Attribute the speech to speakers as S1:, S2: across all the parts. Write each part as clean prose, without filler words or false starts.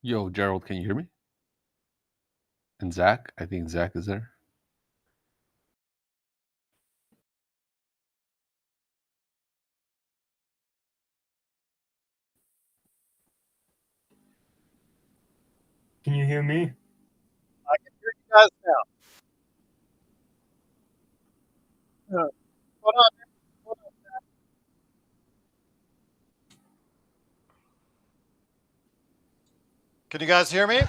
S1: Yo, Gerald, can you hear me? And Zach? I think Zach is there.
S2: Can you hear me?
S3: I can hear you guys now. Hold on. Hold on. Can you guys hear me?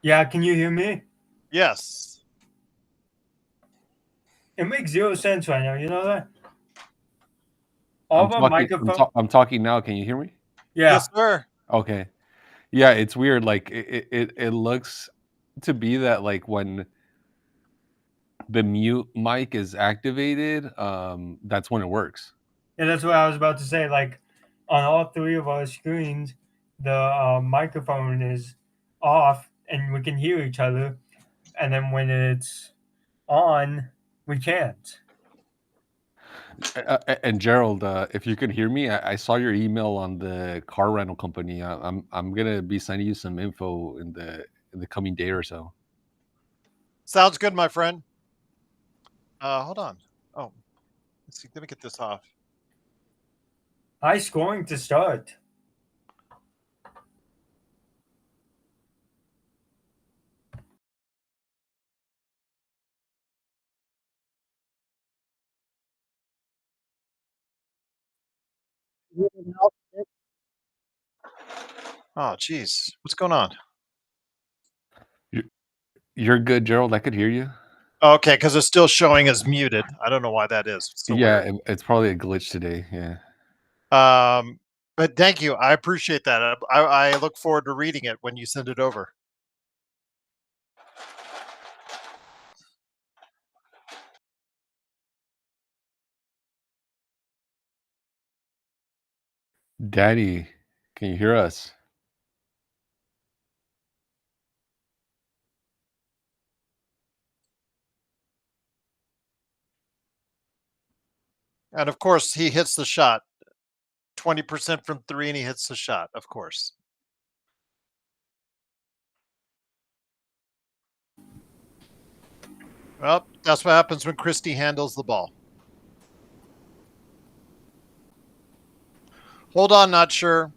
S2: Yeah, can you hear me?
S3: Yes.
S2: It makes zero sense right now. You know that? All the microphone.
S1: I'm talking now. Can you hear me?
S2: Yeah.
S3: Yes, sir.
S1: Okay. Yeah, it's weird. Like it looks to be that like when the mute mic is activated, that's when it works.
S2: Yeah, that's what I was about to say. Like on all three of our screens, the microphone is off and we can hear each other. And then when it's on, we can't.
S1: And Gerald, if you can hear me, I saw your email on the car rental company. I'm gonna be sending you some info in the coming day or so.
S3: Sounds good, my friend. Hold on. Oh, let's see. Let me get this off.
S2: High scoring to start.
S3: Oh, geez. What's going on?
S1: You're good, Gerald. I could hear you.
S3: Okay, because it's still showing as muted. I don't know why that is. It's so weird.
S1: It's probably a glitch today. Yeah.
S3: But thank you. I appreciate that. I look forward to reading it when you send it over.
S1: Daddy, can you hear us?
S3: And of course, he hits the shot. 20% from 3, and he hits the shot, of course. Well, that's what happens when Christie handles the ball. Hold on, not sure.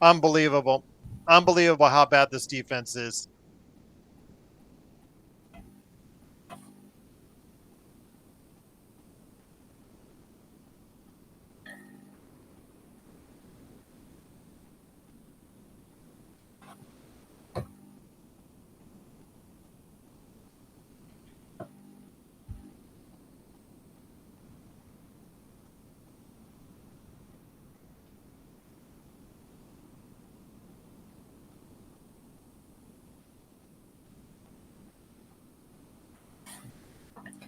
S3: Unbelievable. Unbelievable how bad this defense is.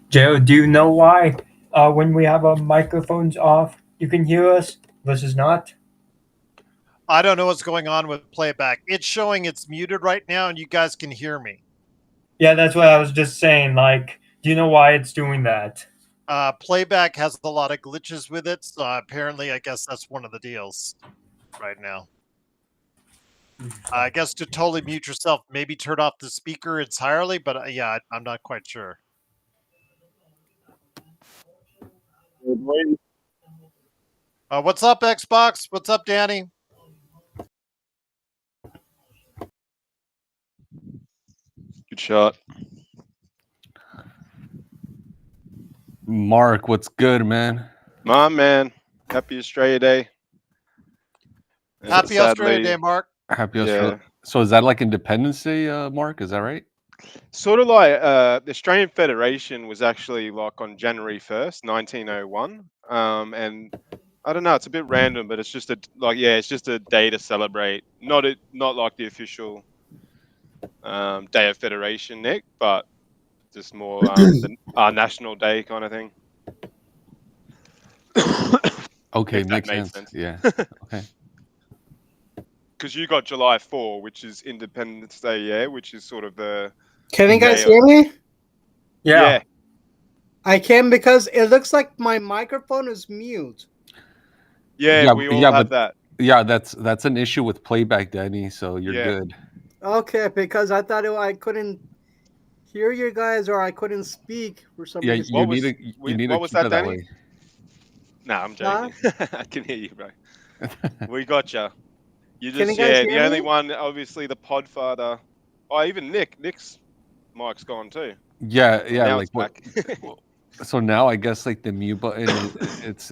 S2: Jared, do you know why when we have our microphones off, you can hear us versus not?
S3: I don't know what's going on with playback. It's showing it's muted right now, and you guys can hear me.
S2: Yeah, that's what I was just saying. Like, do you know why it's doing that?
S3: Playback has a lot of glitches with it, so apparently I guess that's one of the deals right now. I guess to totally mute yourself, maybe turn off the speaker entirely, but yeah, I'm not quite sure. What's up, Xbox? What's up, Danny?
S4: Good shot.
S1: Mark, what's good, man?
S4: My man. Happy Australia Day. And
S3: Happy Australia Day, Mark.
S1: Happy Australia. So is that like Independence Day, Mark? Is that right?
S4: Sort of like the Australian Federation was actually like on January 1st, 1901. And I don't know, it's a bit random, but it's just it's just a day to celebrate. Not like the official Day of Federation, Nick, but just more our national day kind of thing.
S1: Okay,
S4: If that
S1: makes
S4: makes
S1: sense.
S4: sense.
S1: Yeah. Okay.
S4: Because you got July 4, which is Independence Day, yeah, which is sort of the
S5: Can you guys
S4: day
S5: hear me?
S2: Yeah.
S5: I can because it looks like my microphone is mute.
S4: Yeah, we all have
S1: but
S4: that.
S1: yeah, that's an issue with playback, Danny. So you're
S4: Yeah.
S1: good.
S5: Okay, because I thought I couldn't hear you guys or I couldn't speak for some
S1: Yeah,
S5: reason.
S1: you need to
S4: What was
S1: keep
S4: that,
S1: it that
S4: Danny?
S1: way.
S4: Nah, I'm
S5: Huh?
S4: joking. I can hear you, bro. We gotcha. You
S5: Can
S4: just,
S5: you guys
S4: yeah,
S5: hear
S4: the only
S5: me?
S4: one, obviously, the Podfather. Oh, even Nick's mic's gone too.
S1: Yeah,
S4: Well,
S1: yeah.
S4: now
S1: Like
S4: it's
S1: what?
S4: back.
S1: So now I guess like the mute button, it's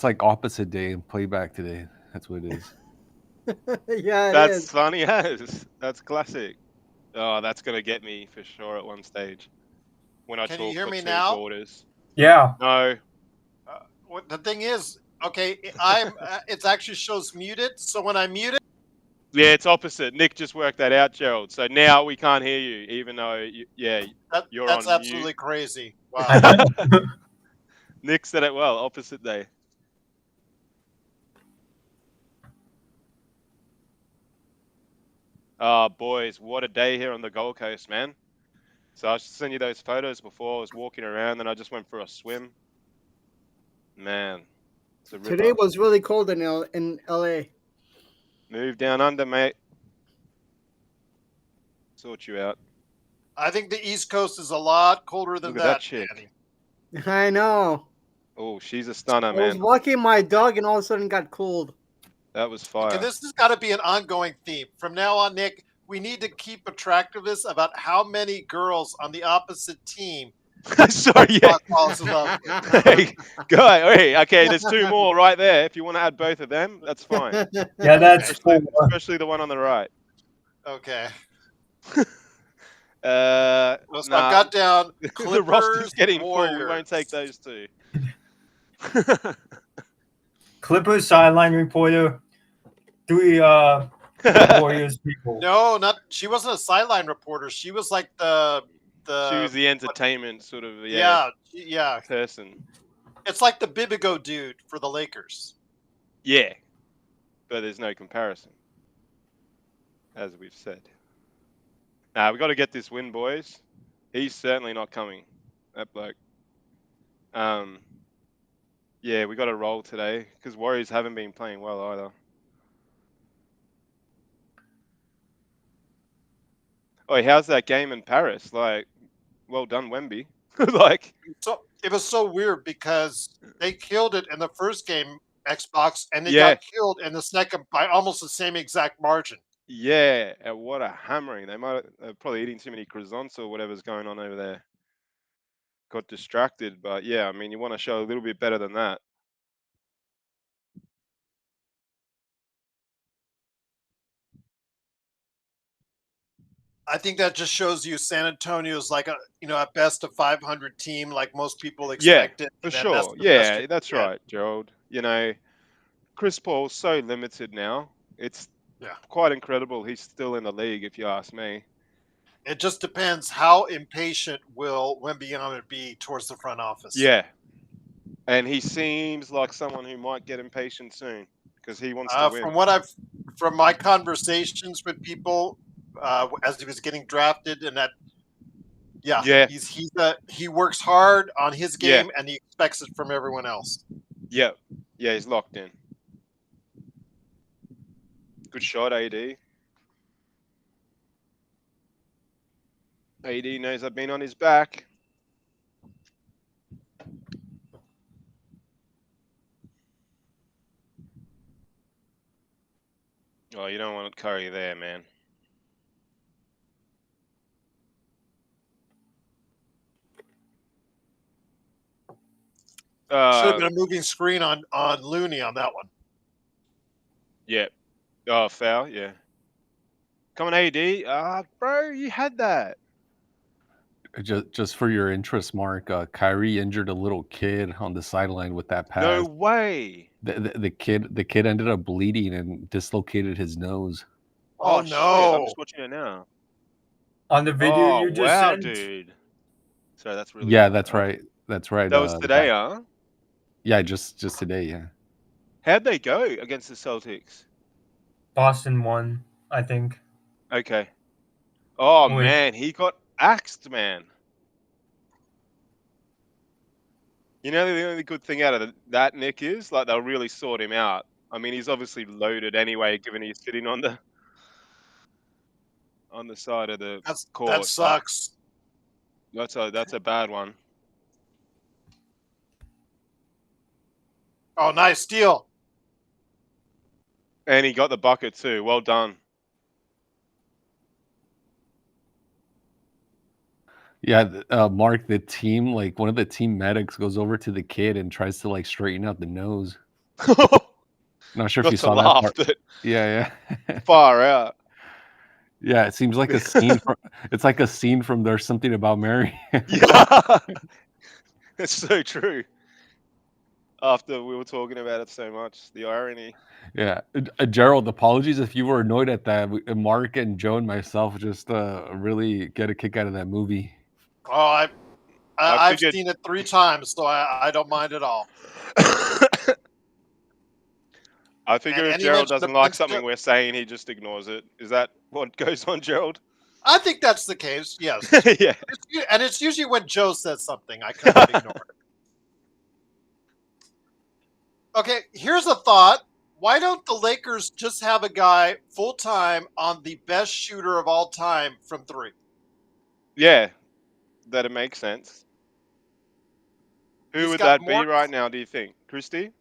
S1: like opposite day and playback today. That's what it is.
S5: Yeah, it
S4: That's
S5: is.
S4: funny as. That's classic. Oh, that's gonna get me for sure at one stage when I
S3: Can you
S4: talk
S3: hear
S4: for
S3: me
S4: two
S3: now?
S4: quarters.
S2: Yeah.
S4: No.
S3: What the thing is, okay, I'm it actually shows muted. So when I mute it,
S4: Yeah, it's opposite. Nick just worked that out, Gerald. So now we can't hear you, even though, you're
S3: that's
S4: on
S3: absolutely
S4: mute.
S3: crazy. Wow.
S4: Nick said it well. Opposite day. Oh, boys, what a day here on the Gold Coast, man. So I sent you those photos before. I was walking around and I just went for a swim. Man, it's a ripper.
S5: Today was really cold in LA.
S4: Move down under, mate. Sort you out.
S3: I think the East Coast is a lot colder than
S4: Look at that chick.
S3: Danny.
S5: I know.
S4: Oh, she's a stunner,
S5: I was
S4: man.
S5: walking my dog and all of a sudden got cold.
S4: That was fire.
S3: Okay, this has got to be an ongoing theme. From now on, Nick, we need to keep a track of this about how many girls on the opposite team
S4: Sorry, yeah.
S3: falls in love with.
S4: Hey, go. Hey, okay, there's two more right there. If you want to add both of them, that's fine.
S2: Yeah, that's four.
S4: Especially the one on the right.
S3: Okay.
S4: Nah,
S3: So I've got down
S4: the roster's
S3: Clippers,
S4: getting full. We
S3: Warriors.
S4: won't take those two.
S2: Clippers sideline reporter. 3 Warriors people.
S3: No, not she wasn't a sideline reporter. She was like the
S4: She was the entertainment sort of
S3: yeah.
S4: person.
S3: It's like the Bibigo dude for the Lakers.
S4: Yeah, but there's no comparison, as we've said. Nah, we got to get this win, boys. He's certainly not coming. That bloke. Yeah, we got to roll today because Warriors haven't been playing well either. Oh, how's that game in Paris? Like, well done, Wemby. Like,
S3: So it was so weird because they killed it in the first game, Xbox, and they
S4: Yeah.
S3: got killed in the second by almost the same exact margin.
S4: yeah, and what a hammering. They might probably eating too many croissants or whatever's going on over there. Got distracted, but yeah, I mean, you want to show a little bit better than that.
S3: I think that just shows you San Antonio's like a at best a 500 team, like most people expected.
S4: For
S3: and that's
S4: sure.
S3: the best
S4: Yeah,
S3: you
S4: that's
S3: can get.
S4: right, Gerald. You know, Chris Paul's so limited now. It's
S3: Yeah.
S4: quite incredible he's still in the league, if you ask me.
S3: It just depends how impatient will Wembanyama be towards the front office.
S4: Yeah. And he seems like someone who might get impatient soon because he wants to win.
S3: From my conversations with people as he was getting drafted, and that,
S4: Yeah.
S3: he works hard on his
S4: Yeah.
S3: game and he expects it from everyone else.
S4: Yeah. Yeah, he's locked in. Good shot, AD. AD knows I've been on his back. Oh, you don't want Curry there, man.
S3: Should have been a moving screen on Looney on that one.
S4: Yeah. Oh, foul, yeah. Come on, AD. Bro, you had that.
S1: Just for your interest, Mark, Kyrie injured a little kid on the sideline with that pass.
S4: No way.
S1: The kid ended up bleeding and dislocated his nose.
S3: Oh,
S4: shit,
S3: no.
S4: I'm just watching it now.
S2: On the video
S4: Oh,
S2: you just
S4: wow,
S2: sent.
S4: dude. So that's really
S1: Yeah,
S4: cool,
S1: that's
S4: huh?
S1: right. That's right.
S4: That was today, huh?
S1: Yeah, just today. Yeah.
S4: How'd they go against the Celtics?
S2: Boston won, I think.
S4: Okay. Oh
S2: Wait.
S4: man, he got axed, man. You know the only good thing out of that, Nick, is like they'll really sort him out. I mean, he's obviously loaded anyway, given he's sitting on the side of the court.
S3: That sucks.
S4: That's a bad one.
S3: Oh, nice steal.
S4: And he got the bucket too. Well done.
S1: Yeah, Mark, the team, like one of the team medics goes over to the kid and tries to like straighten out the nose. Not sure if
S4: Not
S1: you
S4: to
S1: saw that
S4: laugh,
S1: part.
S4: but
S1: Yeah.
S4: far out.
S1: Yeah, it seems like a scene from it's like a scene from There's Something About Mary.
S4: Yeah. It's so true. After we were talking about it so much, the irony.
S1: Yeah. Gerald, apologies if you were annoyed at that. Mark and Joe and myself just really get a kick out of that movie.
S3: Oh, I've
S4: figured-
S3: seen it 3 times, so I don't mind at all.
S4: I figure
S3: And
S4: if
S3: any
S4: Gerald
S3: mention of
S4: doesn't like
S3: Vince
S4: something
S3: Jo-
S4: we're saying, he just ignores it. Is that what goes on, Gerald?
S3: I think that's the case, yes.
S4: Yeah.
S3: And it's usually when Joe says something, I kind of ignore it. Okay, here's a thought. Why don't the Lakers just have a guy full-time on the best shooter of all time from 3?
S4: Yeah. That'd make sense. Who
S3: He's
S4: would
S3: got
S4: that be
S3: more-
S4: right now, do you think? Christie?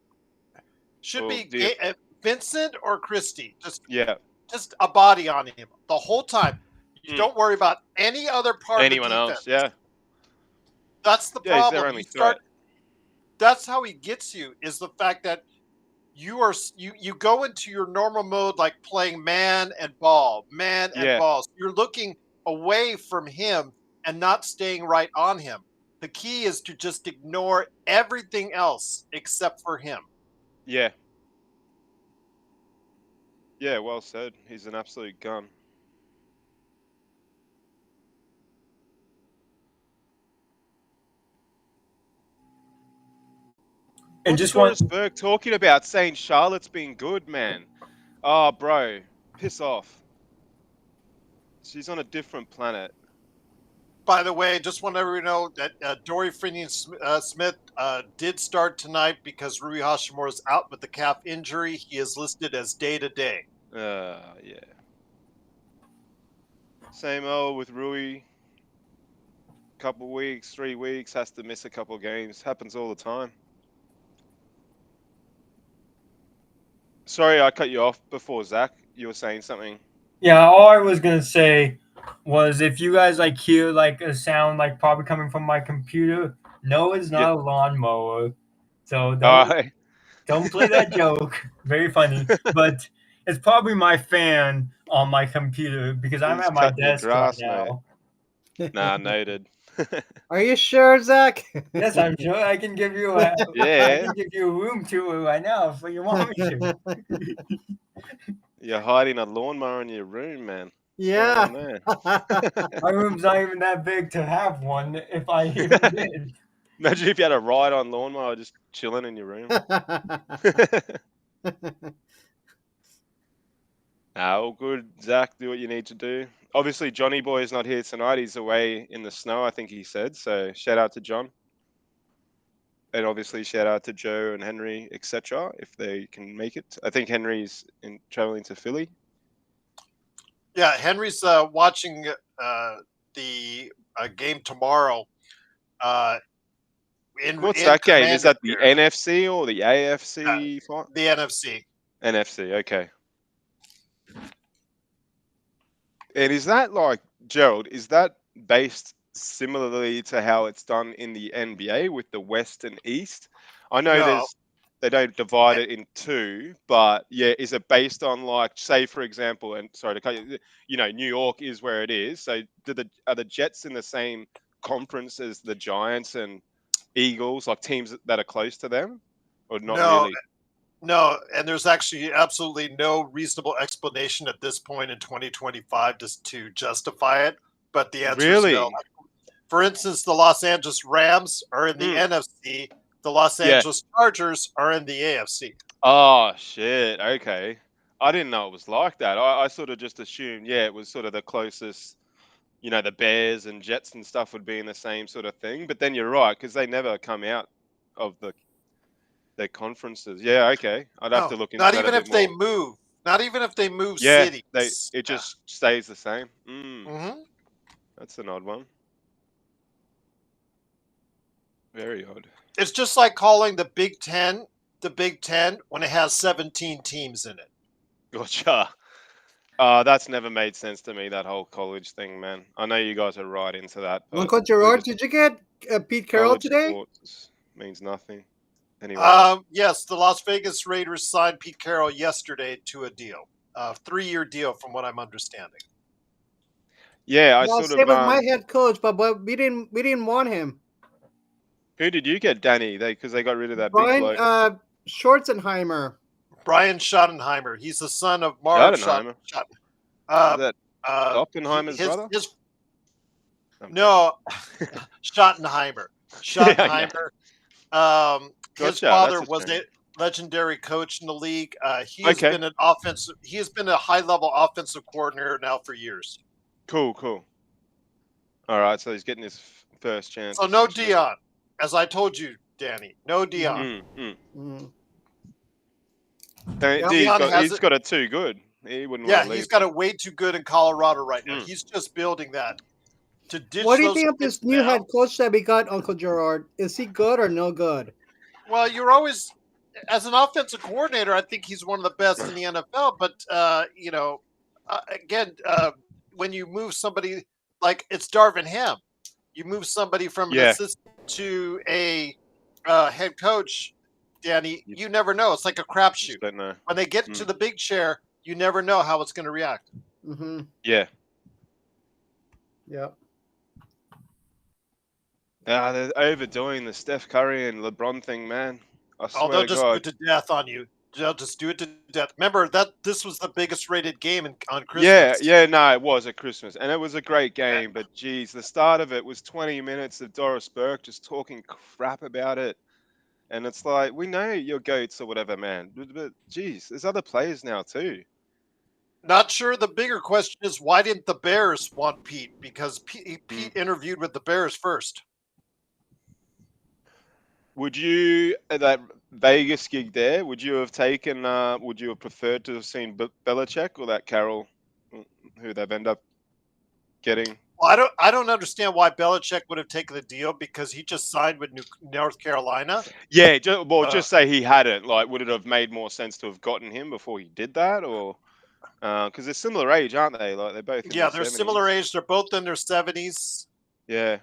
S3: Should
S4: Well,
S3: be
S4: do you-
S3: Vincent or Christie.
S4: Yeah.
S3: Just a body on him the whole time. You
S4: Hmm.
S3: don't worry about any other part
S4: Anyone
S3: of the defense.
S4: else? Yeah.
S3: That's the
S4: Yeah, he's
S3: problem.
S4: their only
S3: You start,
S4: threat.
S3: that's how he gets you, is the fact that you go into your normal mode, like playing man and ball.
S4: Yeah.
S3: So you're looking away from him and not staying right on him. The key is to just ignore everything else except for him.
S4: Yeah. Yeah, well said. He's an absolute gun.
S2: And
S4: What's
S2: just one,
S4: Doris Burke talking about, saying Charlotte's been good, man? Oh, bro, piss off. She's on a different planet.
S3: By the way, just want everyone to know that Dory Finney-Smith did start tonight because Rui Hashimura is out with the calf injury. He is listed as day-to-day.
S4: Yeah. Same old with Rui. Couple weeks, 3 weeks, has to miss a couple games. Happens all the time. Sorry, I cut you off before, Zach. You were saying something.
S2: yeah, all I was going to say was if you guys like hear like a sound like probably coming from my computer, no, it's not a lawnmower. So don't play that joke. Very funny. But it's probably my fan on my computer because I'm
S4: He's
S2: at my
S4: cutting your
S2: desk
S4: grass,
S2: right now.
S4: Nah, noted.
S5: Are you sure, Zach?
S2: Yes, I'm sure I can give you I
S4: Yeah,
S2: can give you a room tour right now if you want me to.
S4: you're hiding a lawnmower in your room, man.
S5: Yeah.
S4: What's going on there?
S2: My room's not even that big to have one if I even did.
S4: Imagine if you had a ride-on lawnmower just chilling in your room. All good, Zach. Do what you need to do. Obviously, Johnny Boy is not here tonight. He's away in the snow, I think he said. So shout out to John. And obviously shout out to Joe and Henry, etc. if they can make it. I think Henry's traveling to Philly.
S3: Yeah, Henry's watching the game tomorrow.
S4: What's that game? Is that the
S3: Commander
S4: NFC or the AFC fight?
S3: the NFC.
S4: NFC, okay. And is that like, Gerald, is that based similarly to how it's done in the NBA with the West and East? I know
S3: No.
S4: they don't divide it in two, but yeah, is it based on like, say for example, and sorry to cut you, New York is where it is. So are the Jets in the same conference as the Giants and Eagles, like teams that are close to them, or not really?
S3: No, and there's actually absolutely no reasonable explanation at this point in 2025 to justify it. But the answer
S4: Really?
S3: is no. For instance, the Los Angeles Rams are in the NFC. The Los Angeles Chargers are in the AFC.
S4: Oh shit. Okay. I didn't know it was like that. I sort of just assumed, yeah, it was sort of the closest. The Bears and Jets and stuff would be in the same sort of thing. But then you're right because they never come out of their conferences. Yeah. Okay. I'd have to
S3: No,
S4: look into
S3: not
S4: that a
S3: even
S4: bit
S3: if they
S4: more.
S3: move. Not even if they move
S4: Yeah.
S3: cities.
S4: It
S3: Yeah.
S4: just stays the same.
S3: hmm
S4: That's an odd one. Very odd.
S3: It's just like calling the Big Ten when it has 17 teams in it.
S4: Gotcha. That's never made sense to me, that whole college thing, man. I know you guys are right into that, but
S5: Uncle
S4: we
S5: Gerard,
S4: just
S5: did you get Pete Carroll
S4: college
S5: today?
S4: sports means nothing. Anyway,
S3: Yes, the Las Vegas Raiders signed Pete Carroll yesterday to a deal, a 3-year deal, from what I'm understanding.
S4: yeah, I
S5: Well,
S4: sort of
S5: same with my head coach, but we didn't want him.
S4: Who did you get, Danny? Because they got rid of that big
S5: Brian
S4: bloke,
S5: Schwarzenheimer.
S3: Brian Schottenheimer. He's the son of Marv
S4: Schottenheimer.
S3: Schott.
S4: Is that Oppenheimer's brother?
S3: No, Schottenheimer.
S4: Yeah.
S3: Schottenheimer. His
S4: Gotcha.
S3: father
S4: That's a
S3: was
S4: shame.
S3: a legendary coach in the league. He has
S4: Okay.
S3: been an offensive. He has been a high-level offensive coordinator now for years.
S4: Cool. All right, so he's getting his first chance.
S3: So no
S4: essentially.
S3: Dion, as I told you, Danny. No Dion.
S4: He's got it too good. He wouldn't want to leave.
S3: He's got it way too good in Colorado right now. He's just building that to ditch.
S5: What do you think of
S3: kids
S5: this new
S3: now.
S5: head coach that we got, Uncle Gerard? Is he good or no good?
S3: Well, you're always, as an offensive coordinator, I think he's one of the best in the NFL. But again, when you move somebody like it's Darvin Ham, you move somebody from an assistant to a head coach, Danny. You never know. It's like a crapshoot. When they get into the big chair, you never know how it's going to react.
S5: Mm-hmm.
S4: Yeah.
S5: Yep.
S4: They're overdoing the Steph Curry and LeBron thing, man. I swear
S3: they'll
S4: to
S3: just
S4: God.
S3: do it to death on you. They'll just do it to death. Remember that this was the biggest rated game on Christmas.
S4: Yeah, no, it was at Christmas, and it was a great game. But geez, the start of it was 20 minutes of Doris Burke just talking crap about it, and it's like, we know you're goats or whatever, man. But geez, there's other players now too.
S3: Not sure. The bigger question is, why didn't the Bears want Pete? Because Pete interviewed with the Bears first.
S4: Would you, at that Vegas gig there, would you have taken, would you have preferred to have seen Belichick or that Carroll, who they've ended up getting?
S3: Well, I don't understand why Belichick would have taken the deal, because he just signed with North Carolina.
S4: Yeah, just say he hadn't. Like, would it have made more sense to have gotten him before he did that, or because they're similar age, aren't they? Like, they're both.
S3: They're 70s. Similar age. They're both in their 70s.
S4: Yeah.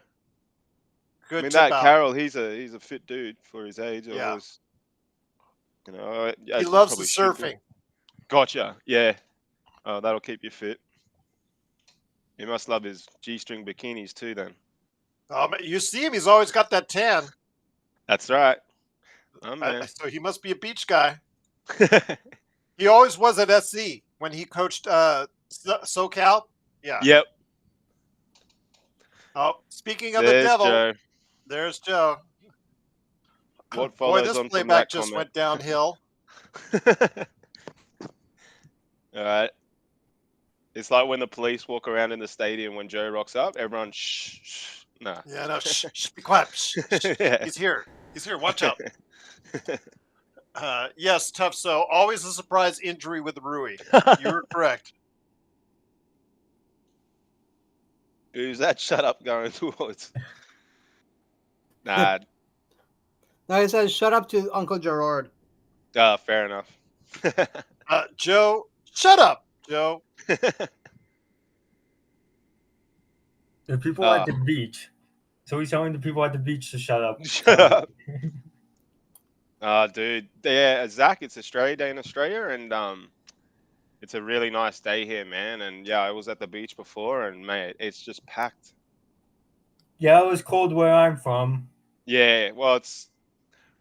S3: Good.
S4: I mean, that Carroll, he's a fit dude for his age.
S3: Yeah.
S4: Always,
S3: he loves the surfing.
S4: Gotcha. Yeah. Oh, that'll keep you fit. He must love his G-string bikinis too, then.
S3: You see him; he's always got that tan.
S4: That's right. Oh, man.
S3: So he must be a beach guy. He always was at SC when he coached SoCal. Yeah.
S4: Yep.
S3: Oh, speaking of the devil,
S4: Joe.
S3: There's Joe.
S4: What
S3: Boy,
S4: follows
S3: this
S4: on
S3: playback
S4: from that
S3: just went downhill.
S4: All right. It's like when the police walk around in the stadium when Joe rocks up. Everyone, shh. Nah.
S3: Yeah, no, shh, be quiet. Shh.
S4: Yeah.
S3: He's here. Watch out. Yes, tough. So always a surprise injury with Rui. You're correct.
S4: Who's that? Shut up, going towards. Nah.
S5: No, he says, "Shut up" to Uncle Gerard.
S4: Fair enough.
S3: Joe, shut up, Joe.
S2: The people at the beach. So he's telling the people at the beach to shut up.
S4: Shut up. Dude. Yeah, Zach, it's Australia Day in Australia, and it's a really nice day here, man. And yeah, I was at the beach before, and mate, it's just packed.
S2: Yeah, it was cold where I'm from.
S4: Yeah, well,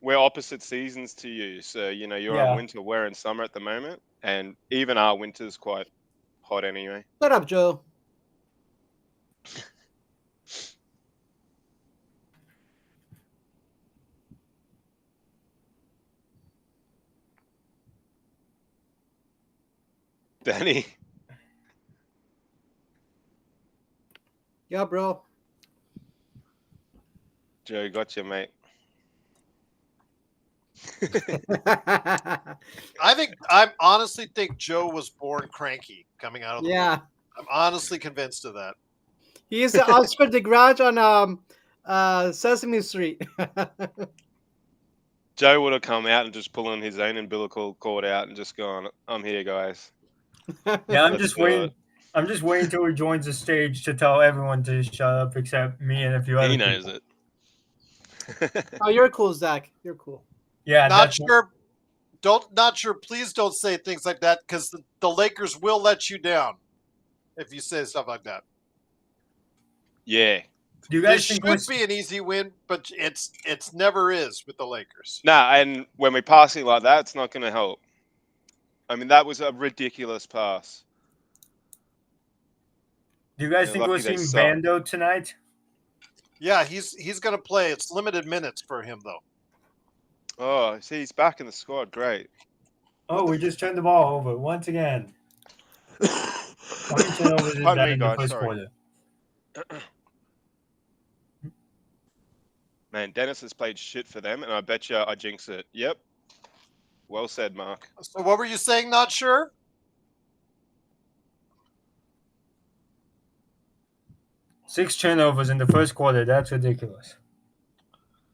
S4: we're opposite seasons to you, so you're in winter, we're in summer at the moment, and even our winter's quite hot anyway.
S5: Shut up, Joe.
S4: Danny.
S5: Yeah, bro.
S4: Joe, got you, mate.
S3: I honestly think Joe was born cranky coming out of the womb.
S5: Yeah.
S3: I'm honestly convinced of that.
S5: He is the Oscar the Grouch on Sesame Street.
S4: Joe would have come out and just pulling his own umbilical cord out and just gone, "I'm here, guys."
S2: Yeah, I'm
S4: Let's
S2: just
S4: do
S2: waiting.
S4: it.
S2: I'm just waiting till he joins the stage to tell everyone to shut up except me and a few other
S4: He knows
S2: people.
S4: it.
S5: Oh, you're cool, Zach. You're cool.
S2: Yeah,
S3: Not
S2: that's
S3: sure. Not sure. Please don't say things like that because the Lakers will let you down if you say stuff like that.
S4: Yeah.
S2: Do you
S3: This
S2: guys think
S3: should be an easy win, but it's never is with the Lakers.
S4: Nah, and when we pass it like that, it's not going to help. I mean, that was a ridiculous pass.
S2: Do you guys
S4: They're
S2: think we'll
S4: lucky they
S2: see
S4: suck.
S2: Vando tonight?
S3: Yeah, he's going to play. It's limited minutes for him though.
S4: Oh, see, he's back in the squad. Great.
S2: Oh, we just turned the ball over once again. How many turnovers is
S4: Pardon
S2: that
S4: me,
S2: in the
S4: guys,
S2: first
S4: sorry.
S2: quarter?
S4: Man, Dennis has played shit for them, and I bet you I jinx it. Yep. Well said, Mark.
S3: So what were you saying? Not sure.
S2: 6 turnovers in the first quarter. That's ridiculous.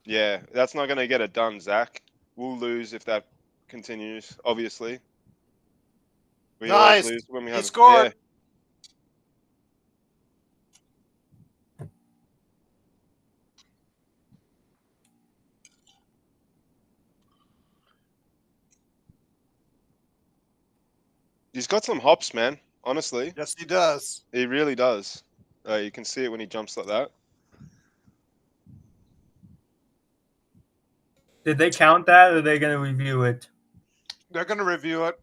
S4: Yeah, that's not going to get it done, Zach. We'll lose if that continues, obviously. We always
S3: Nice.
S4: lose when we
S3: He
S4: have...
S3: scored.
S4: Yeah. He's got some hops, man. Honestly,
S3: Yes, he does.
S4: he really does. You can see it when he jumps like that.
S2: Did they count that, or are they going to review it?
S3: They're going to review it.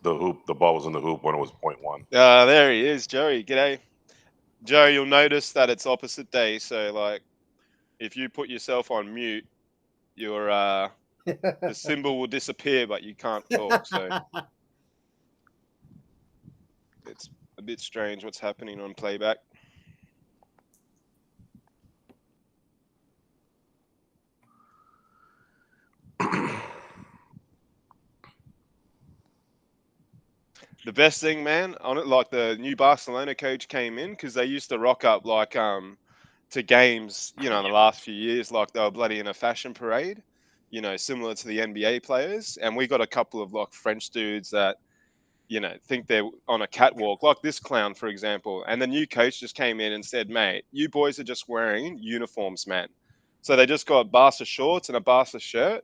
S6: The ball was in the hoop when it was 0.1.
S4: There he is, Joey. G'day. Joe, you'll notice that it's opposite day, so like if you put yourself on mute, your the symbol will disappear, but you can't talk, so it's a bit strange what's happening on playback. The best thing, man, on it, like the new Barcelona coach came in because they used to rock up like to games, you know, in the last few years, like they were bloody in a fashion parade, you know, similar to the NBA players. And we got a couple of like French dudes that, you know, think they're on a catwalk, like this clown, for example. And the new coach just came in and said, "Mate, you boys are just wearing uniforms, man." So they just got Barca shorts and a Barca shirt.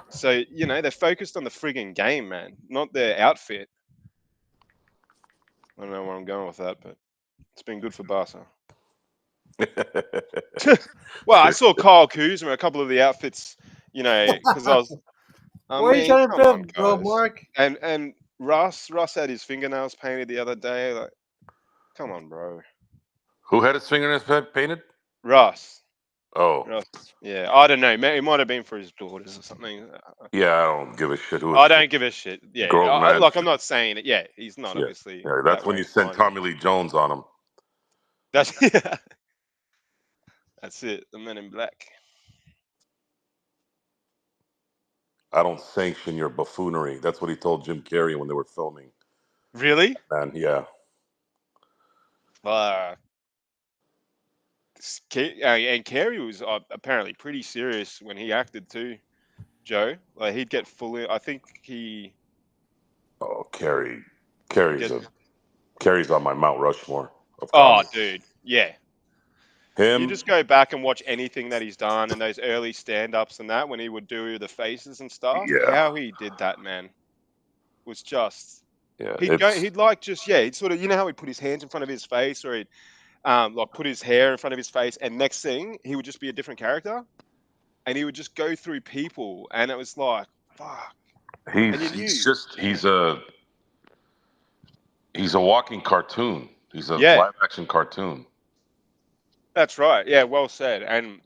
S4: So, you know, they're focused on the frigging game, man, not their outfit. I don't know where I'm going with that, but it's been good for Barca. Well, I saw Kyle Kuzma, a couple of the outfits, you know, because I was. I
S5: What are you
S4: mean,
S5: trying to
S4: come on,
S5: prove, bro,
S4: guys.
S5: Mark?
S4: And Russ had his fingernails painted the other day. Like, come on, bro.
S6: Who had his fingernails painted?
S4: Russ.
S6: Oh,
S4: Yeah, I don't know. It might have been for his daughters or something.
S6: yeah. I don't give a shit who.
S4: I don't give a shit. Yeah,
S6: Grown man
S4: like I'm
S6: shit.
S4: not saying it. Yeah, he's not
S6: Yeah.
S4: obviously.
S6: Yeah, that's
S4: that
S6: when
S4: way
S6: you send
S4: inclined.
S6: Tommy Lee Jones on him.
S4: That's yeah. That's it. The Men in Black.
S6: I don't sanction your buffoonery. That's what he told Jim Carrey when they were filming.
S4: Really?
S6: And yeah,
S4: And Carey was apparently pretty serious when he acted too, Joe. Like he'd get fully. I think he.
S6: oh, Carrie's on my Mount Rushmore of
S4: Oh,
S6: comedy.
S4: dude, yeah.
S6: Him.
S4: You just go back and watch anything that he's done and those early stand-ups and that when he would do the faces and stuff.
S6: Yeah.
S4: How he did that, man, was just.
S6: Yeah,
S4: He'd like just he'd sort of, you know how he put his hands in front of his face or he'd like put his hair in front of his face, and next thing he would just be a different character, and he would just go through people, and it was like, fuck.
S6: He's a walking cartoon. He's a
S4: Yeah.
S6: live action cartoon.
S4: That's right. Yeah, well said. And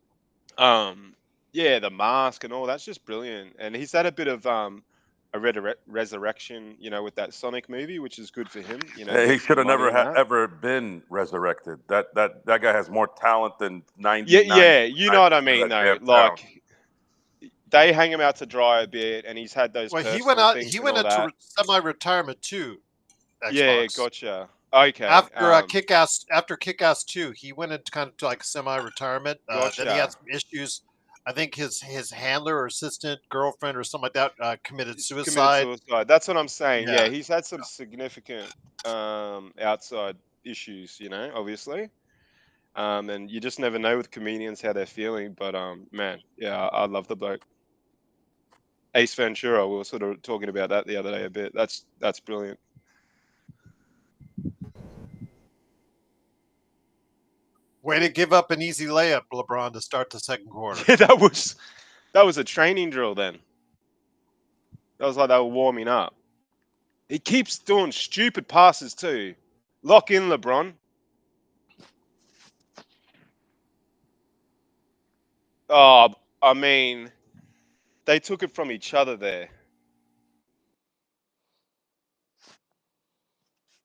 S4: yeah, the mask and all that's just brilliant. And he's had a bit of a resurrection, with that Sonic movie, which is good for him.
S6: He
S4: Make
S6: should
S4: some
S6: have
S4: money
S6: never
S4: in that.
S6: ever been resurrected. That guy has more talent than 99.
S4: Yeah, you know what I mean,
S6: of that
S4: though.
S6: damn town.
S4: Like, they hang him out to dry a bit, and he's had those
S3: Well,
S4: personal things
S3: he
S4: and
S3: went
S4: all that.
S3: into semi-retirement too.
S4: Yeah,
S3: Xbox.
S4: gotcha. Okay.
S3: After Kick-Ass 2, he went into kind of like semi-retirement. Then he
S4: Gotcha.
S3: had some issues. I think his handler or assistant, girlfriend, or something like that committed suicide.
S4: That's what I'm saying.
S3: Yeah.
S4: Yeah, he's had some significant outside issues, obviously. And you just never know with comedians how they're feeling. But man, yeah, I love the bloke. Ace Ventura, we were sort of talking about that the other day a bit. That's brilliant.
S3: Way to give up an easy layup, LeBron, to start the second quarter.
S4: Yeah, that was a training drill then. That was like they were warming up. He keeps doing stupid passes too. Lock in, LeBron. Oh, I mean, they took it from each other there.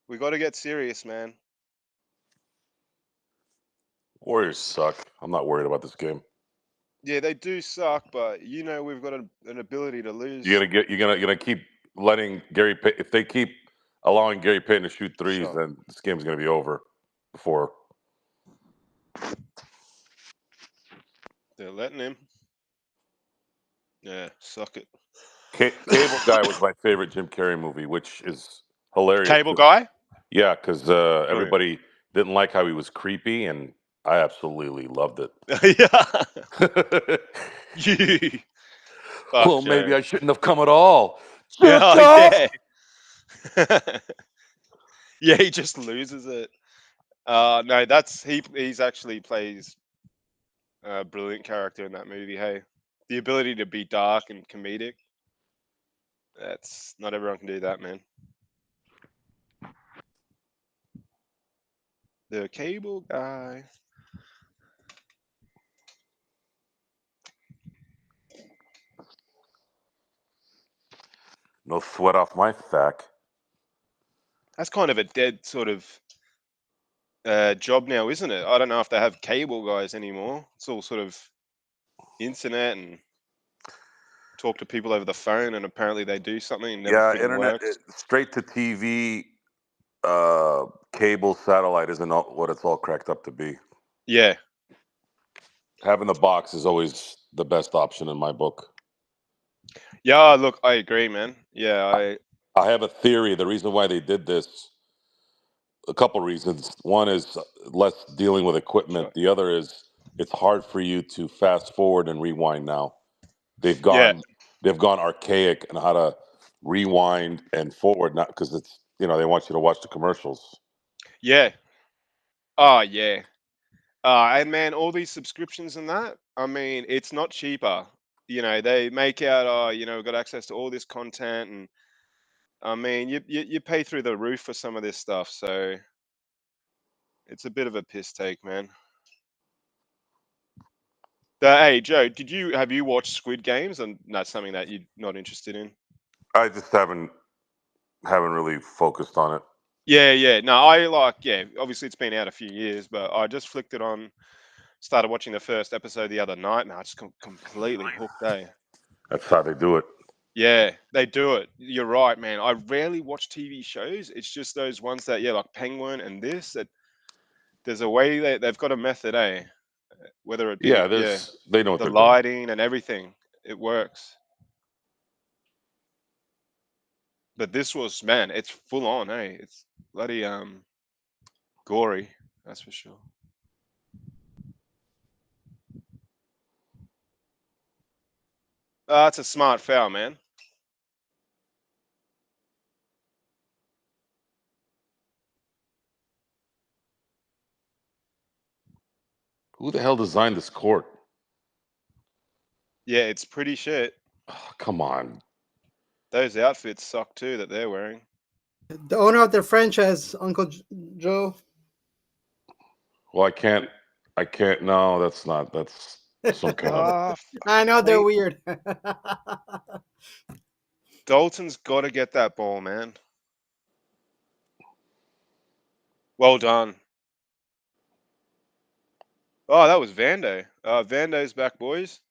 S4: We got to get serious, man.
S6: Warriors suck. I'm not worried about this game.
S4: Yeah, they do suck, but we've got an ability to lose.
S6: You're gonna keep letting Gary Payton. If they keep allowing Gary Payton to shoot threes,
S4: Sure.
S6: then this game's gonna be over before.
S4: They're letting him. Yeah, suck it.
S6: Cable Guy was my favorite Jim Carrey movie, which is hilarious.
S4: Cable Guy?
S6: Yeah, because everybody didn't like how he was creepy, and I absolutely loved it.
S4: Yeah.
S6: Well, maybe I shouldn't have come at all.
S4: Yeah. Yeah, he just loses it. No, he's actually plays a brilliant character in that movie. Hey, the ability to be dark and comedic. That's not everyone can do that, man. The Cable Guy.
S6: No sweat off my sack.
S4: That's kind of a dead sort of job now, isn't it? I don't know if they have cable guys anymore. It's all sort of internet and talk to people over the phone, and apparently they do something and never
S6: internet,
S4: works.
S6: straight to TV, cable, satellite isn't what it's all cracked up to be.
S4: Yeah.
S6: Having the box is always the best option in my book.
S4: Yeah, look, I agree, man. Yeah,
S6: I have a theory. The reason why they did this, a couple reasons. One is less dealing with equipment.
S4: Sure.
S6: The other is it's hard for you to fast forward and rewind now. They've gone archaic in how to rewind and forward, not because it's they want you to watch the commercials.
S4: Yeah. Oh, yeah. And man, all these subscriptions and that, I mean, it's not cheaper. They make out, we've got access to all this content, and I mean, you pay through the roof for some of this stuff, so it's a bit of a piss take, man. Hey, Joe, have you watched Squid Games, and that's something that you're not interested in?
S6: I just haven't really focused on it.
S4: Yeah. No, obviously it's been out a few years, but I just flicked it on, started watching the first episode the other night, and I just completely hooked, eh?
S6: That's how they do it.
S4: Yeah, they do it. You're right, man. I rarely watch TV shows. It's just those ones that, like Penguin and this, that there's a way they've got a method, eh? Whether it be,
S6: they know what
S4: the
S6: they're
S4: lighting and everything, it works. But this was, man, it's full on, eh? It's bloody gory, that's for sure. That's a smart foul, man.
S6: Who the hell designed this court?
S4: Yeah, it's pretty shit.
S6: Oh, come on.
S4: Those outfits suck too that they're wearing.
S5: The owner of the franchise, Uncle Joe.
S6: Well, I can't. No, that's some kind of.
S5: I know they're weird.
S4: Dalton's got to get that ball, man. Well done. Oh, that was Vando. Vando's back, boys.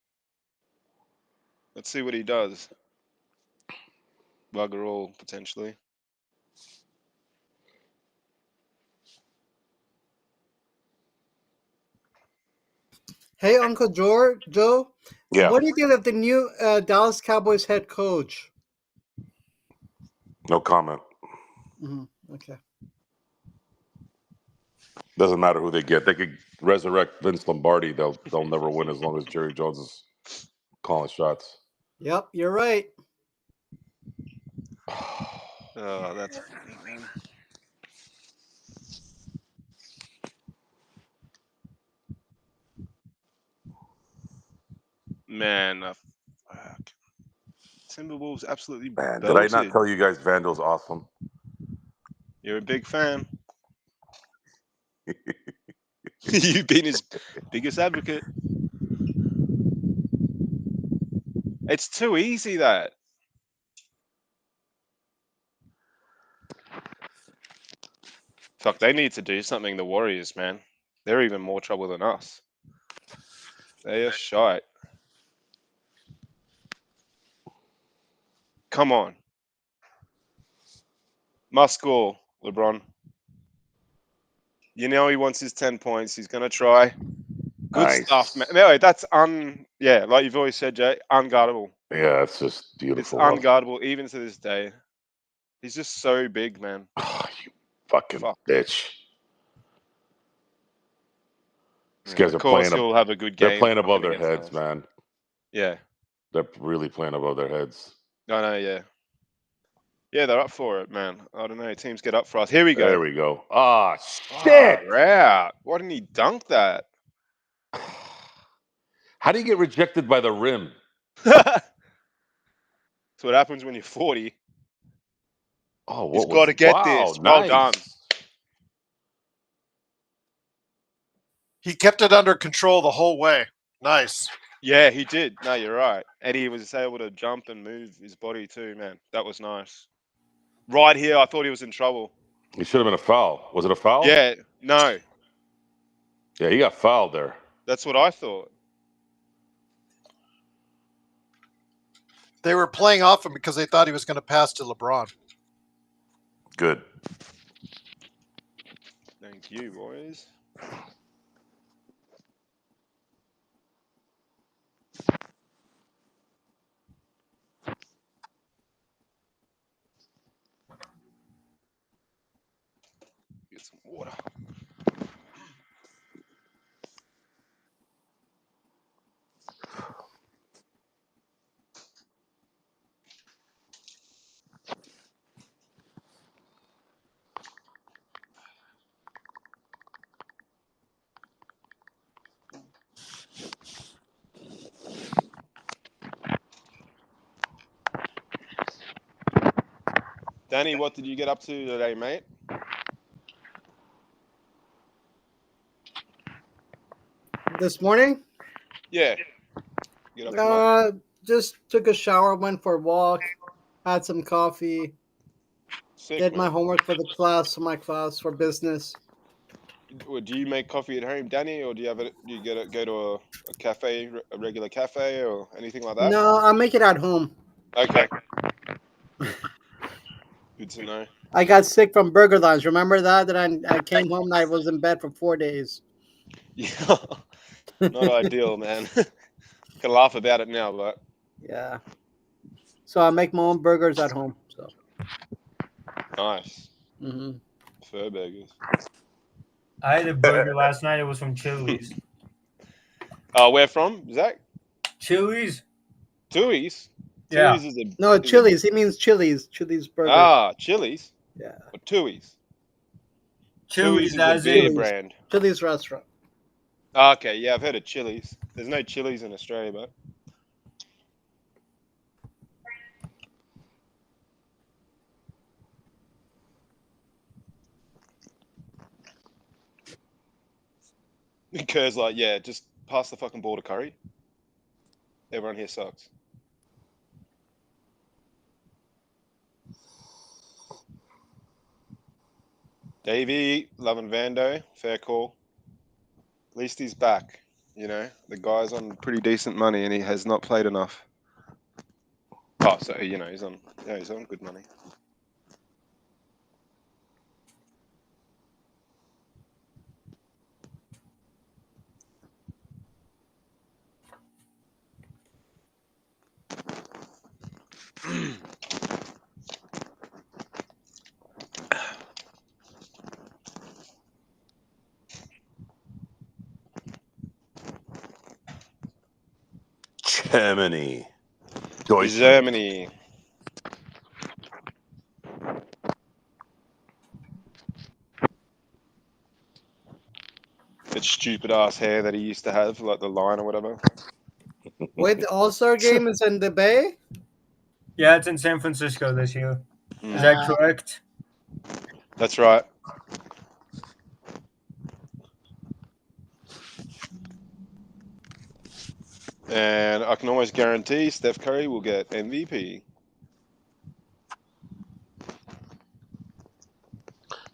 S4: Let's see what he does. Bugger all, potentially.
S5: Hey, Uncle Joe.
S6: Yeah,
S5: What do you think of the new Dallas Cowboys head coach?
S6: no comment.
S5: Okay.
S6: Doesn't matter who they get. They could resurrect Vince Lombardi. They'll never win as long as Jerry Jones is calling shots.
S5: Yep, you're right.
S4: Oh, that's funny, man. Man, fuck. Timberwolves absolutely
S6: Man, did
S4: belted.
S6: I not tell you guys Vandal's awesome?
S4: You're a big fan. You've been his biggest advocate. It's too easy, that. Fuck, they need to do something, the Warriors, man. They're even more trouble than us. They are shite. Come on. Must score, LeBron. You know he wants his 10 points. He's going to try. Good
S6: Nice.
S4: stuff, man. Anyway, that's like you've always said, Jay, unguardable.
S6: Yeah, it's just
S4: It's
S6: beautiful.
S4: unguardable even to this day. He's just so big, man.
S6: Oh, you fucking
S4: Fuck.
S6: bitch. These
S4: Yeah,
S6: guys
S4: of
S6: are
S4: course,
S6: playing.
S4: he'll have a good game.
S6: They're playing above their
S4: against
S6: heads,
S4: us.
S6: man.
S4: Yeah.
S6: They're really playing above their heads.
S4: I know, yeah. Yeah, they're up for it, man. I don't know. Teams get up for us. Here we go.
S6: There we go. Ah, shit!
S4: Out. Why didn't he dunk that?
S6: How do you get rejected by the rim?
S4: That's what happens when you're 40.
S6: Oh,
S4: He's
S6: what
S4: got to get
S6: wow,
S4: this. Well
S6: nice.
S4: done.
S3: He kept it under control the whole way. Nice.
S4: Yeah, he did. No, you're right. And he was able to jump and move his body too, man. That was nice. Right here, I thought he was in trouble.
S6: It should have been a foul. Was it a foul?
S4: Yeah, no.
S6: Yeah, he got fouled there.
S4: That's what I thought.
S3: They were playing off him because they thought he was going to pass to LeBron.
S6: Good.
S4: Thank you, boys. Get some water. Danny, what did you get up to today, mate?
S5: This morning?
S4: Yeah. Get up to much?
S5: Just took a shower, went for a walk, had some coffee,
S4: Sick,
S5: did my
S4: man.
S5: homework for my class for business.
S4: Do you make coffee at home, Danny, or do you go to a cafe, a regular cafe, or anything like that?
S5: No, I make it at home.
S4: Okay. Good to know.
S5: I got sick from Burger Lunch. Remember that? That I came home and I was in bed for 4 days.
S4: Yeah. Not ideal, man. Can laugh about it now, but
S5: Yeah. So I make my own burgers at home. So.
S4: nice.
S5: Mm-hmm.
S4: Fur burgers.
S2: I had a burger last night. It was from Chili's.
S4: Where from, Zach?
S2: Chili's?
S4: Tui's?
S2: Yeah.
S4: Tui's is a...
S5: No, Chili's. He means Chili's. Chili's burger.
S4: Ah, Chili's?
S5: Yeah.
S4: Or Tui's?
S2: Chili's
S4: is
S2: as
S4: a beer
S2: in
S4: brand.
S5: Chili's restaurant.
S4: Okay, yeah, I've heard of Chili's. There's no Chili's in Australia, but... Kerr's like, yeah, just pass the fucking ball to Curry. Everyone here sucks. Davey, loving Vando, fair call. At least he's back. You know, the guy's on pretty decent money and he has not played enough. Oh, so you know he's on good money.
S6: Germany. Deutschland.
S4: Germany. That stupid ass hair that he used to have, like the line or whatever.
S5: Wait, the All-Star game is in the Bay?
S2: Yeah, it's in San Francisco this year. Is that correct?
S4: That's right. And I can almost guarantee Steph Curry will get MVP.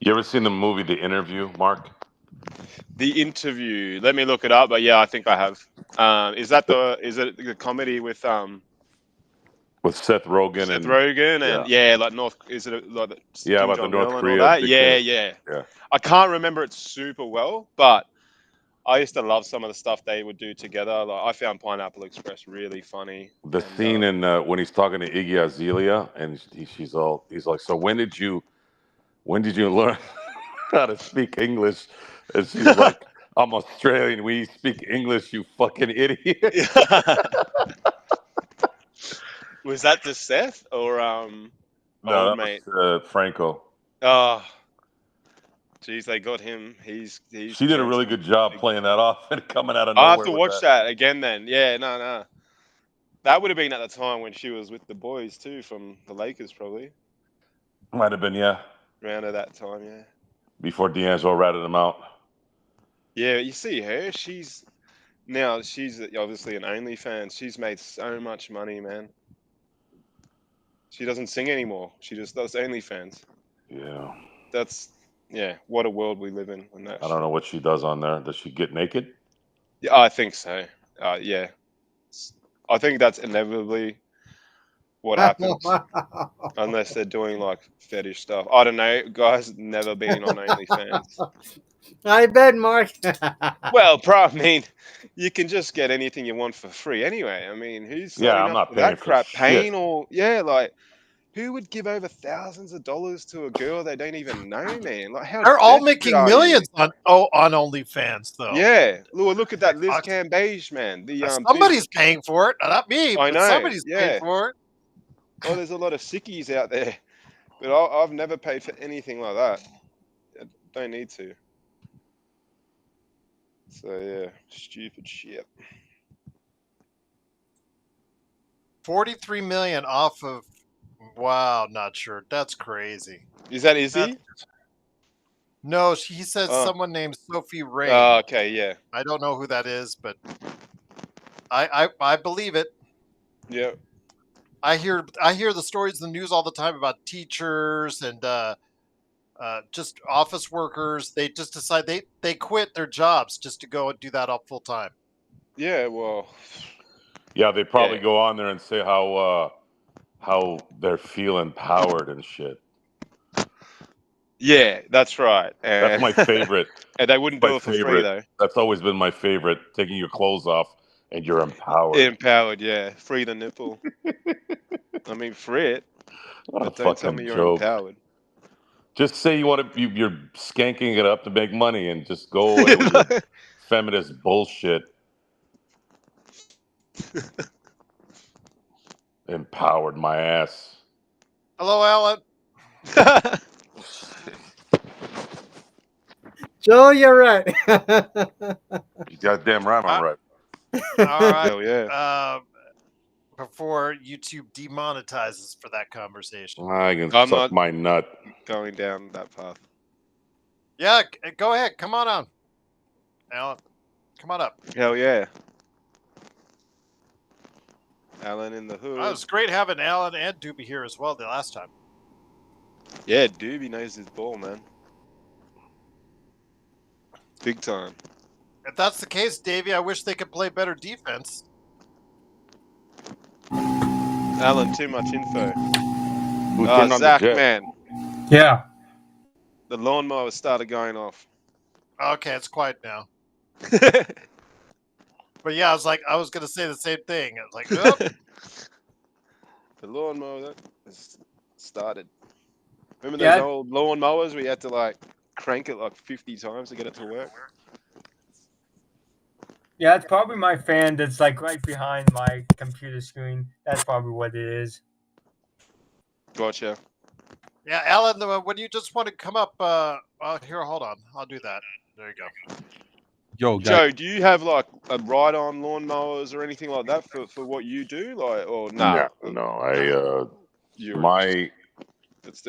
S6: You ever seen the movie The Interview, Mark?
S4: The Interview. Let me look it up, but yeah, I think I have. Is it the comedy with
S6: Seth Rogen
S4: Seth Rogen and like North? Is it like Kim
S6: about the North
S4: Jong-il
S6: Korea?
S4: and all that? Yeah.
S6: Yeah.
S4: I can't remember it super well, but I used to love some of the stuff they would do together. Like I found Pineapple Express really funny.
S6: The scene in when he's talking to Iggy Azalea and he's like, so when did you learn how to speak English? And she's like, I'm Australian. We speak English, you fucking idiot.
S4: Was that to Seth or
S6: No,
S4: old
S6: that
S4: mate?
S6: was, Franco.
S4: Oh, geez, they got him. He's.
S6: She did a really good job playing that off and coming out of
S4: I
S6: nowhere.
S4: have to watch that again then. Yeah, no. That would have been at the time when she was with the boys too, from the Lakers probably.
S6: Might have been, yeah.
S4: Around at that time, yeah.
S6: Before D'Angelo ratted him out.
S4: Yeah, you see her. She's obviously an OnlyFans. She's made so much money, man. She doesn't sing anymore. She just does OnlyFans.
S6: Yeah.
S4: What a world we live in. When that
S6: I don't know what she does on there. Does she get naked?
S4: Yeah, I think so. Yeah. I think that's inevitably what happens. Unless they're doing like fetish stuff. I don't know. Guys never been on OnlyFans.
S5: I bet, Mark.
S4: Well, I mean, you can just get anything you want for free anyway. I mean, who's signing up for that crap? Paying or like who would give over thousands of dollars to a girl they don't even know, man? Like how
S3: they're all
S4: desperate
S3: making
S4: are you?
S3: millions on OnlyFans though.
S4: Yeah, look at that Liz Cambage, man.
S3: Somebody's paying for it, not me.
S4: I know.
S3: But somebody's paying for it.
S4: Oh, there's a lot of sickies out there, but I've never paid for anything like that. I don't need to. So yeah, stupid shit.
S3: 43 million off of. Wow, not sure. That's crazy.
S4: Is that Izzy?
S3: No, he says someone named Sophie Ray.
S4: Oh, okay, yeah.
S3: I don't know who that is, but I believe it.
S4: Yeah.
S3: I hear the stories in the news all the time about teachers and just office workers. They just decide they quit their jobs just to go and do that all full time.
S4: Yeah, well.
S6: Yeah, they probably go on there and say how they feel empowered and shit.
S4: Yeah, that's right. And
S6: that's my favorite.
S4: And they wouldn't do it for free though.
S6: That's always been my favorite. Taking your clothes off and you're empowered.
S4: Empowered, yeah. Free the nipple. I mean, free it.
S6: What
S4: but
S6: a
S4: don't tell
S6: fucking
S4: me you're
S6: joke.
S4: empowered.
S6: Just say you're skanking it up to make money and just go away with your feminist bullshit. Empowered my ass.
S3: Hello, Alan.
S5: Joe, you're right.
S6: You goddamn right, I'm right.
S3: All right.
S4: Hell yeah.
S3: Before YouTube demonetizes for that conversation.
S6: I can suck my nut.
S4: Going down that path.
S3: Yeah, go ahead. Come on, Alan. Come on up.
S4: Hell yeah. Alan in the hood.
S3: It was great having Alan and Doobie here as well the last time.
S4: Yeah, Doobie knows his ball, man. Big time.
S3: If that's the case, Davey, I wish they could play better defense.
S4: Alan, too much info.
S6: Who turned on the
S4: Zach,
S6: jet?
S4: man,
S2: Yeah.
S4: the lawnmower started going off.
S3: Okay, it's quiet now. But yeah, I was gonna say the same thing. I was like, oh.
S4: The lawnmower has started. Remember
S2: Yeah.
S4: those old lawnmowers where you had to like crank it like 50 times to get it to work?
S2: Yeah, it's probably my fan that's like right behind my computer screen. That's probably what it is.
S4: Gotcha.
S3: Yeah, Alan, when you just want to come up, here, hold on. I'll do that. There you go.
S1: Yo, guys,
S4: Joe, do you have like a ride-on lawnmowers or anything like that for what you do? Like, or nah?
S6: No.
S4: You're
S6: My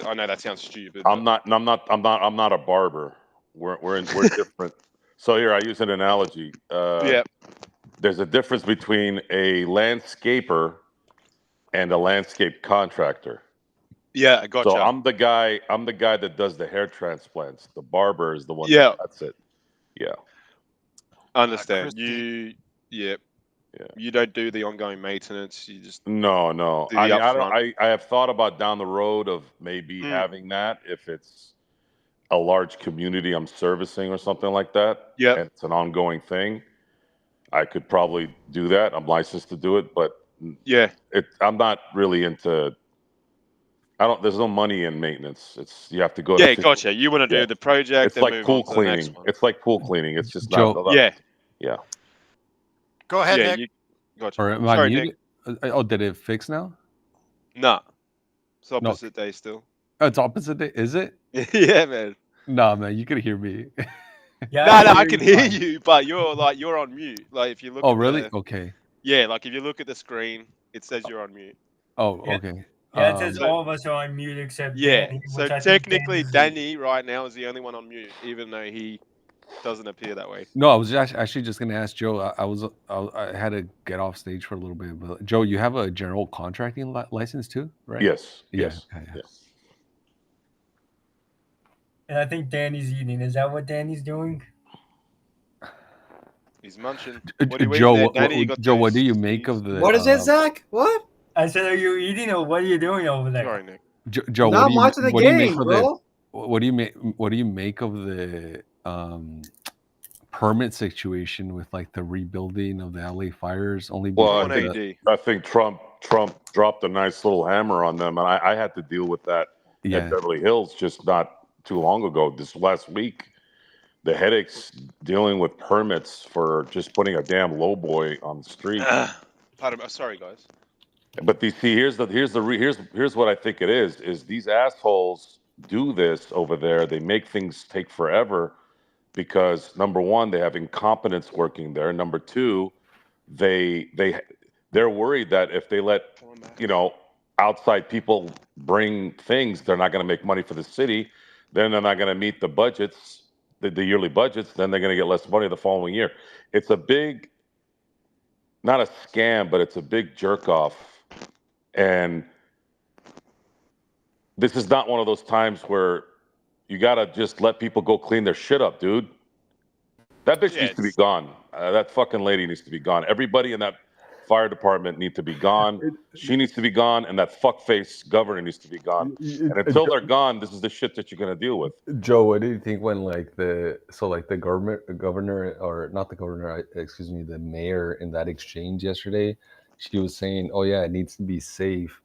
S4: I know that sounds stupid.
S6: I'm not a barber. We're different. So here I use an analogy.
S4: Yeah.
S6: There's a difference between a landscaper and a landscape contractor.
S4: Yeah, I gotcha.
S6: So I'm the guy that does the hair transplants. The barber is the one.
S4: Yeah.
S6: That's it. Yeah.
S4: Understand.
S3: Christy.
S4: Yeah. You don't do the ongoing maintenance. You just
S6: No.
S4: Do the
S6: I
S4: upfront.
S6: have thought about down the road of maybe having that if it's a large community I'm servicing or something like that.
S4: Yep.
S6: And it's an ongoing thing. I could probably do that. I'm licensed to do it, but
S4: yeah.
S6: I'm not really into. There's no money in maintenance. You have to go.
S4: Yeah, gotcha. You want to do the project.
S6: It's
S4: then
S6: like
S4: move
S6: pool
S4: on to the next
S6: cleaning.
S4: one.
S6: It's like pool cleaning. It's just
S1: Joe,
S6: not. Yeah.
S3: Go ahead,
S4: Yeah,
S3: Nick.
S4: Gotcha.
S1: or am I
S4: Sorry,
S1: muted? Oh, did it fix now?
S4: Nah. It's opposite day still.
S1: Oh, it's opposite day. Is it?
S4: Yeah, man.
S1: Nah, man, you could hear me.
S2: Yeah.
S4: No, I can hear you, but you're on mute. Like if you look.
S1: Oh,
S4: at
S1: really? Okay.
S4: Yeah, like if you look at the screen, it says you're on mute.
S1: Oh,
S2: Yeah.
S1: okay.
S2: Yeah, it says all of us are on mute except Danny,
S4: So
S2: which I think
S4: technically,
S2: Danny's-
S4: Danny right now is the only one on mute, even though he doesn't appear that way.
S1: No, I was actually just gonna ask Joe. I had to get off stage for a little bit, but Joe, you have a general contracting license too, right?
S6: Yes.
S1: Yeah.
S6: Yes.
S1: Okay, yeah.
S6: Yes.
S2: And I think Danny's eating. Is that what Danny's doing?
S4: He's munching.
S1: Joe, what do you make of the?
S5: What is it, Zach? What?
S2: I said, are you eating or what are you doing over there?
S4: Sorry, Nick.
S1: Joe,
S5: Not watching the game, bro.
S1: What do you make of the permit situation with like the rebuilding of the LA fires?
S6: I think Trump dropped a nice little hammer on them, and I had to deal with that at Beverly Hills just not too long ago. This last week, the headaches dealing with permits for just putting a damn lowboy on the street.
S4: Pardon me. Sorry, guys.
S6: But here's what I think it is these assholes do this over there. They make things take forever because number one, they have incompetence working there. Number two, they're worried that if they let outside people bring things, they're not going to make money for the city. Then they're not going to meet the budgets, the yearly budgets. Then they're going to get less money the following year. It's a big, not a scam, but it's a big jerk off. And this is not one of those times where you got to just let people go clean their shit up, dude. That bitch needs to be gone. That fucking lady needs to be gone. Everybody in that fire department needs to be gone. She needs to be gone, and that fuckface governor needs to be gone. And until they're gone, this is the shit that you're gonna deal with.
S1: Joe, what do you think when the mayor in that exchange yesterday, she was saying, "Oh yeah, it needs to be safe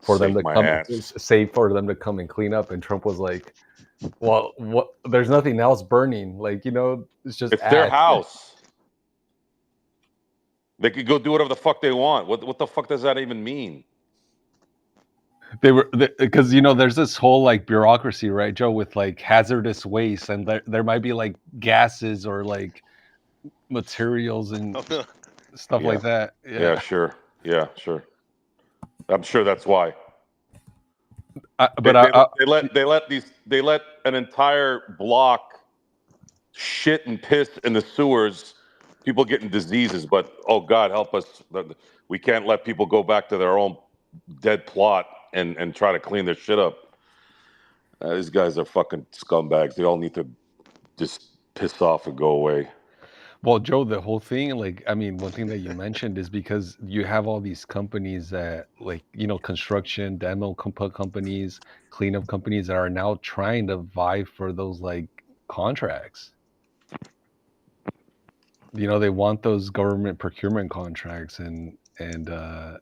S1: for them to come and clean up," and Trump was like, "Well, what? There's nothing else burning. Like it's
S6: their house. They could go do whatever the fuck they want. What the fuck does that even mean?"
S1: Because there's this whole like bureaucracy, right, Joe, with like hazardous waste, and there might be like gases or like materials and stuff like that.
S6: Yeah, sure. Yeah, sure. I'm sure that's why. They let an entire block shit and piss in the sewers. People getting diseases, but oh God help us, we can't let people go back to their own dead plot and try to clean their shit up. These guys are fucking scumbags. They all need to just piss off and go away.
S1: Well, Joe, the whole thing, like, I mean, one thing that you mentioned is because you have all these companies that, like, construction, demo companies, cleanup companies that are now trying to vie for those, like, contracts. They want those government procurement contracts, and those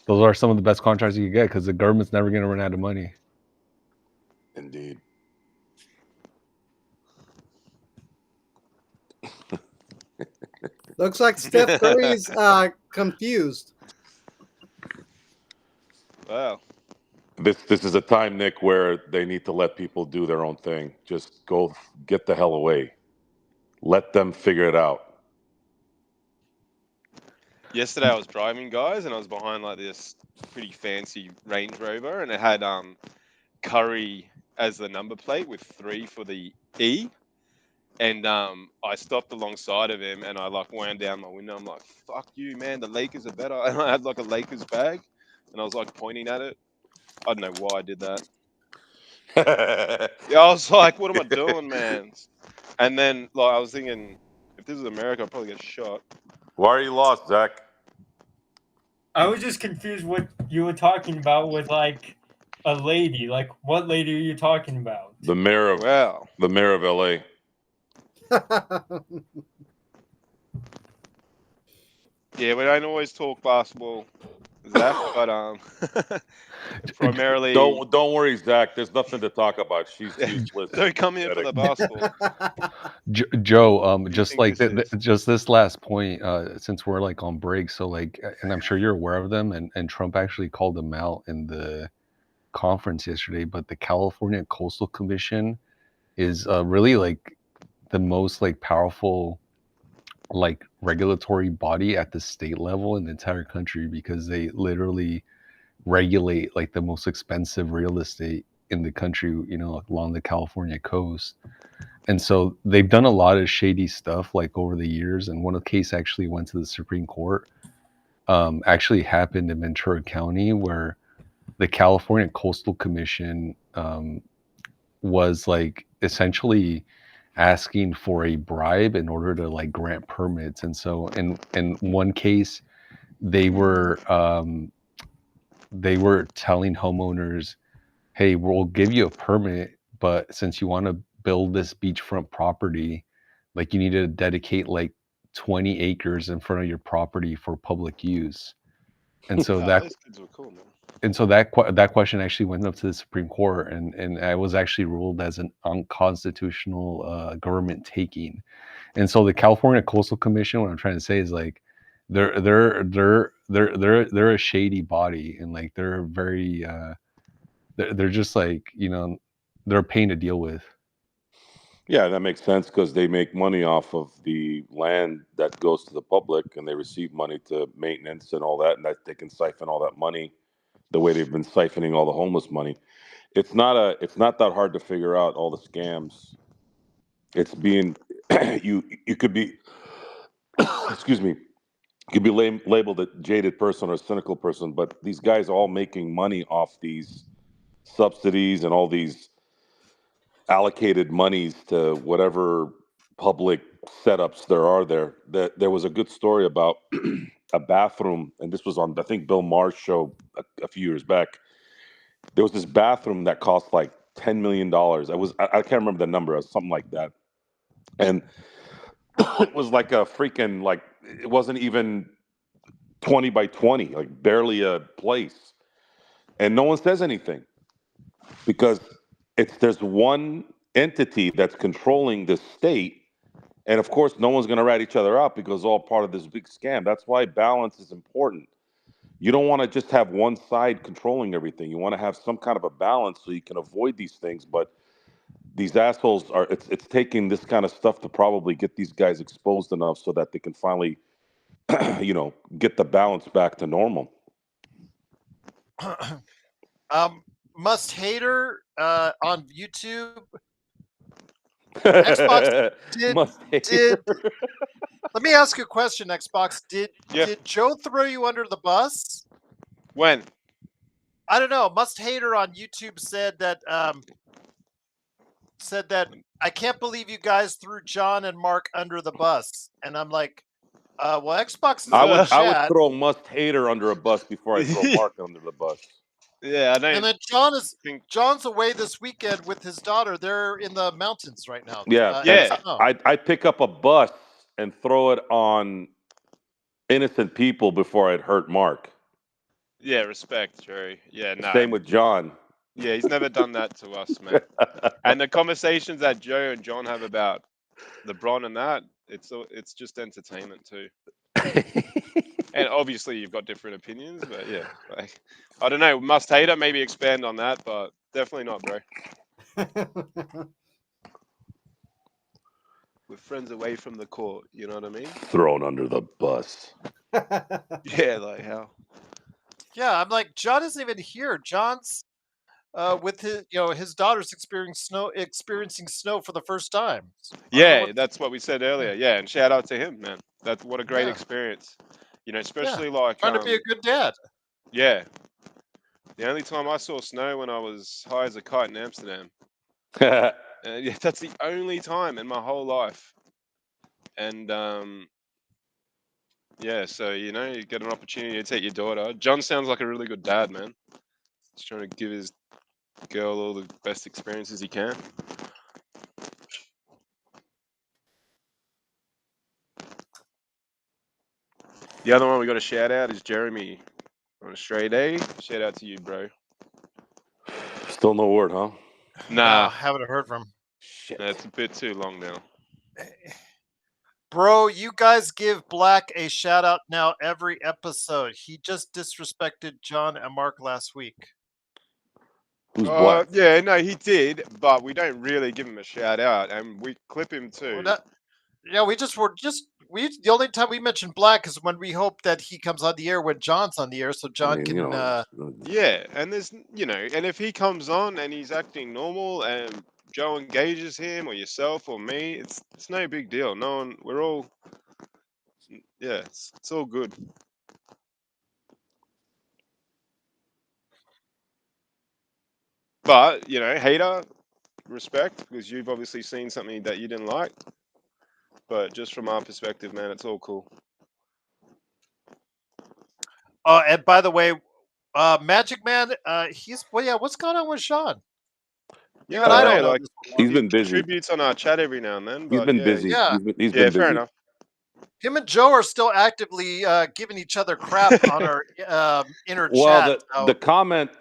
S1: are some of the best contracts you can get because the government's never going to run out of money.
S6: Indeed.
S5: Looks like Steph Curry's confused.
S4: Wow.
S6: This is a time, Nick, where they need to let people do their own thing. Just go get the hell away. Let them figure it out.
S4: Yesterday I was driving, guys, and I was behind like this pretty fancy Range Rover, and it had Curry as the number plate with 3 for the E. And I stopped alongside of him, and I like wound down my window. I'm like, "Fuck you, man! The Lakers are better." And I had like a Lakers bag, and I was like pointing at it. I don't know why I did that. Yeah, I was like, "What am I doing, man?" And then like I was thinking, if this is America, I'd probably get shot.
S6: Why are you lost, Zach?
S2: I was just confused what you were talking about with like a lady. Like, what lady are you talking about?
S6: The mayor of LA.
S4: Yeah, we don't always talk basketball, Zach, but primarily.
S6: Don't worry, Zach. There's nothing to talk about. She's useless.
S4: Don't come here for the basketball.
S1: Joe, just like just this last point, since we're like on break, so like, and I'm sure you're aware of them, and Trump actually called them out in the conference yesterday. But the California Coastal Commission is really like the most like powerful like regulatory body at the state level in the entire country, because they literally regulate like the most expensive real estate in the country, along the California coast. And so they've done a lot of shady stuff like over the years. And one of the cases actually went to the Supreme Court. Actually happened in Ventura County, where the California Coastal Commission was like essentially asking for a bribe in order to like grant permits. And so in one case, they were telling homeowners, hey, we'll give you a permit, but since you want to build this beachfront property, like you need to dedicate like 20 acres in front of your property for public use. And so
S4: those kids were cool, man.
S1: And so that question actually went up to the Supreme Court, and I was actually ruled as an unconstitutional government taking. And so the California Coastal Commission, what I'm trying to say is like they're a shady body, and like they're very they're just like they're a pain to deal with.
S6: Yeah, that makes sense because they make money off of the land that goes to the public, and they receive money to maintenance and all that, and that they can siphon all that money the way they've been siphoning all the homeless money. It's not that hard to figure out all the scams. It's being you could be excuse me, you could be labeled a jaded person or a cynical person, but these guys are all making money off these subsidies and all these allocated monies to whatever public setups there are there. There was a good story about a bathroom, and this was on, I think, Bill Maher's show a few years back. There was this bathroom that cost like $10 million. I can't remember the number. It was something like that. And it was like a freaking, like, it wasn't even 20 by 20, like barely a place. And no one says anything because there's one entity that's controlling the state. And of course, no one's going to rat each other out because it's all part of this big scam. That's why balance is important. You don't want to just have one side controlling everything. You want to have some kind of a balance so you can avoid these things. But these assholes it's taking this kind of stuff to probably get these guys exposed enough so that they can finally, get the balance back to normal.
S3: Must Hater on YouTube. Xbox did let me ask you a question, Xbox. Did Joe throw you under the bus?
S4: When?
S3: I don't know. Must Hater on YouTube said that said that I can't believe you guys threw John and Mark under the bus, and I'm like, well, Xbox is
S6: I
S3: in the
S6: would
S3: chat.
S6: throw Must Hater under a bus before I throw Mark under the bus.
S4: Yeah, I don't.
S3: And then John's away this weekend with his daughter. They're in the mountains right now.
S4: Yeah.
S6: I'd pick up a bus and throw it on innocent people before I'd hurt Mark.
S4: Yeah, respect, Jerry. Yeah, no.
S6: Same with John.
S4: Yeah, he's never done that to us, man. And the conversations that Joe and John have about LeBron and that, it's just entertainment too. And obviously you've got different opinions, but yeah, like, I don't know. Must Hater, maybe expand on that, but definitely not, bro. We're friends away from the court, you know what I mean?
S6: Thrown under the bus.
S4: Yeah, like how?
S3: Yeah, I'm like, John isn't even here. John's with his daughter's experiencing snow for the first time. So
S4: yeah, that's what we said earlier. Yeah, and shout out to him, man. That's what a great experience. You know, especially like
S3: trying to be a good dad.
S4: Yeah. The only time I saw snow when I was high as a kite in Amsterdam.
S6: Yeah,
S4: that's the only time in my whole life. And yeah, so you get an opportunity to take your daughter. John sounds like a really good dad, man. He's trying to give his girl all the best experiences he can. The other one we got to shout out is Jeremy on a straight A. Shout out to you, bro.
S6: Still no word, huh?
S4: Nah,
S3: haven't heard from him.
S6: Shit.
S4: It's a bit too long now.
S3: Bro, you guys give Black a shout out now every episode. He just disrespected John and Mark last week.
S6: Who's Black?
S4: Yeah, no, he did, but we don't really give him a shout out, and we clip him too.
S3: The only time we mention Black is when we hope that he comes on the air when John's on the air, so John can.
S4: Yeah, and there's and if he comes on and he's acting normal and Joe engages him or yourself or me, it's no big deal. We're all, it's all good. But hater, respect, because you've obviously seen something that you didn't like. But just from our perspective, man, it's all cool.
S3: And by the way, Magic Man, what's going on with Sean?
S4: Yeah, I don't know.
S6: He's been busy.
S4: Contributes on our chat every now and then.
S6: He's been busy.
S3: Yeah,
S6: he's been busy.
S4: Fair enough.
S3: Him and Joe are still actively giving each other crap on our inner chat.
S6: Well, the comment.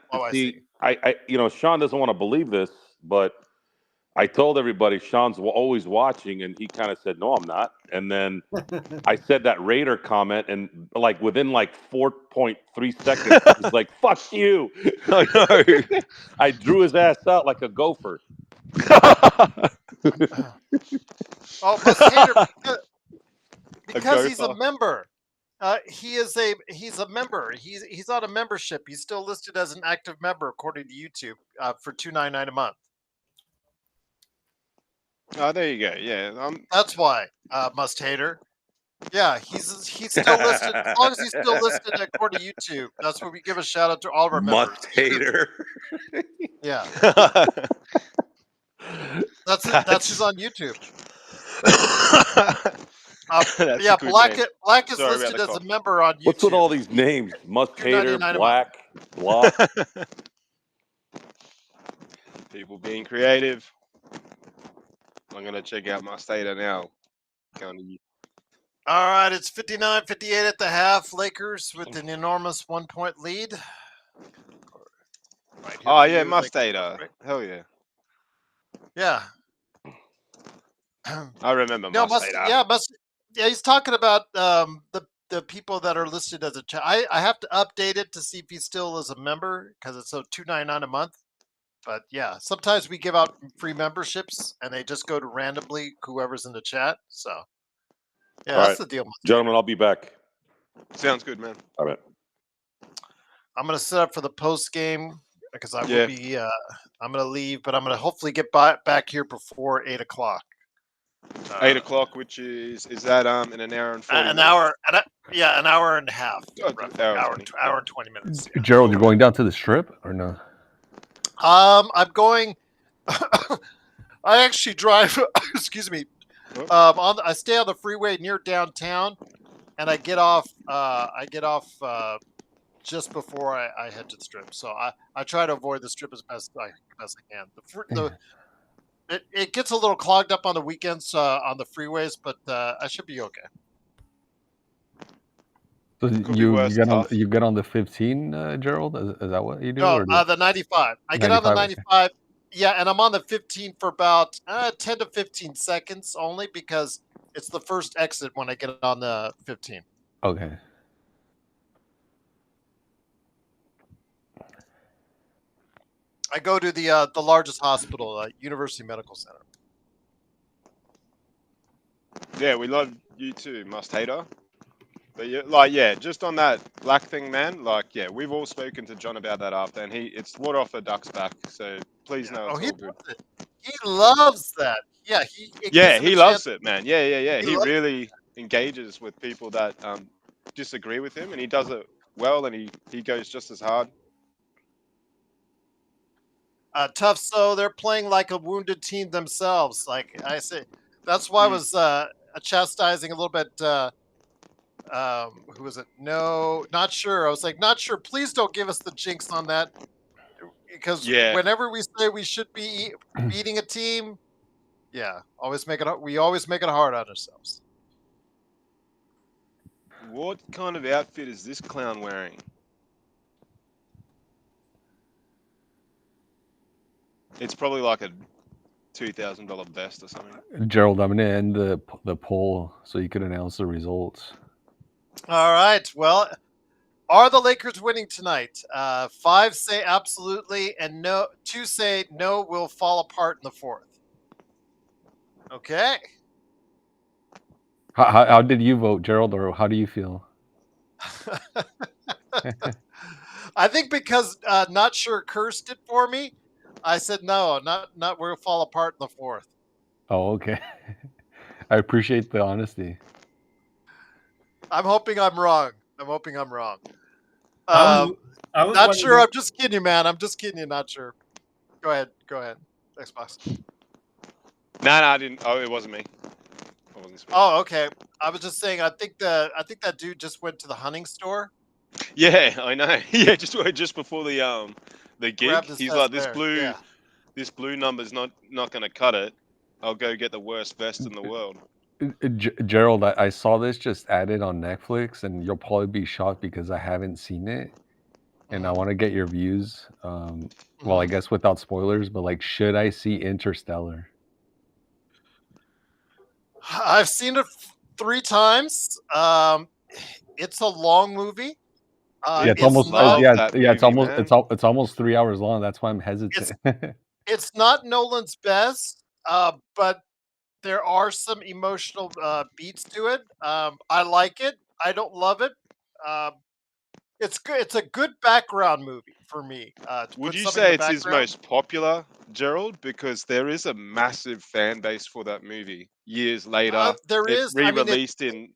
S6: I Sean doesn't want to believe this, but I told everybody Sean's always watching, and he kind of said, "No, I'm not." And then I said that Raider comment, and within 4.3 seconds, he's like, "Fuck you!" I drew his ass out like a gopher.
S3: Because he's a member. He's a member. He's on a membership. He's still listed as an active member according to YouTube for $2.99 a month.
S4: Oh, there you go. Yeah,
S3: that's why Must Hater. Yeah, he's still listed. As long as he's still listed according to YouTube, that's where we give a shout out to all of our members.
S6: Must Hater.
S3: Yeah, that's who's on YouTube. Black is listed as a member on YouTube.
S6: What's with all these names? Must Hater, Black, blah.
S4: People being creative. I'm going to check out Must Hater now.
S3: All right, it's 59-58 at the half. Lakers with an enormous 1-point lead.
S4: Right, Must Hater. Hell yeah.
S3: Yeah.
S4: I remember Must Hater.
S3: Yeah, he's talking about the people that are listed as a chat. I have to update it to see if he still is a member because it's $2.99 a month. But yeah, sometimes we give out free memberships and they just go to randomly whoever's in the chat. So yeah, that's the deal.
S6: Gentlemen, I'll be back.
S4: Sounds good, man.
S6: All right.
S3: I'm gonna set up for the post game because I will be. I'm gonna leave, but I'm gonna hopefully get back here before 8 o'clock.
S4: 8 o'clock, which is that in an hour and 40
S3: an hour and a half. Hour and 20 minutes.
S1: Gerald, you're going down to the strip or no?
S3: I'm going. I actually drive. Excuse me. I stay on the freeway near downtown, and I get off. Just before I head to the strip. So I try to avoid the strip as best I can. It gets a little clogged up on the weekends on the freeways, but I should be okay.
S1: So you get on the 15, Gerald? Is that what you do?
S3: No, the 95. I get on the 95. Okay. Yeah, and I'm on the 15 for about 10 to 15 seconds only because it's the first exit when I get on the 15.
S1: Okay.
S3: I go to the largest hospital, University Medical Center.
S4: Yeah, we love you too, Must Hater. But just on that black thing, man. We've all spoken to John about that after, and it's water off a duck's back. So please know it's all good.
S3: He loves that. Yeah,
S4: he loves it, man. Yeah. He really engages with people that disagree with him, and he does it well, and he goes just as hard.
S3: Tough. So they're playing like a wounded team themselves. Like I say, that's why I was chastising a little bit. Who was it? No, not sure. I was like, not sure. Please don't give us the jinx on that, because whenever we say we should be beating a team, we always make it hard on ourselves.
S4: What kind of outfit is this clown wearing? It's probably like a $2,000 vest or something.
S1: Gerald, I'm gonna end the poll so you can announce the results.
S3: All right. Well, are the Lakers winning tonight? 5 say absolutely, and 2 say no. Will fall apart in the fourth. Okay.
S1: How did you vote, Gerald, or how do you feel?
S3: I think because not sure cursed it for me. I said no, not will fall apart in the fourth.
S1: Oh, okay. I appreciate the honesty.
S3: I'm hoping I'm wrong.
S2: I was
S3: not sure. I'm just kidding you, man. I'm just kidding you. Not sure. Go ahead. Xbox.
S4: No, I didn't. Oh, it wasn't me. I wasn't speaking.
S3: Oh, okay. I was just saying. I think that dude just went to the hunting store.
S4: Yeah, I know. Yeah, just before the gig, he's like, this blue number's not gonna cut it. I'll go get the worst vest in the world.
S1: Gerald, I saw this just added on Netflix, and you'll probably be shocked because I haven't seen it, and I want to get your views. Well, I guess without spoilers, but like, should I see Interstellar?
S3: I've seen it 3 times. It's a long movie.
S1: It's almost 3 hours long. That's why I'm hesitant.
S3: It's not Nolan's best, but there are some emotional beats to it. I like it. I don't love it. It's good. It's a good background movie for me.
S4: Would you say it's his most popular, Gerald? Because there is a massive fan base for that movie. Years later,
S3: there is
S4: re-released in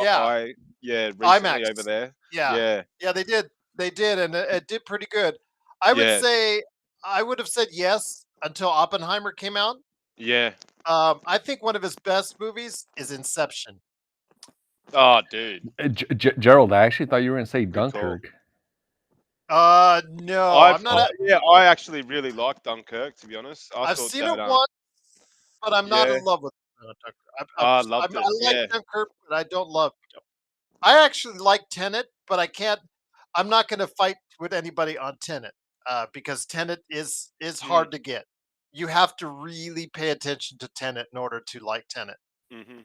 S4: recently over there.
S3: Yeah, they did, and it did pretty good. I would say I would have said yes until Oppenheimer came out.
S4: Yeah.
S3: I think one of his best movies is Inception.
S4: Oh, dude.
S1: Gerald, I actually thought you were going to say Dunkirk.
S3: No, I'm not.
S4: I actually really like Dunkirk, to be honest.
S3: I've seen it once, but I'm not in love with Dunkirk. I like Dunkirk, but I don't love it. I actually like Tenet, but I'm not going to fight with anybody on Tenet because Tenet is hard to get. You have to really pay attention to Tenet in order to like Tenet.
S4: Mm-hmm.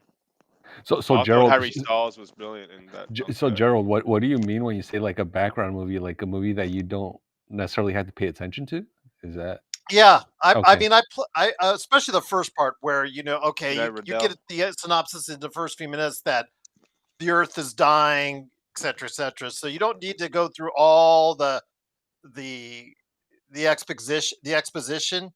S1: So Gerald,
S4: Harry Styles was brilliant in that.
S1: So Gerald, what do you mean when you say like a background movie, like a movie that you don't necessarily have to pay attention to? Is that?
S3: Yeah, I mean, I especially the first part where you get the synopsis in the first few minutes that the Earth is dying, etc., etc. So you don't need to go through all the exposition.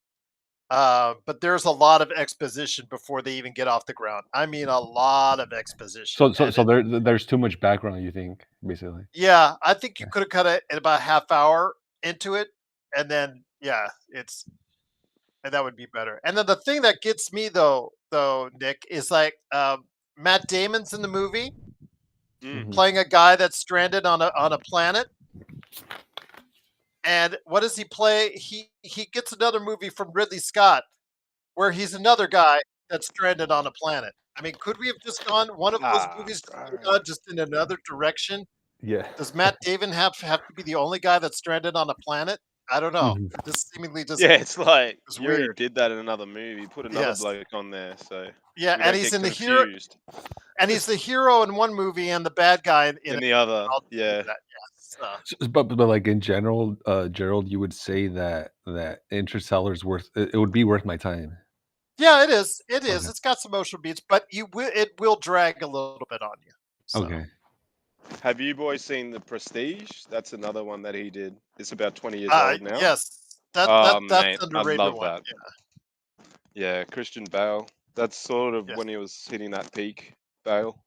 S3: But there's a lot of exposition before they even get off the ground. I mean, a lot of exposition.
S1: So there's too much background, you think, basically?
S3: Yeah, I think you could have cut it in about a half hour into it, and then it's And that would be better. And then the thing that gets me though, Nick, is like Matt Damon's in the movie playing a guy that's stranded on a planet. And what does he play? He gets another movie from Ridley Scott where he's another guy that's stranded on a planet. I mean, could we have just gone one of those movies just in another direction?
S1: Yeah.
S3: Does Matt Damon have to be the only guy that's stranded on a planet? I don't know. Just seemingly just
S4: it's like
S3: it's
S4: you already
S3: weird.
S4: did that in another movie. Put another bloke on there, so
S3: yeah, and he's in the hero, and he's the hero in one movie and the bad guy in
S4: the other.
S3: Yeah.
S1: But like in general, Gerald, you would say that Interstellar's worth it would be worth my time.
S3: Yeah, it is. It is. Okay. It's got some emotional beats, but it will drag a little bit on you. So.
S1: Okay.
S4: Have you boys seen The Prestige? That's another one that he did. It's about 20 years old now.
S3: Yes. That's underrated.
S4: I love
S3: one.
S4: that. Yeah, Christian Bale. That's sort of when he was hitting that peak, Bale.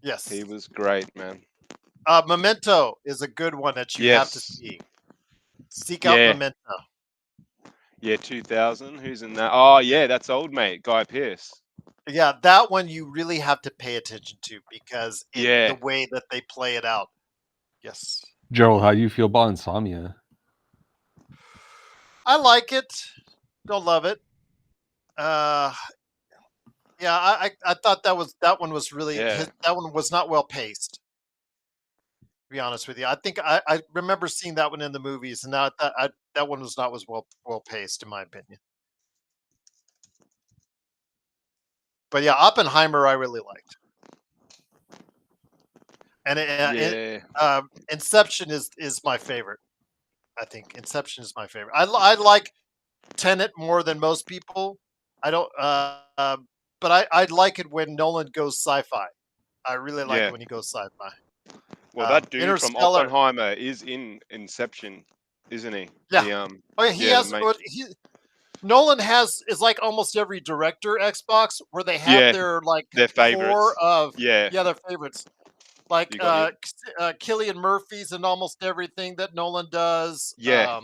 S3: Yes.
S4: He was great, man.
S3: Memento is a good one that you have to see. Seek out Memento.
S4: Yeah, 2000. Who's in that? Oh, yeah, that's old mate, Guy Pearce.
S3: Yeah, that one you really have to pay attention to because the way that they play it out. Yes.
S1: Gerald, how do you feel about Insomnia?
S3: I like it. Don't love it. I thought that one was really that one was not well paced. To be honest with you, I think I remember seeing that one in the movies, and that one was not as well paced, in my opinion. But yeah, Oppenheimer I really liked, and Inception is my favorite. I think Inception is my favorite. I like Tenet more than most people. I don't, but I like it when Nolan goes sci-fi. I really like it when he goes sci-fi.
S4: Well, that dude from Oppenheimer is in Inception, isn't he?
S3: Yeah. He has. Nolan is like almost every director Xbox where they have their
S4: favorites
S3: of their favorites. Like Cillian Murphy's in almost everything that Nolan does.
S4: Yeah.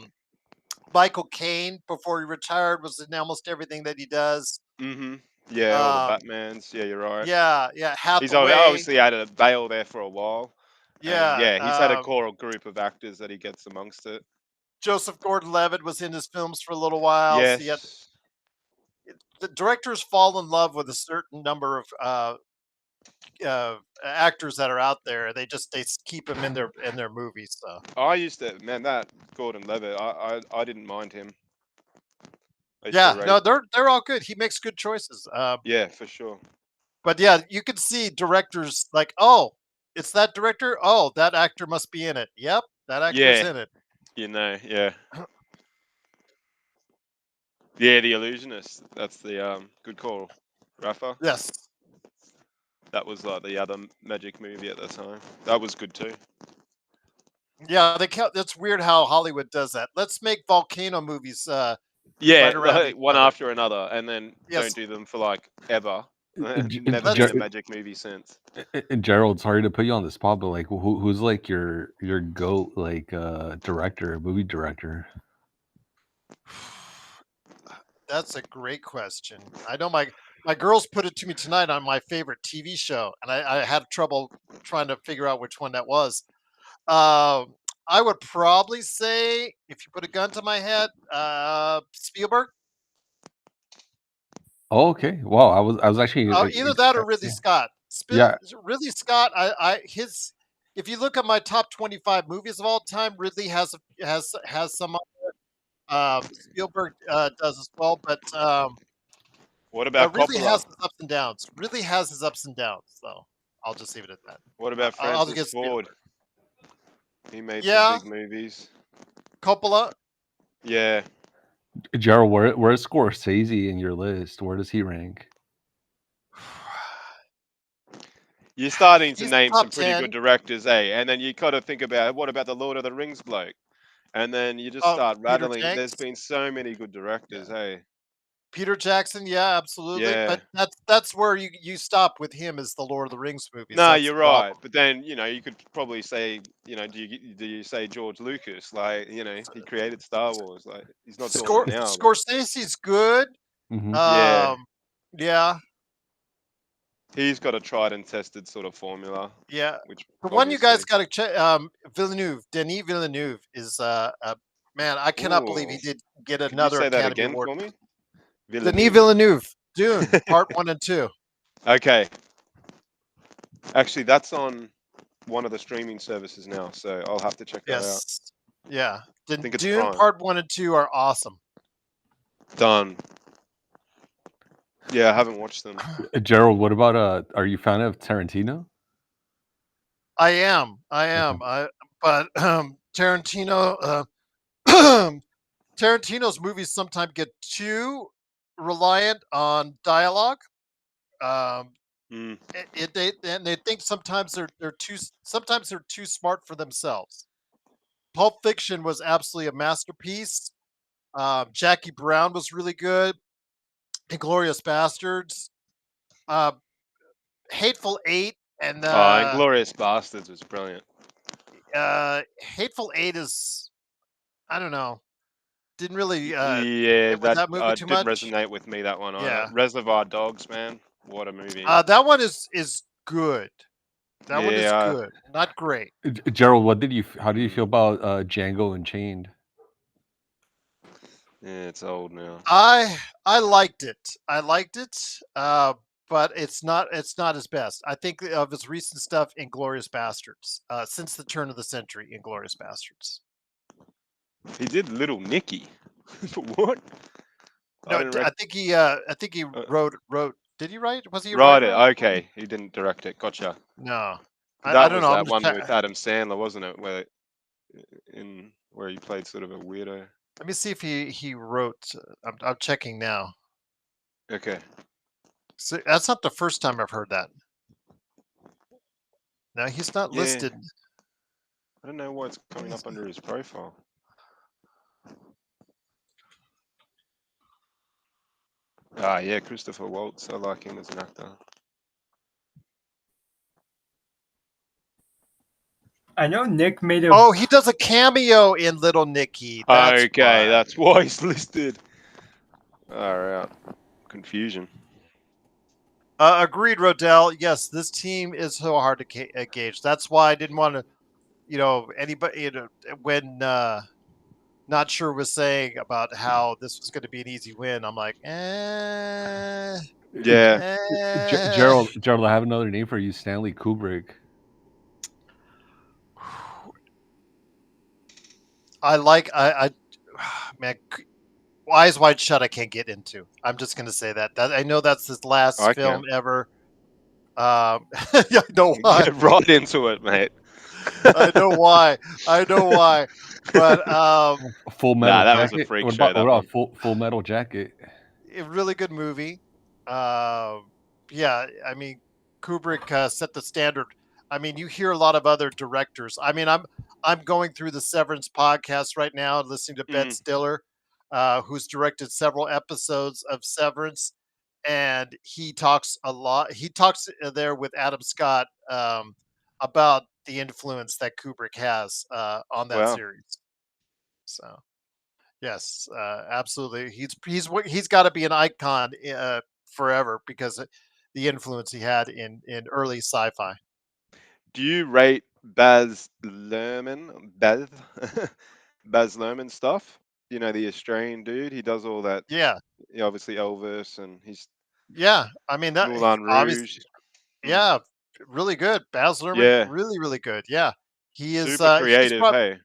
S3: Michael Caine before he retired was in almost everything that he does.
S4: Mm-hmm. Yeah, all the Batmans. Yeah, you're right.
S3: Yeah. Hathaway.
S4: He's obviously had a bail there for a while.
S3: Yeah.
S4: He's had a core group of actors that he gets amongst it.
S3: Joseph Gordon-Levitt was in his films for a little while.
S4: Yes.
S3: So the directors fall in love with a certain number of actors that are out there. They keep them in their movies. So
S4: I used to that Gordon-Levitt. I didn't mind him.
S3: No, they're all good. He makes good choices.
S4: Yeah, for sure.
S3: But yeah, you can see directors like, oh, it's that director. Oh, that actor must be in it. Yep, that actor's in it.
S4: Yeah. Yeah, The Illusionist. That's the good call, Rafa.
S3: Yes.
S4: That was like the other magic movie at the time. That was good too.
S3: Yeah, that's weird how Hollywood does that. Let's make volcano movies.
S4: One after another, and then don't do them for like ever. Never seen a magic movie since.
S1: And Gerald, sorry to put you on the spot, but like, who's like your GOAT movie director?
S3: That's a great question. I know my girls put it to me tonight on my favorite TV show, and I had trouble trying to figure out which one that was. I would probably say, if you put a gun to my head, Spielberg.
S1: Oh, okay. Wow, I was actually
S3: either that or Ridley Scott. Ridley Scott. If you look at my top 25 movies of all time, Ridley has some. Spielberg does as well, but
S4: what about
S3: Ridley
S4: Coppola?
S3: has his ups and downs. Ridley has his ups and downs, so I'll just leave it at that.
S4: What about Francis Ford? He made some big movies.
S3: Coppola.
S4: Yeah.
S1: Gerald, where's Scorsese in your list? Where does he rank?
S4: You're starting to name some pretty good directors, and then you got to think about what about the Lord of the Rings bloke, and then you just start rattling. There's been so many good directors,
S3: Peter Jackson, yeah, absolutely.
S4: Yeah.
S3: But that's where you stop with him is the Lord of the Rings movies.
S4: No,
S3: That's
S4: you're
S3: the
S4: right.
S3: problem.
S4: But then, you could probably say, do you say George Lucas? Like, he created Star Wars. Like, he's not doing it now. But
S3: Scorsese's good.
S4: yeah,
S3: Yeah,
S4: he's got a tried and tested sort of formula,
S3: yeah.
S4: which
S3: The one you guys
S4: obviously.
S3: got to check. Denis Villeneuve is man. I cannot believe he
S4: Ooh.
S3: did get
S4: Could you
S3: another
S4: say that
S3: Academy
S4: again
S3: Award.
S4: for me?
S3: Denis Villeneuve, Dune, Part 1 and 2.
S4: Okay. Actually, that's on one of the streaming services now, so I'll have to check that out.
S3: Yes, yeah.
S4: I think it's
S3: Dune
S4: Prime.
S3: Part 1 and 2 are awesome.
S4: Done. Yeah, I haven't watched them.
S1: Gerald, what about are you a fan of Tarantino?
S3: I am. But Tarantino Tarantino's movies sometimes get too reliant on dialogue. They think sometimes they're too smart for themselves. Pulp Fiction was absolutely a masterpiece. Jackie Brown was really good. Inglourious Bastards. Hateful Eight and
S4: Inglourious Bastards was brilliant.
S3: Hateful Eight is, I don't know, didn't really
S4: that
S3: movie too
S4: didn't
S3: much.
S4: resonate with me, that one.
S3: Yeah.
S4: Reservoir Dogs, man, what a movie.
S3: That one is good. That one is
S4: Yeah.
S3: good, not great.
S1: Gerald, how do you feel about Django Unchained?
S4: Yeah, it's old now.
S3: I liked it. But it's not his best. I think of his recent stuff, Inglourious Bastards. Since the turn of the century, Inglourious Bastards.
S4: He did Little Nicky. What?
S3: No, I think he wrote. Did he write? Was he a
S4: write
S3: writer?
S4: it? Okay, he didn't direct it. Gotcha.
S3: No,
S4: I
S3: don't
S4: was
S3: know.
S4: that one with Adam Sandler, wasn't it? Where he played sort of a weirdo.
S3: Let me see if he wrote. I'm checking now.
S4: Okay.
S3: So that's not the first time I've heard that. No, he's not listed.
S4: I don't know why it's coming up under his profile. Yeah, Christopher Waltz. I like him as an actor.
S2: I know Nick made a.
S3: Oh, he does a cameo in Little Nicky.
S4: That's why he's listed. All right. Confusion.
S3: Agreed, Rodell. Yes, this team is so hard to gauge. That's why I didn't want to, anybody, when Not Sure was saying about how this was going to be an easy win. I'm like,
S4: Yeah.
S1: Gerald, I have another name for you, Stanley Kubrick.
S3: Man, Eyes Wide Shut I can't get into. I'm just going to say that. I know that's his last film ever. I know why.
S4: Get right into it, mate.
S3: I know why. But
S1: Full Metal
S4: that
S1: Jacket.
S4: Was a freak
S1: what
S4: show,
S1: about Full Metal Jacket?
S3: A really good movie. Yeah, I mean, Kubrick set the standard. I mean, you hear a lot of other directors. I mean, I'm going through the Severance podcast right now and listening to Ben Stiller, who's directed several episodes of Severance, and he talks a lot. He talks there with Adam Scott about the influence that Kubrick has on that series. So, yes, absolutely. He's got to be an icon forever because of the influence he had in early sci-fi.
S4: Do you rate Baz Luhrmann stuff? The Australian dude. He does all that.
S3: Yeah.
S4: Obviously Elvis, and he's.
S3: Yeah, I mean that.
S4: Moulin Rouge.
S3: Yeah, really good. Baz Luhrmann.
S4: Yeah.
S3: Really, really good. Yeah, he is
S4: super creative. Hey.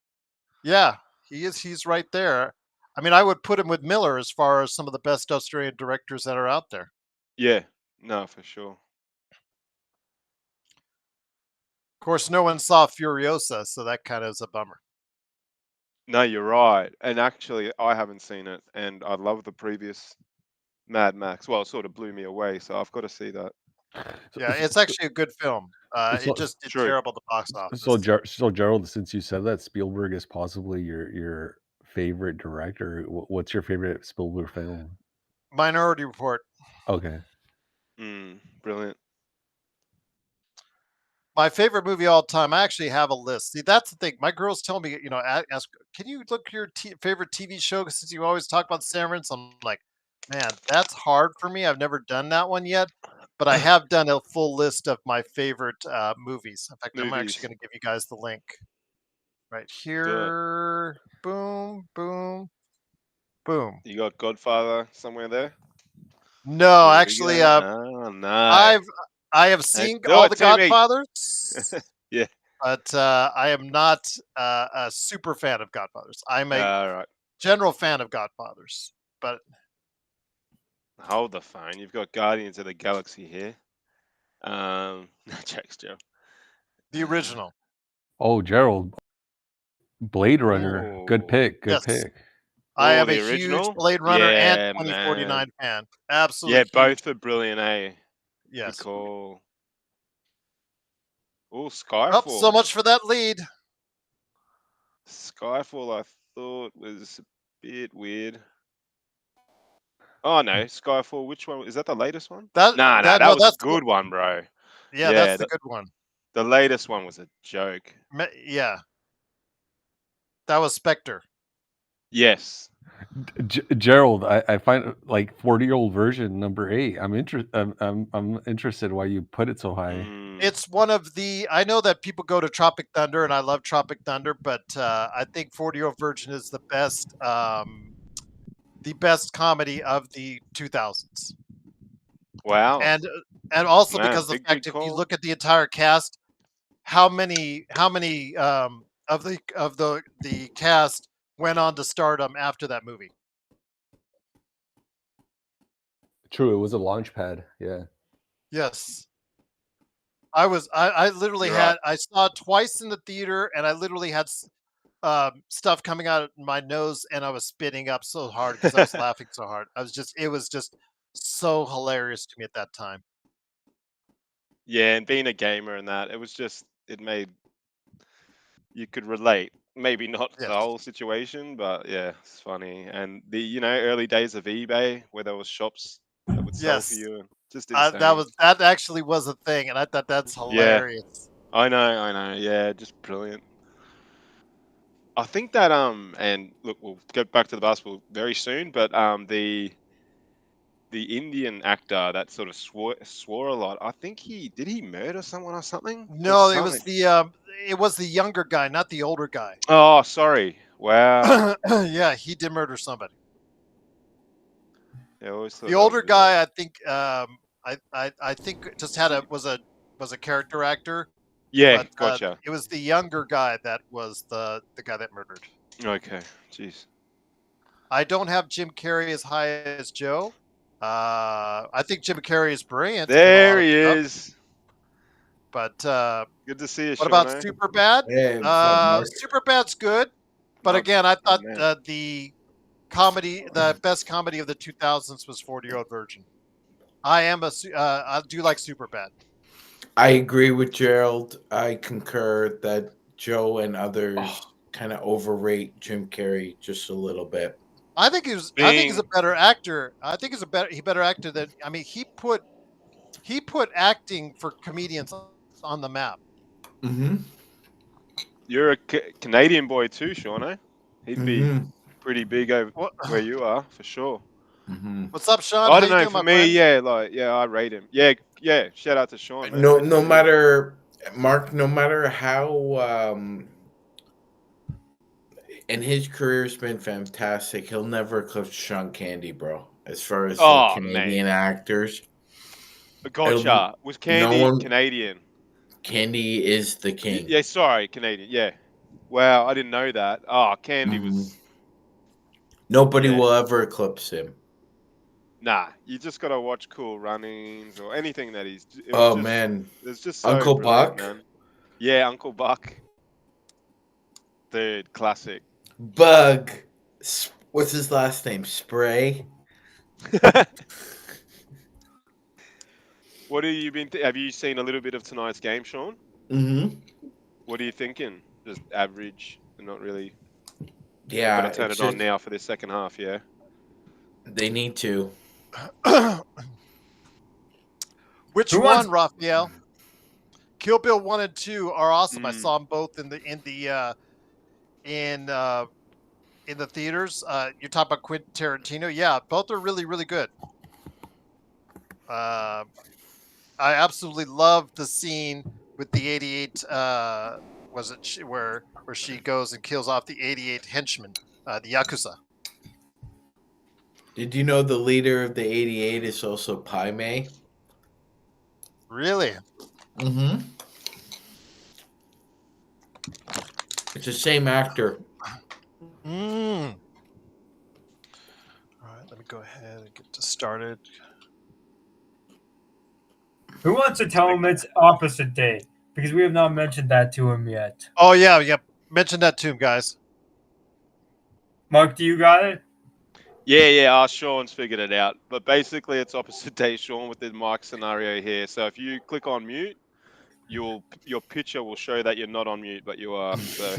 S3: Yeah, he is. He's right there. I mean, I would put him with Miller as far as some of the best Australian directors that are out there.
S4: Yeah. No, for sure.
S3: Of course, no one saw Furiosa, so that kind of is a bummer.
S4: No, you're right. And actually, I haven't seen it, and I love the previous Mad Max. Well, it sort of blew me away, so I've got to see that.
S3: Yeah, it's actually a good film. It just did terrible at the box office.
S1: So Gerald, since you said that Spielberg is possibly your favorite director, what's your favorite Spielberg film?
S3: Minority Report.
S1: Okay.
S4: Brilliant.
S3: My favorite movie of all time. I actually have a list. See, that's the thing. My girls tell me, ask, can you look at your favorite TV show since you always talk about Severance? I'm like, man, that's hard for me. I've never done that one yet, but I have done a full list of my favorite movies. In fact, I'm actually going to give you guys the link right here. Boom, boom, boom.
S4: You got Godfather somewhere there?
S3: No, actually,
S4: no.
S3: I have seen all the Godfathers.
S4: Yeah.
S3: But I am not a super fan of Godfathers. I'm a general fan of Godfathers. But
S4: hold the phone. You've got Guardians of the Galaxy here. Jokes, Joe.
S3: The original.
S1: Oh, Gerald. Blade Runner. Good pick. Good pick.
S3: I am a huge Blade Runner and 2049 fan. Absolutely.
S4: Yeah, both are brilliant, eh?
S3: Yes.
S4: Good call. Oh, Skyfall.
S3: Oh, so much for that lead.
S4: Skyfall, I thought was a bit weird. Oh no, Skyfall. Which one is that? The latest one? That was a good one, bro.
S3: Yeah, that's the good one.
S4: The latest one was a joke.
S3: Yeah, that was Spectre.
S4: Yes.
S1: Gerald, I find like 40-year-old version number 8. I'm interested why you put it so high.
S3: It's one of the. I know that people go to Tropic Thunder, and I love Tropic Thunder, but I think 40-year-old version is the best. The best comedy of the 2000s.
S4: Wow.
S3: And also because of the fact if you look at the entire cast, how many of the cast went on to stardom after that movie?
S1: True, it was a launch pad. Yeah.
S3: Yes. I literally I saw it twice in the theater, and I literally had stuff coming out of my nose, and I was spitting up so hard because I was laughing so hard. It was just so hilarious to me at that time.
S4: Yeah, and being a gamer and that, it made you could relate. Maybe not the whole situation, but yeah, it's funny. And the early days of eBay where there was shops that would sell for you, and just insane.
S3: That actually was a thing, and I thought that's hilarious.
S4: Yeah, I know. Yeah, just brilliant. I think that and look, we'll get back to the basketball very soon, but the Indian actor that sort of swore a lot. I think did he murder someone or something?
S3: No, it was the younger guy, not the older guy.
S4: Oh, sorry. Wow.
S3: Yeah, he did murder somebody.
S4: Yeah,
S3: the older guy, I think, I think just was a character actor.
S4: Yeah,
S3: but,
S4: gotcha.
S3: It was the younger guy that was the guy that murdered.
S4: Okay, jeez.
S3: I don't have Jim Carrey as high as Joe. I think Jim Carrey is brilliant.
S4: There he is.
S3: But
S4: good to see you.
S3: What about Superbad?
S5: Yeah,
S3: Superbad's good, but again, I thought the best comedy of the 2000s was 40-Year-Old Virgin. I do like Superbad.
S7: I agree with Gerald. I concur that Joe and others kind of overrate Jim Carrey just a little bit.
S3: I think he's a better actor. I think he's a better actor than. I mean, he put acting for comedians on the map.
S7: Mm-hmm.
S4: You're a Canadian boy too, Sean. Eh? He'd be pretty big over where you are for sure.
S7: Mm-hmm.
S3: What's up, Sean?
S4: I don't know. For me, I rate him. Yeah. Shout out to Sean. Man.
S7: No matter Mark, no matter how, and his career's been fantastic. He'll never eclipse Sean Candy, bro. As far as Canadian actors,
S4: gotcha. Was Candy Canadian?
S7: Candy is the king.
S4: Yeah, sorry, Canadian. Yeah. Wow, I didn't know that. Oh, Candy was.
S7: Nobody will ever eclipse him.
S4: Nah, you just gotta watch Cool Runnings or anything that he's.
S7: Man,
S4: it's just so
S7: Uncle Buck.
S4: Man. Yeah, Uncle Buck. Dude, classic.
S7: Bug. What's his last name? Spray.
S4: What have you been? Have you seen a little bit of tonight's game, Sean?
S7: Mm-hmm.
S4: What are you thinking? Just average and not really.
S7: Yeah.
S4: Gotta turn it on now for this second half. Yeah.
S7: They need to.
S3: Which
S2: Who
S3: one,
S2: wants-
S3: Raphael? Kill Bill 1 and 2 are awesome. I saw them both in the theaters. You're talking about Quentin Tarantino. Yeah, both are really, really good. I absolutely love the scene with the 88. Was it where she goes and kills off the 88 henchmen, the Yakuza?
S7: Did you know the leader of the 88 is also Pai Mei?
S3: Really?
S7: Mm-hmm. It's the same actor.
S3: All right, let me go ahead and get this started.
S2: Who wants to tell him it's opposite day? Because we have not mentioned that to him yet.
S3: Oh yeah. Mention that to him, guys.
S2: Mark, do you got it?
S4: Yeah. Sean's figured it out. But basically, it's opposite day, Sean, with the mic scenario here. So if you click on mute, your picture will show that you're not on mute, but you are. So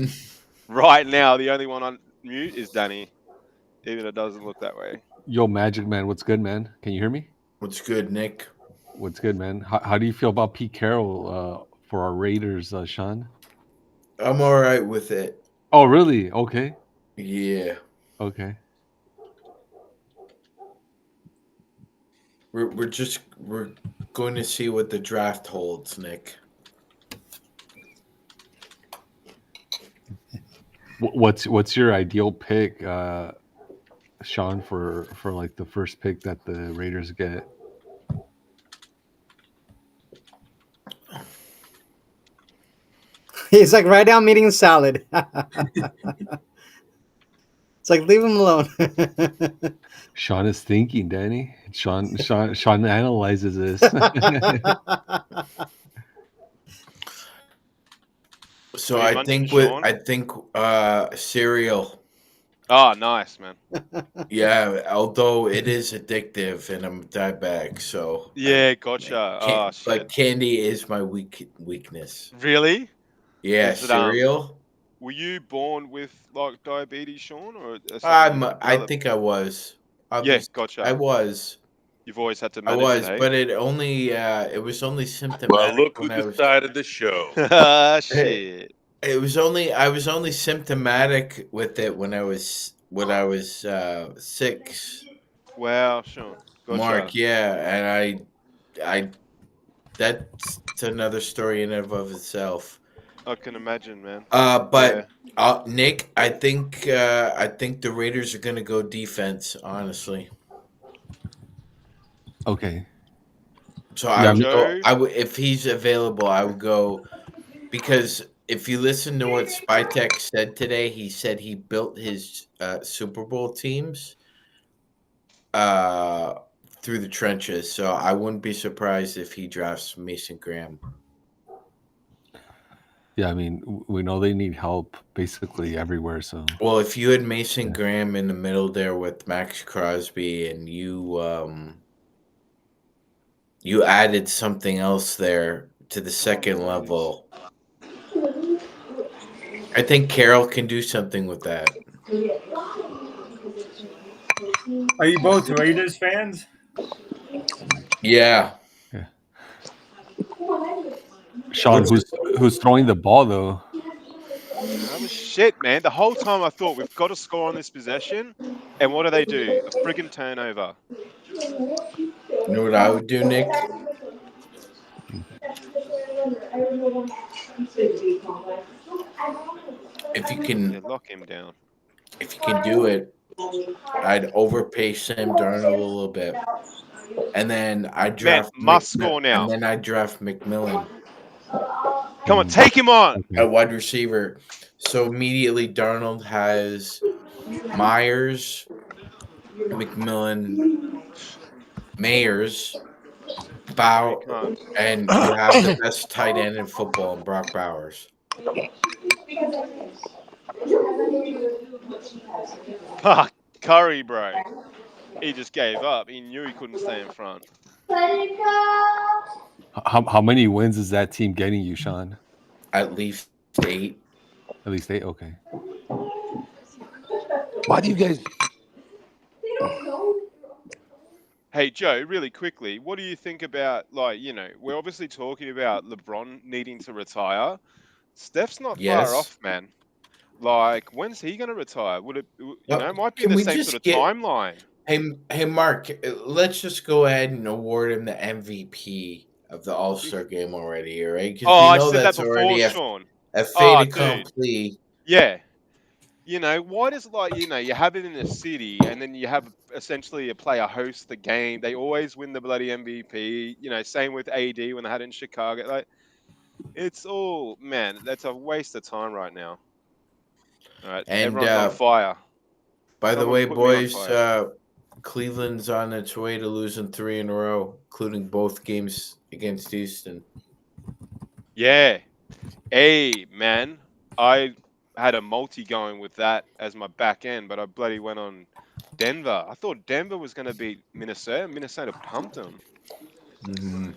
S4: right now, the only one on mute is Danny, even it doesn't look that way.
S1: Yo, Magic Man, what's good, man? Can you hear me?
S7: What's good, Nick?
S1: What's good, man? How do you feel about Pete Carroll for our Raiders, Sean?
S7: I'm all right with it.
S1: Oh, really? Okay.
S7: Yeah.
S1: Okay.
S7: We're going to see what the draft holds, Nick.
S1: What's your ideal pick, Sean, for like the first pick that the Raiders get?
S5: He's like, right now I'm eating salad. It's like, leave him alone.
S1: Sean is thinking, Danny. Sean analyzes this.
S7: So I think cereal.
S4: Oh, nice, man.
S7: Yeah, although it is addictive and I'm diabetic, so
S4: yeah, gotcha. Shit.
S7: But candy is my weakness.
S4: Really?
S7: Yeah, cereal.
S4: Were you born with like diabetes, Sean, or
S7: I think I was.
S4: Yes, gotcha.
S7: I was.
S4: You've always had to manage it,
S7: but it was only symptomatic.
S6: Well, look who decided the show.
S4: Shit.
S7: I was only symptomatic with it when I was 6.
S4: Wow, Sean. Gotcha.
S7: Mark, yeah, and I that's another story in and of itself.
S4: I can imagine, man.
S7: Nick, I think the Raiders are going to go defense, honestly.
S1: Okay.
S7: So I would if he's available, I would go, because if you listen to what Spytech said today, he said he built his Super Bowl teams through the trenches. So I wouldn't be surprised if he drafts Mason Graham.
S1: Yeah, I mean, we know they need help basically everywhere. So,
S7: well, if you had Mason Graham in the middle there with Max Crosby, and you added something else there to the second level, I think Carroll can do something with that.
S2: Are you both Raiders fans?
S7: Yeah.
S1: Sean, who's throwing the ball though?
S4: Oh, shit, man. The whole time I thought we've got to score on this possession, and what do? A friggin' turnover.
S7: You know what I would do, Nick? If you can
S4: lock him down.
S7: If you can do it, I'd overpay Sam Darnold a little bit. And then I draft
S4: score now.
S7: And then I draft McMillan.
S4: Come on, take him on.
S7: A wide receiver. So immediately Darnold has Myers, McMillan, Mayers, and you have the best tight end in football, Brock Bowers.
S4: Fuck, Curry, bro. He just gave up. He knew he couldn't stay in front.
S1: How many wins is that team getting you, Sean?
S7: At least 8.
S1: At least 8? Okay.
S6: Why do you guys...
S4: Hey, Joe, really quickly, what do you think about, like, we're obviously talking about LeBron needing to retire. Steph's not far
S7: Yes.
S4: off, man. Like, when's he going to retire? Would it,
S7: Well,
S4: might be
S7: can
S4: the
S7: we
S4: same
S7: just
S4: sort of
S7: get
S4: timeline.
S7: Hey, Mark, let's just go ahead and award him the MVP of the All-Star game already, all right? Because
S4: Oh,
S7: we
S4: I
S7: know
S4: said that
S7: that's
S4: before,
S7: already
S4: Sean.
S7: a
S4: Oh,
S7: fait
S4: dude.
S7: accompli.
S4: Yeah. Why does, like, you have it in a city and then you have essentially a player host the game. They always win the bloody MVP. Same with AD when they had it in Chicago. Like, it's all, man, that's a waste of time right now. All right,
S7: And
S4: everyone's on fire.
S7: by the
S4: Someone
S7: way,
S4: put me on
S7: boys,
S4: fire.
S7: Cleveland's on its way to losing 3 in a row, including both games against Houston.
S4: Yeah. Hey, man, I had a multi going with that as my back end, but I bloody went on Denver. I thought Denver was going to beat Minnesota. Minnesota pumped them.
S7: Mm-hmm.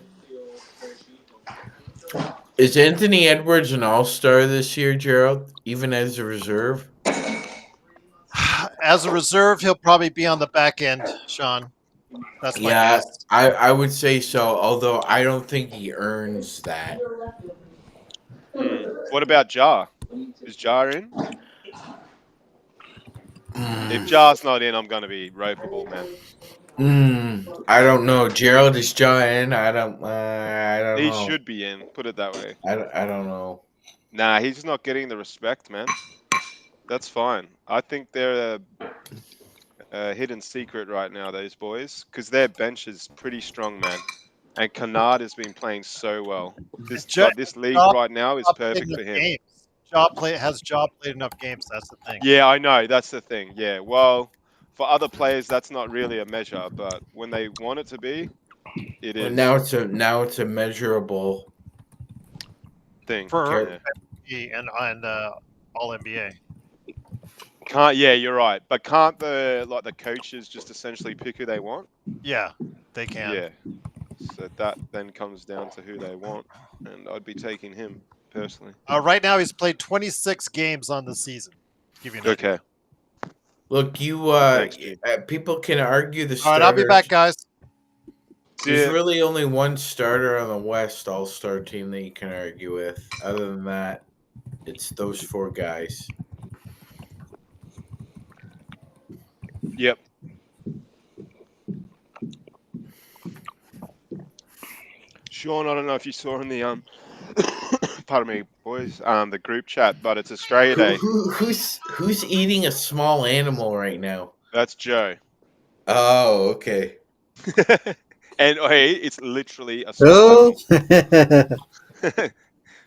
S7: Is Anthony Edwards an all-star this year, Gerald, even as a reserve?
S3: As a reserve, he'll probably be on the back end, Sean. That's my guess.
S7: I would say so, although I don't think he earns that.
S4: What about Ja? Is Ja in? If Ja's not in, I'm going to be ropeable, man.
S7: I don't know. Gerald, is Ja in? I don't know.
S4: He should be in. Put it that way.
S7: I don't know.
S4: Nah, he's not getting the respect, man. That's fine. I think they're a hidden secret right now, those boys, because their bench is pretty strong, man. And Kennard has been playing so well. This league right now is perfect for him.
S3: Has Ja played enough games? That's the thing.
S4: Yeah, I know. That's the thing. Yeah, well, for other players, that's not really a measure, but when they want it to be, it is.
S7: Now it's a measurable
S4: thing
S3: for and All NBA.
S4: You're right. But can't the coaches just essentially pick who they want?
S3: Yeah, they can.
S4: Yeah. So that then comes down to who they want, and I'd be taking him personally.
S3: Right now, he's played 26 games on the season. Give you an idea.
S7: Look, people can argue the starters.
S3: All right, I'll be back, guys.
S7: There's really only one starter on the West All-Star team that you can argue with. Other than that, it's those 4 guys.
S4: Yep. Sean, I don't know if you saw in the pardon me, boys, the group chat, but it's Australia Day.
S7: Who's eating a small animal right now?
S4: That's Joe.
S7: Oh, okay.
S4: And hey, it's literally a small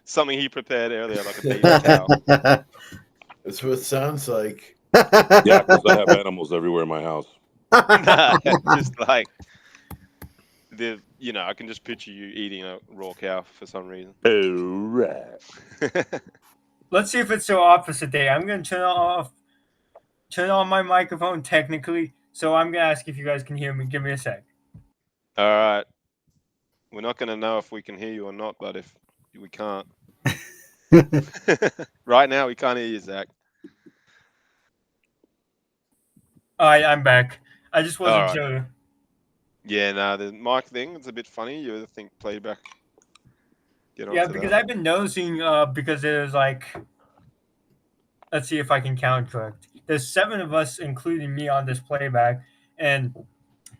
S4: something he prepared earlier, like a baby cow.
S7: That's what it sounds like.
S6: Yeah, because I have animals everywhere in my house.
S4: Just like I can just picture you eating a raw cow for some reason.
S6: Oh, right.
S2: Let's see if it's so opposite day. I'm going to turn on my microphone technically. So I'm going to ask if you guys can hear me. Give me a sec.
S4: All right. We're not going to know if we can hear you or not, but if we can't. Right now, we can't hear you, Zach.
S2: All right, I'm back. I just wasn't sure.
S4: Yeah, the mic thing, it's a bit funny. You would think playback.
S2: Because I've been noticing, because there's let's see if I can count correct. There's 7 of us, including me, on this playback, and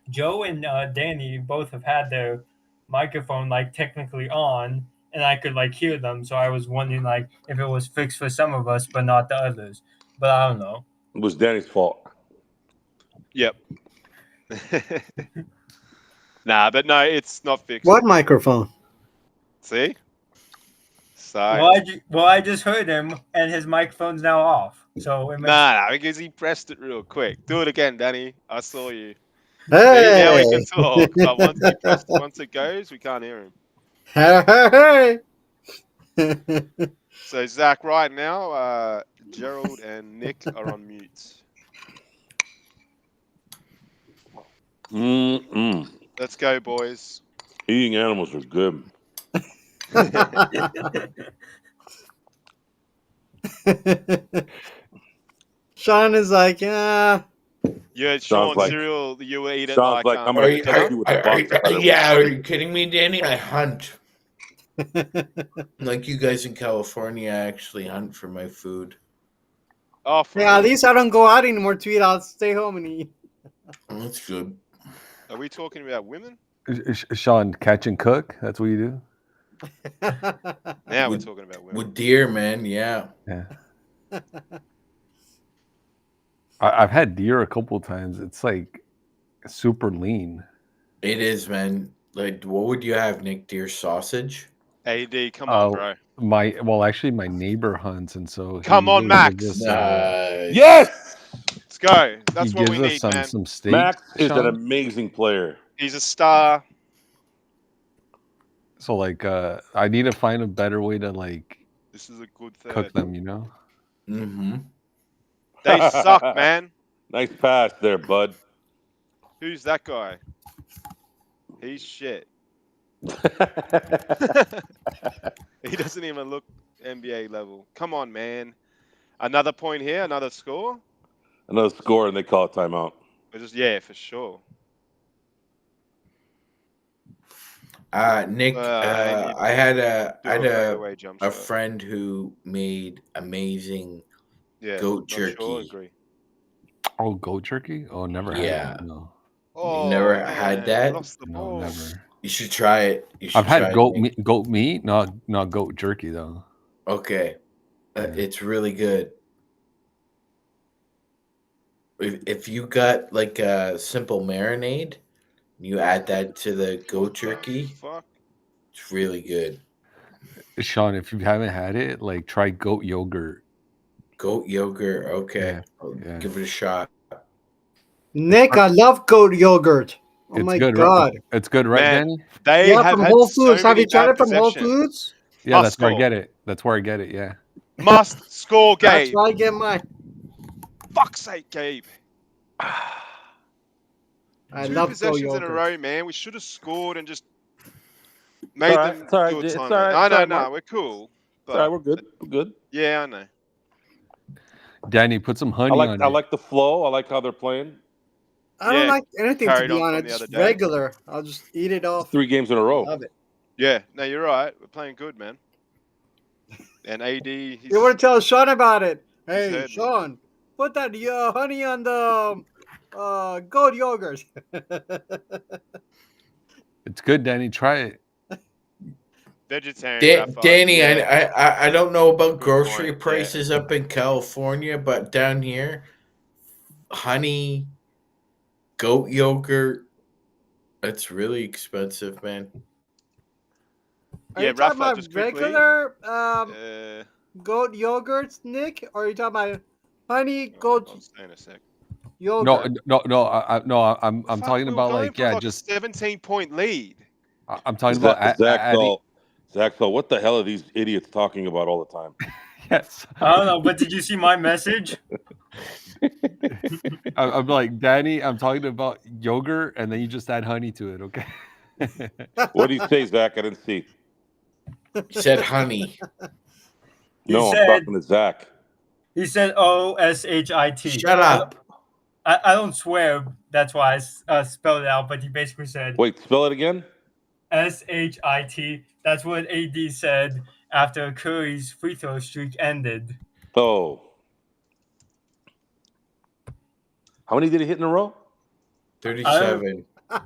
S2: Joe and Danny both have had their microphone technically on, and I could hear them. So I was wondering if it was fixed for some of us, but not the others. But I don't know.
S6: It was Danny's fault.
S4: Yep. Nah, but no, it's not fixed.
S5: What microphone?
S4: See?
S2: Well, I just heard him, and his microphone's now off. So
S4: nah, because he pressed it real quick. Do it again, Danny. I saw you.
S5: Hey!
S4: Now we can talk, but once it goes, we can't hear him.
S5: Hey!
S4: So, Zach, right now, Gerald and Nick are on mute. Let's go, boys.
S6: Eating animals are good.
S5: Sean is like,
S4: Yeah, Yeah,
S6: Sounds
S4: Sean
S6: like-
S4: Cyril, you will eat it
S6: Sounds like I'm gonna text you with the box.
S7: Yeah, are you kidding me, Danny? I hunt. Like you guys in California, I actually hunt for my food.
S4: Oh,
S5: Yeah, at least I don't go out anymore to eat. I'll stay home and eat.
S7: That's good.
S4: Are we talking about women?
S1: Sean, catch and cook. That's what you do.
S4: Now we're talking about women.
S7: With deer, man. Yeah.
S1: Yeah. I've had deer a couple times. It's like super lean.
S7: It is, man. Like, what would you have, Nick? Deer sausage?
S4: AD, come on, bro.
S1: Actually, my neighbor hunts, and so
S4: come on, Max.
S6: Yes,
S4: let's go. That's what we need, man.
S1: Some steak.
S6: Max is
S1: Sean.
S6: an amazing player.
S4: He's a star.
S1: So, like, I need to find a better way to like.
S4: This is a good thing.
S1: Cook them, you know.
S7: Mm-hmm.
S4: They suck, man.
S6: Nice pass there, bud.
S4: Who's that guy? He's shit. He doesn't even look NBA level. Come on, man. Another point here, another score.
S6: Another score, and they call it timeout.
S4: Yeah, for sure.
S7: Nick, I had a friend who made amazing goat jerky.
S4: Sure,
S1: oh, goat jerky? Oh, never had that. No.
S7: Oh, you never had that?
S1: No, never.
S7: You should try it.
S1: I've had goat meat, not goat jerky though.
S7: Okay, it's really good. If you got like a simple marinade, you add that to the goat jerky. It's really good.
S1: Sean, if you haven't had it, like try goat yogurt.
S7: Goat yogurt, okay.
S1: Yeah.
S7: Give it a shot.
S5: Nick, I love goat yogurt. Oh my
S1: good,
S5: god,
S1: right? It's good, right, Danny?
S4: They have
S5: from Whole Foods. Have you tried it from Whole Foods?
S1: Yeah, that's where I get it. That's where I get it. Yeah.
S4: Must score, Gabe.
S5: That's where I get mine.
S4: Fuck's sake, Gabe.
S5: I
S4: Two
S5: love
S4: possessions in a row, man. We should have scored and just made them do a time. No, we're cool.
S6: But all right, we're good. We're good.
S4: Yeah, I know.
S1: Danny, put some honey on it.
S6: I like the flow. I like how they're playing.
S5: I don't like anything to be honest. Just regular. I'll just eat it off.
S6: 3 games in a row.
S5: Love it.
S4: Yeah, no, you're right. We're playing good, man. And AD,
S5: you want to tell Sean about it? Hey, Sean, put that honey on the goat yogurt.
S1: It's good, Danny. Try it.
S4: Vegetarian.
S7: Danny, I don't know about grocery prices up in California, but down here, honey, goat yogurt, it's really expensive, man.
S5: Are you talking about regular goat yogurts, Nick? Or are you talking about honey goat yogurt?
S1: No. I'm talking about like just
S4: 17-point lead.
S1: I'm talking about
S6: Zach, what the hell are these idiots talking about all the time?
S1: Yes.
S2: I don't know, but did you see my message?
S1: I'm like, Danny, I'm talking about yogurt, and then you just add honey to it, okay?
S6: What did he say, Zach? I didn't see.
S7: He said honey.
S6: I'm talking to Zach.
S2: He said OSHIT.
S7: Shut up.
S2: I don't swear. That's why I spelled it out, but he basically said...
S6: Wait, spell it again?
S2: SHIT. That's what AD said after Curry's free throw streak ended.
S6: Oh. How many did he hit in a row?
S7: 37.
S2: I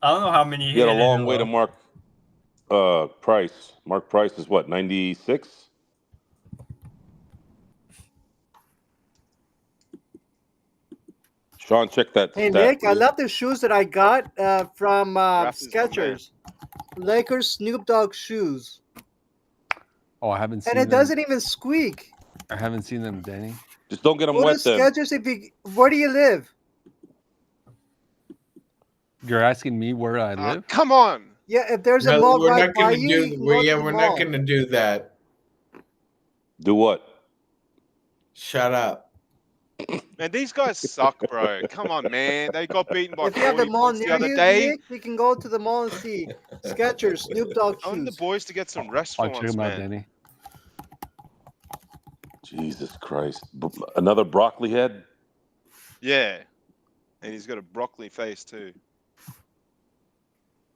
S2: don't know how many
S6: he had a long way to Mark Price. Mark Price is what, 96? Sean, check that.
S5: Hey, Nick, I love the shoes that I got from Skechers. Lakers Snoop Dogg shoes.
S1: Oh, I haven't seen
S5: them. And it doesn't even squeak.
S1: I haven't seen them, Danny.
S6: Just don't get them wet then.
S5: Skechers, where do you live?
S1: You're asking me where I live?
S4: Come on.
S5: Yeah, if there's a mall right by you,
S7: we're not going to do that.
S6: Do what?
S7: Shut up.
S4: Man, these guys suck, bro. Come on, man. They got beaten by 40
S5: If you have the mall
S4: points
S5: near
S4: the other
S5: you,
S4: day.
S5: Nick, we can go to the mall and see Skechers, Snoop Dogg shoes.
S4: I want the boys to get some rest for once, man.
S1: Danny.
S6: Jesus Christ. Another broccoli head?
S4: Yeah, and he's got a broccoli face too.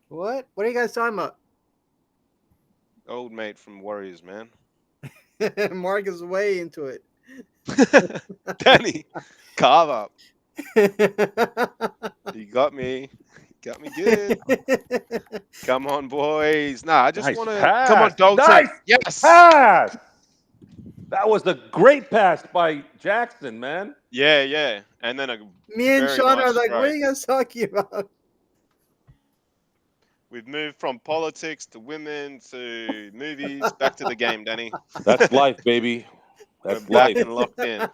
S5: What? What are you guys talking about?
S4: Old mate from Warriors, man.
S5: Mark is way into it.
S4: Danny, carve up. You got me. Got me good. Come on, boys. Nah, I just want to. Come on, Dalton.
S6: Nice.
S4: Yes.
S6: Pass. That was a great pass by Jackson, man.
S4: Yeah, yeah. And then
S5: me and Sean
S4: nice
S5: are like,
S4: strike.
S5: what are you guys talking about?
S4: We've moved from politics to women to movies, back to the game, Danny.
S6: That's life, baby. That's
S4: We're back
S6: life.
S4: and locked in.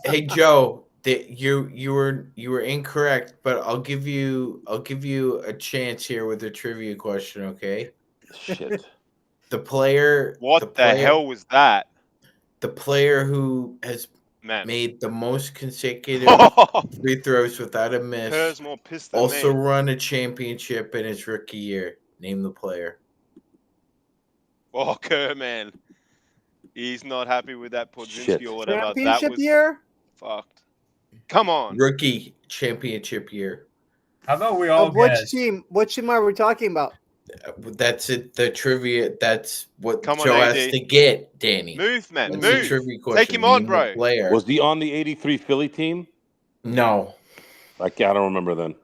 S7: Hey Joe, you were incorrect, but I'll give you a chance here with a trivia question, okay?
S6: Shit.
S7: The player.
S4: What the hell was that?
S7: The player who has made the most consecutive free throws without a miss.
S4: Kerr's more pissed than
S7: also
S4: me.
S7: run a championship in his rookie year. Name the player.
S4: Oh, Kerr, man. He's not happy with that Podzinski or whatever.
S5: Championship
S4: that was
S5: year?
S4: Fucked. Come on.
S7: Rookie championship year.
S2: How about we all
S5: which
S2: guess?
S5: team? What team are we talking about?
S7: That's it. The trivia. That's what
S4: Come on,
S7: Joe
S4: AD.
S7: has to get, Danny.
S4: Move, man.
S7: That's
S4: move.
S7: the trivia question.
S4: Take him on,
S7: Name
S4: bro.
S7: the player.
S6: Was he on the 83 Philly team?
S7: No.
S6: I don't remember then.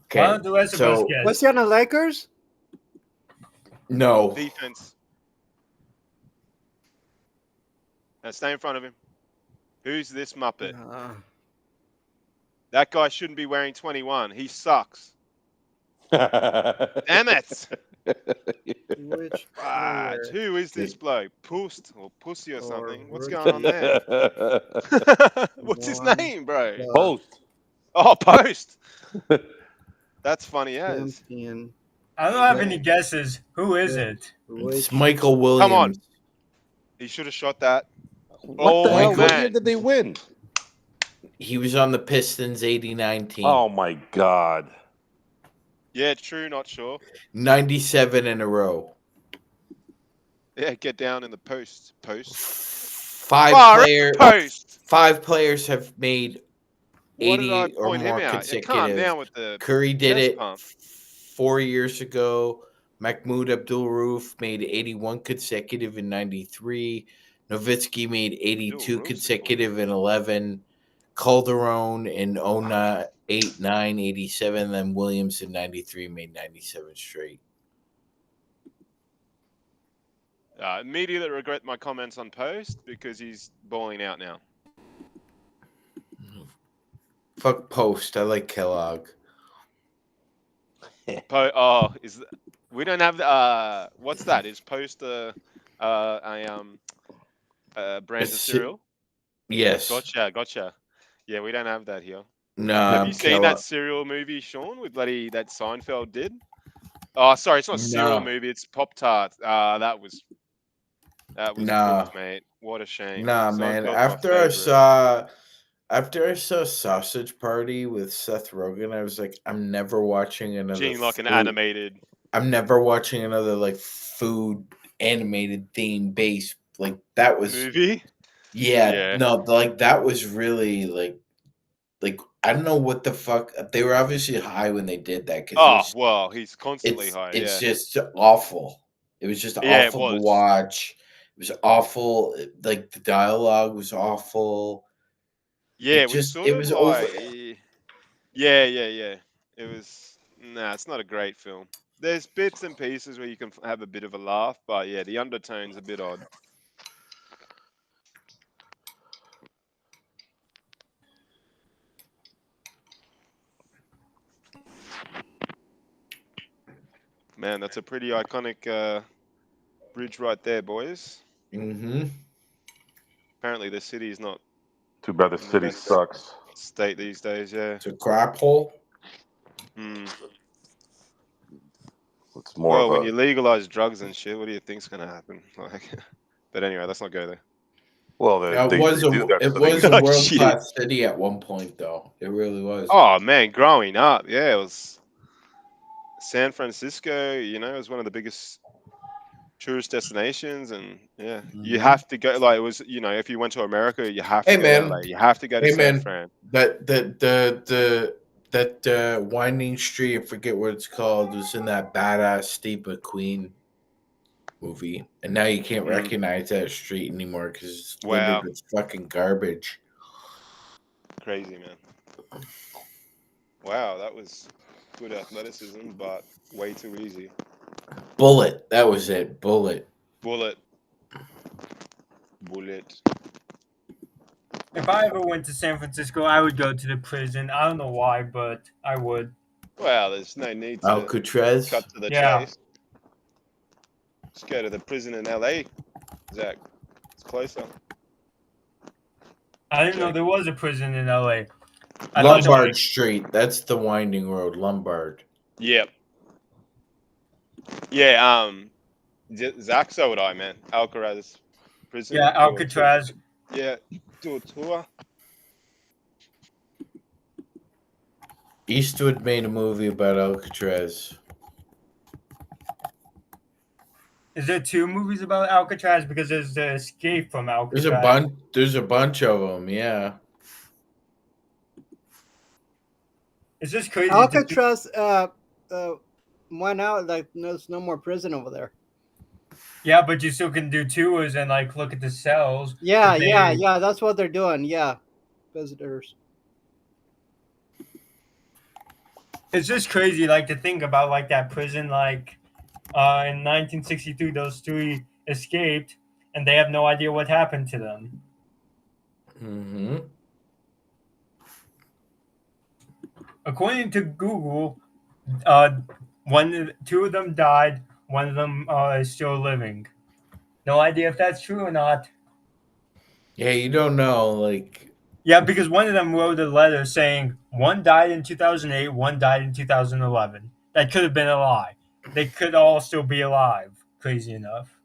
S7: Okay.
S2: Why don't the rest of us guess?
S5: Was he on the Lakers?
S7: No.
S4: Defense. Now stay in front of him. Who's this Muppet? That guy shouldn't be wearing 21. He sucks. Damn it.
S5: Which
S4: Who is this bloke? Pust or Pussy or something? What's going on there? What's his name, bro?
S6: Post.
S4: Oh, Post. That's funny as.
S2: I don't have any guesses. Who is it?
S7: It's Michael Williams.
S4: Come on. He should have shot that.
S6: What the hell?
S4: Man.
S6: What year did they win?
S7: He was on the Pistons 89 team.
S6: Oh, my God.
S4: Yeah, true, not sure.
S7: 97 in a row.
S4: Yeah, get down in the post.
S7: Five players have made 80 or more consecutive.
S4: Calm down with the
S7: Curry did it
S4: pump.
S7: 4 years ago. Mahmoud Abdul-Rauf made 81 consecutive in 93. Nowitzki made 82 consecutive in 11. Calderon in 09, 8, 9, 87. Then Williams in 93 made 97 straight.
S4: Immediately regret my comments on Post because he's balling out now.
S7: Fuck Post. I like Kellogg.
S4: We don't have what's that? Is Post a brand of cereal?
S7: Yes.
S4: Gotcha. Yeah, we don't have that here.
S7: No.
S4: Have you seen that cereal movie, Sean, with that Seinfeld did? Oh, sorry, it's not a cereal movie. It's Pop-Tart. That was cooked, mate. What a shame.
S7: Nah, man. After I saw Sausage Party with Seth Rogen, I was like, I'm never watching another.
S4: An animated.
S7: I'm never watching another like food animated theme based like that was
S4: movie.
S7: Yeah. No, like that was really like I don't know what the fuck. They were obviously high when they did that.
S4: He's constantly high.
S7: It's just awful. It was just awful to watch. It was awful. Like the dialogue was awful.
S4: Yeah,
S7: it was
S4: over. Yeah. It was. Nah, it's not a great film. There's bits and pieces where you can have a bit of a laugh, but yeah, the undertone's a bit odd. Man, that's a pretty iconic bridge right there, boys.
S7: Mm-hmm.
S4: Apparently, the city is not.
S6: Too bad the city sucks.
S4: State these days, yeah.
S7: It's a crap hole.
S6: It's more.
S4: When you legalize drugs and shit, what do you think's gonna happen? Like, but anyway, let's not go there.
S6: Well,
S7: it was a world-class city at one point, though. It really was.
S4: Oh man, growing up, yeah, it was. San Francisco, it was one of the biggest tourist destinations, and you have to go. Like it was, if you went to America, you have to go to LA. You have to go to San Fran.
S7: That winding street, I forget what it's called, was in that badass Steve McQueen movie, and now you can't recognize that street anymore because it's littered with fucking garbage.
S4: Crazy, man. Wow, that was good athleticism, but way too easy.
S7: Bullet, that was it. Bullet.
S2: If I ever went to San Francisco, I would go to the prison. I don't know why, but I would.
S4: Well, there's no need to
S7: Alcatraz?
S4: cut to the chase. Just go to the prison in LA, Zach. It's closer.
S2: I didn't know there was a prison in LA.
S7: Lombard Street. That's the winding road, Lombard.
S4: Yep. Yeah, Zach, so would I, man. Alcatraz prison.
S2: Yeah, Alcatraz.
S4: Yeah, do a tour.
S7: Eastwood made a movie about Alcatraz.
S2: Is there 2 movies about Alcatraz? Because there's the Escape from Alcatraz.
S7: There's a bunch of them, yeah.
S2: It's just crazy.
S5: Alcatraz went out, like there's no more prison over there.
S2: Yeah, but you still can do tours and like look at the cells.
S5: Yeah. That's what they're doing. Yeah, visitors.
S2: It's just crazy, like to think about like that prison. Like in 1963, those 3 escaped, and they have no idea what happened to them.
S7: Mm-hmm.
S2: According to Google, 2 of them died. One of them is still living. No idea if that's true or not.
S7: Yeah, you don't know, like.
S2: Yeah, because one of them wrote a letter saying 1 died in 2008, 1 died in 2011. That could have been a lie. They could all still be alive, crazy enough.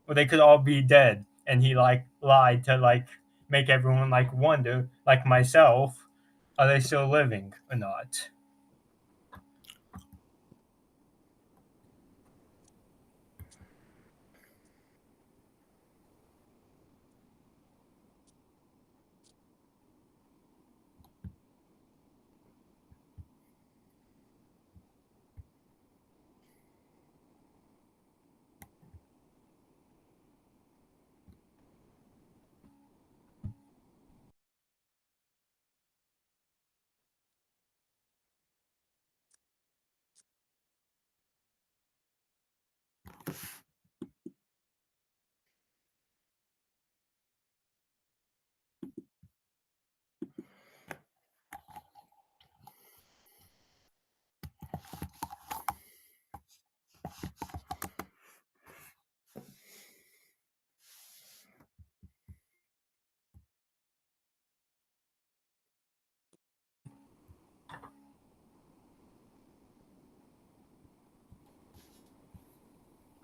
S2: Or they could all be dead, and he like lied to like make everyone like wonder, like myself, are they still living or not?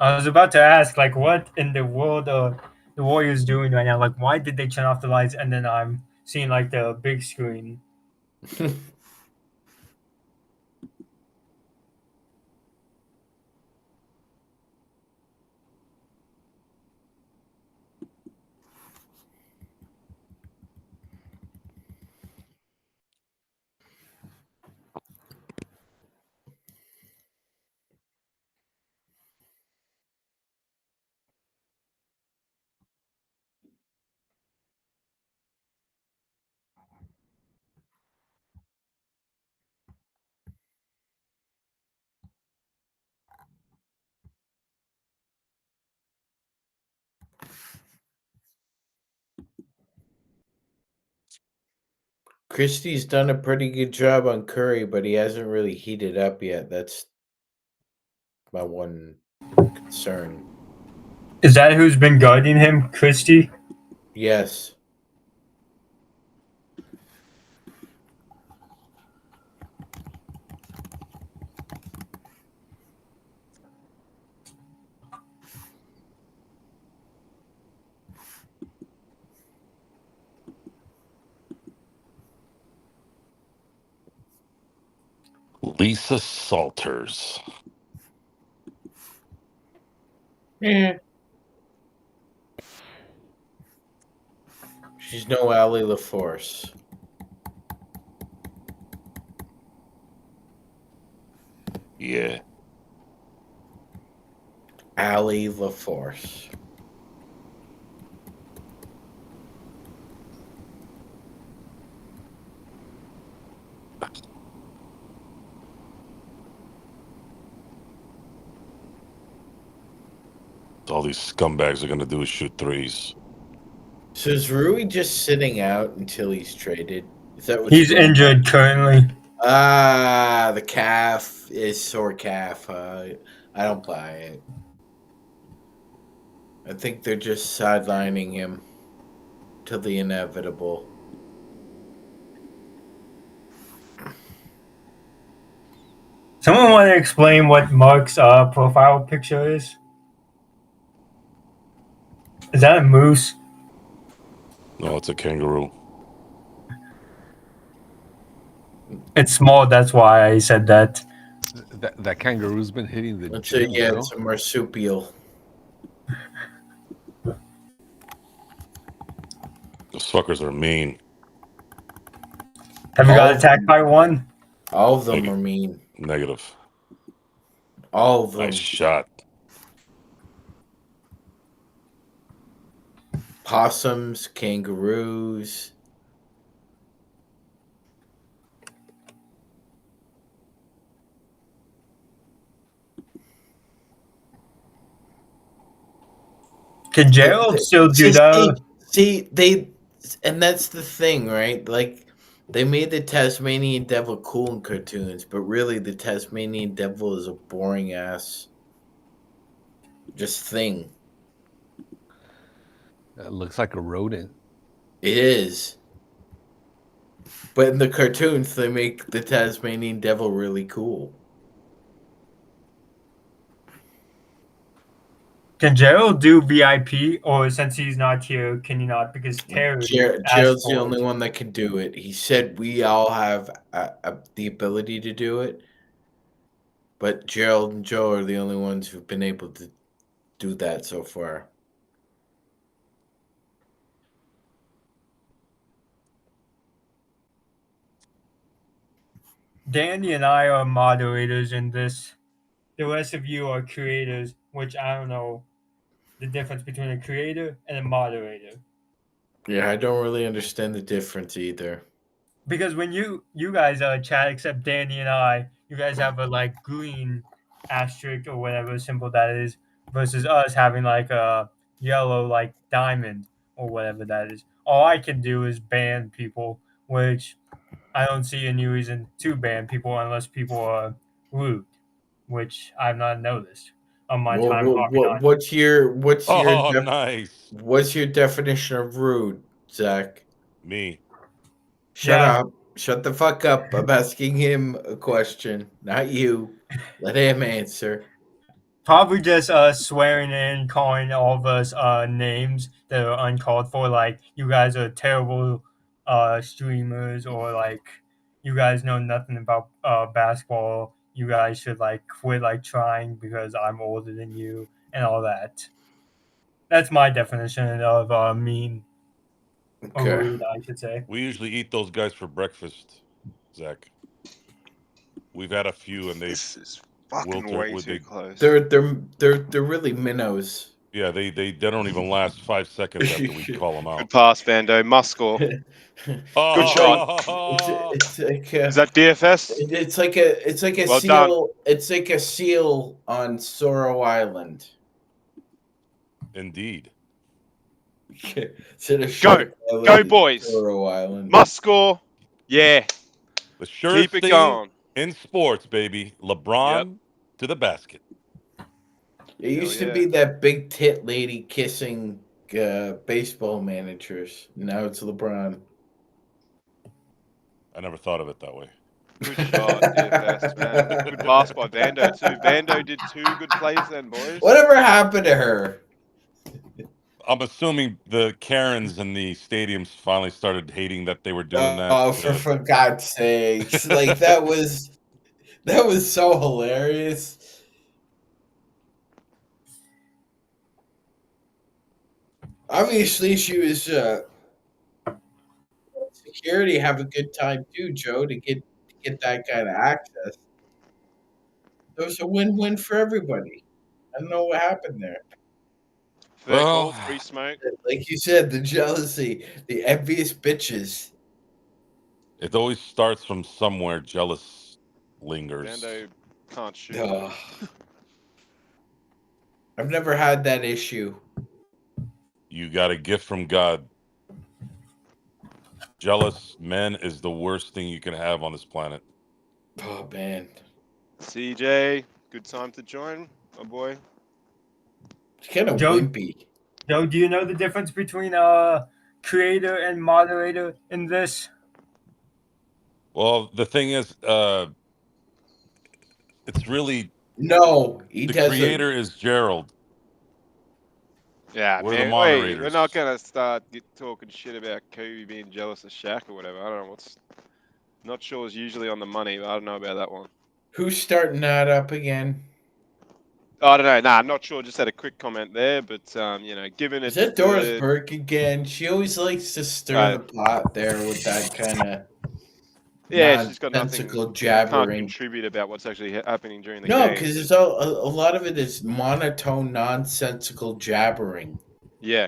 S2: I was about to ask, like, what in the world are the Warriors doing right now? Like, why did they turn off the lights and then I'm seeing like the big screen?
S7: Christie's done a pretty good job on Curry, but he hasn't really heated up yet. That's my one concern.
S2: Is that who's been guarding him, Christie?
S7: Yes.
S6: Lisa Salters.
S7: Yeah. She's no Allie LaForce.
S6: Yeah.
S7: Allie LaForce.
S6: All these scumbags are going to do is shoot threes.
S7: So is Rui just sitting out until he's traded? Is that what
S2: he's injured currently?
S7: The calf is sore calf. I don't buy it. I think they're just sidelining him to the inevitable.
S2: Someone want to explain what Mark's profile picture is? Is that a moose?
S6: No, it's a kangaroo.
S2: It's small, that's why I said that.
S1: That kangaroo's been hitting the
S7: Let's
S1: gym,
S7: say, yeah,
S1: bro.
S7: it's a marsupial.
S6: Those fuckers are mean.
S2: Have you got attacked by one?
S7: All of them are mean.
S6: Negative.
S7: All of them.
S6: Nice shot.
S7: Possums, kangaroos.
S2: Can Gerald still do that?
S7: See, and that's the thing, right? Like, they made the Tasmanian Devil cool in cartoons, but really the Tasmanian Devil is a boring ass just thing.
S1: It looks like a rodent.
S7: It is. But in the cartoons, they make the Tasmanian Devil really cool.
S2: Can Gerald do VIP, or since he's not here, can he not? Because Terry
S7: Gerald's the only one that can do it. He said we all have the ability to do it, but Gerald and Joe are the only ones who've been able to do that so far.
S2: Danny and I are moderators in this. The rest of you are creators, which I don't know the difference between a creator and a moderator.
S7: Yeah, I don't really understand the difference either.
S2: Because when you guys chat, except Danny and I, you guys have a like green asterisk or whatever symbol that is, versus us having like a yellow like diamond or whatever that is. All I can do is ban people, which I don't see any reason to ban people unless people are rude, which I've not noticed on my time.
S7: What's your
S6: nice.
S7: What's your definition of rude, Zach?
S6: Me.
S7: Shut up. Shut the fuck up. I'm asking him a question, not you. Let him answer.
S2: Probably just swearing in, calling all of us names that are uncalled for, like you guys are terrible streamers, or like you guys know nothing about basketball. You guys should like quit like trying because I'm older than you and all that. That's my definition of mean.
S7: Okay.
S2: Or rude, I should say.
S6: We usually eat those guys for breakfast, Zach. We've had a few, and
S4: This is fucking way too close.
S7: They're really minnows.
S6: Yeah, they don't even last 5 seconds after we call them out.
S4: Good pass, Vando. Must score. Good shot.
S7: It's like
S4: is that DFS?
S7: It's like a
S4: well
S7: seal.
S4: Done.
S7: It's like a seal on Sorrow Island.
S6: Indeed.
S4: Go boys.
S7: Sorrow Island.
S4: Must score. Yeah.
S6: The surest
S4: Keep it
S6: thing
S4: going.
S6: in sports, baby. LeBron to the basket.
S7: It used to be that big tit lady kissing baseball managers. Now it's LeBron.
S6: I never thought of it that way.
S4: Good shot, DFS, man. Good pass by Vando too. Vando did 2 good plays then, boys.
S7: Whatever happened to her?
S6: I'm assuming the Karens in the stadiums finally started hating that they were doing that.
S7: Oh, for God's sakes! Like that was so hilarious. Obviously, she was security have a good time too, Joe, to get that kind of access. It was a win-win for everybody. I don't know what happened there.
S4: Fair call, free smoke.
S7: Like you said, the jealousy, the envious bitches.
S6: It always starts from somewhere. Jealous lingers.
S4: Bando can't shoot.
S7: I've never had that issue.
S6: You got a gift from God. Jealous men is the worst thing you can have on this planet.
S7: Oh, man.
S4: CJ, good time to join, my boy.
S7: It's kind of wimpy.
S2: Joe, do you know the difference between creator and moderator in this?
S6: Well, the thing is, it's really...
S7: No,
S6: the creator is Gerald.
S4: Yeah,
S6: we're
S4: man,
S6: the moderators.
S4: Wait, we're not gonna start talking shit about Kobe being jealous of Shaq or whatever. I don't know what's. Not sure is usually on the money, but I don't know about that one.
S7: Who's starting that up again?
S4: I don't know. Nah, I'm not sure. Just had a quick comment there, but you know, given it's
S7: is that Doris Burke again? She always likes to stir the pot there with that kind of
S4: she's got nothing
S7: jabbering.
S4: Can't contribute about what's actually happening during the
S7: game. No,
S4: because
S7: it's a lot of it is monotone, nonsensical jabbering.
S4: Yeah,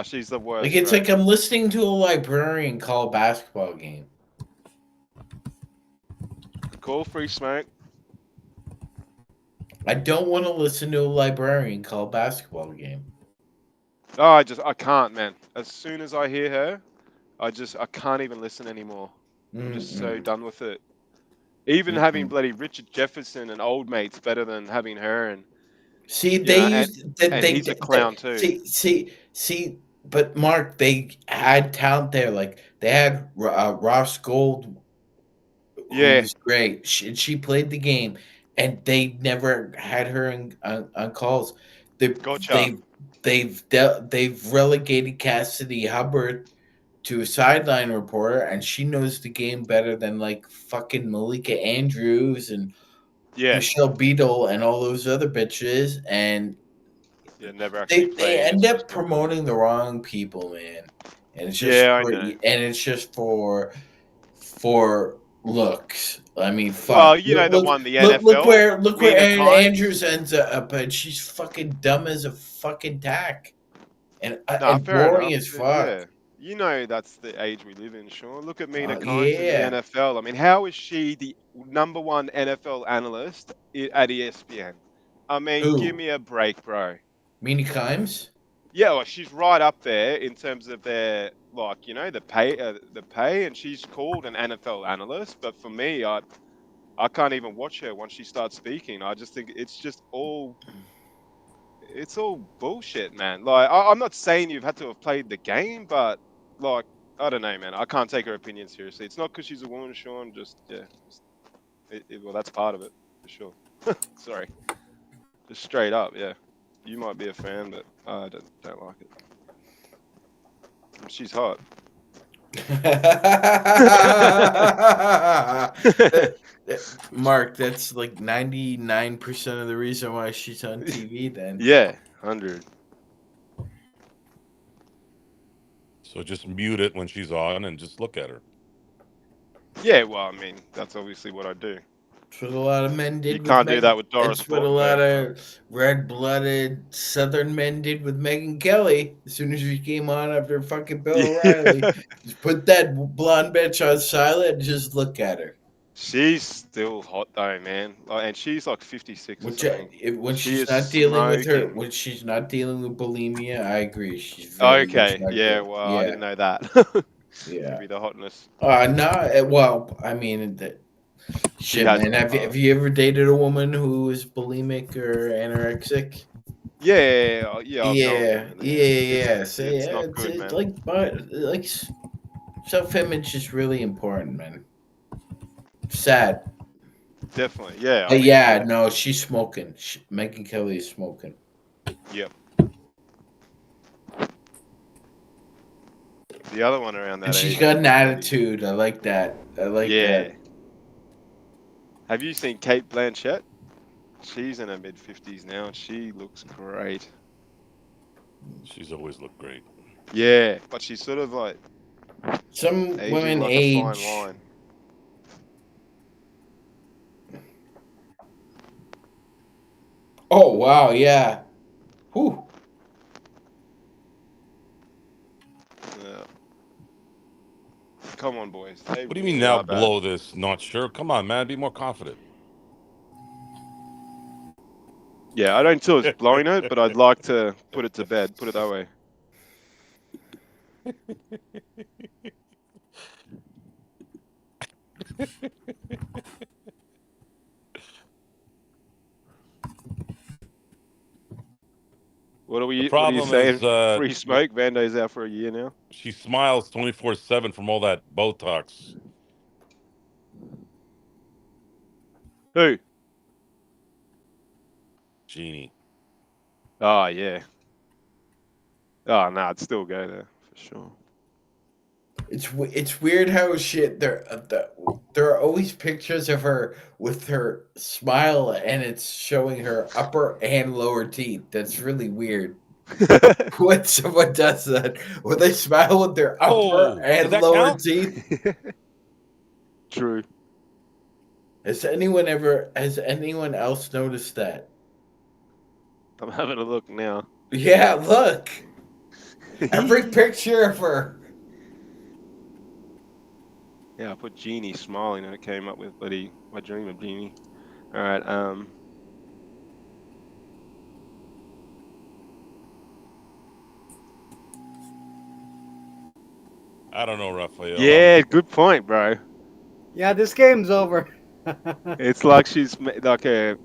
S4: she's the worst.
S7: Like it's like I'm listening to a librarian call a basketball game.
S4: Call free smoke.
S7: I don't want to listen to a librarian call a basketball game.
S4: Oh, I can't, man. As soon as I hear her, I can't even listen anymore. I'm just so done with it. Even having bloody Richard Jefferson and old mates better than having her. And
S7: see,
S4: he's a clown too.
S7: See, but Mark, they had talent there. Like they had Ross Gold. Who was great. She played the game, and they never had her on calls. They've relegated Cassidy Hubbard to a sideline reporter, and she knows the game better than like fucking Malika Andrews and Michelle Beadle and all those other bitches. And they end up promoting the wrong people, man. And it's just it's just for looks. I mean, fuck.
S4: Well, you know the one, the NFL.
S7: Look where Andrews ends up, and she's fucking dumb as a fucking tack, and boring as fuck.
S4: Yeah. You know that's the age we live in, Sean. Look at Mina Kimes in the NFL. I mean, how is she the #1 NFL analyst at ESPN? I mean, give me a break, bro.
S7: Mina Kimes?
S4: Yeah, well, she's right up there in terms of their, like, you know, the pay, and she's called an NFL analyst. But for me, I can't even watch her once she starts speaking. I just think it's all bullshit, man. Like, I'm not saying you've had to have played the game, but like, I don't know, man. I can't take her opinion seriously. It's not because she's a woman, Sean. Well, that's part of it for sure. Sorry, just straight up, yeah. You might be a fan, but I don't like it. She's hot.
S7: Mark, that's like 99% of the reason why she's on TV then.
S4: Yeah, 100.
S6: So just mute it when she's on and just look at her.
S4: Yeah, well, I mean, that's obviously what I do.
S7: That's what a lot of men did.
S4: You can't do that with Doris.
S7: That's what a lot of red-blooded Southern men did with Megyn Kelly. As soon as she came on after fucking Bill O'Reilly, just put that blonde bitch on silent and just look at her.
S4: She's still hot though, man. And she's like 56 or something.
S7: When she's not dealing with bulimia, I agree. She's
S4: okay. Yeah. Well, I didn't know that.
S7: Yeah.
S4: Maybe the hotness.
S7: No. Well, I mean, shit, man. Have you ever dated a woman who is bulimic or anorexic?
S4: Yeah.
S7: So, it's not good, man. Like self-image is really important, man. Sad.
S4: Definitely, yeah.
S7: But yeah, no, she's smoking. Megyn Kelly is smoking.
S4: Yep. The other one around that
S7: and she's
S4: age,
S7: got an attitude. I like that. That.
S4: Have you seen Cate Blanchett? She's in her mid-50s now, and she looks great.
S6: She's always looked great.
S4: Yeah, but she's sort of like
S7: some women
S4: like
S7: age.
S4: a fine wine.
S7: Oh wow, yeah. Whew.
S4: Yeah. Come on, boys. They
S6: What do you mean now blow this? Not sure. Come on, man. Be more confident.
S4: Yeah, I don't feel it's blowing it, but I'd like to put it to bed. Put it that way. What are you saying? Free smoke. Vando's out for a year now.
S6: She smiles 24/7 from all that Botox.
S4: Who?
S6: Jeannie.
S4: Oh yeah. Oh no, I'd still go there for sure.
S7: It's weird how there are always pictures of her with her smile and it's showing her upper and lower teeth. That's really weird. When someone does that, when they smile with their upper and lower teeth.
S4: True.
S7: Has anyone else noticed that?
S4: I'm having a look now.
S7: Yeah, look. Every picture of her.
S4: Yeah, I put Jeannie smiling and it came up with my dream of Jeannie. All right,
S6: I don't know, Raphael.
S4: Yeah, good point, bro.
S5: Yeah, this game's over.
S4: It's like she's like her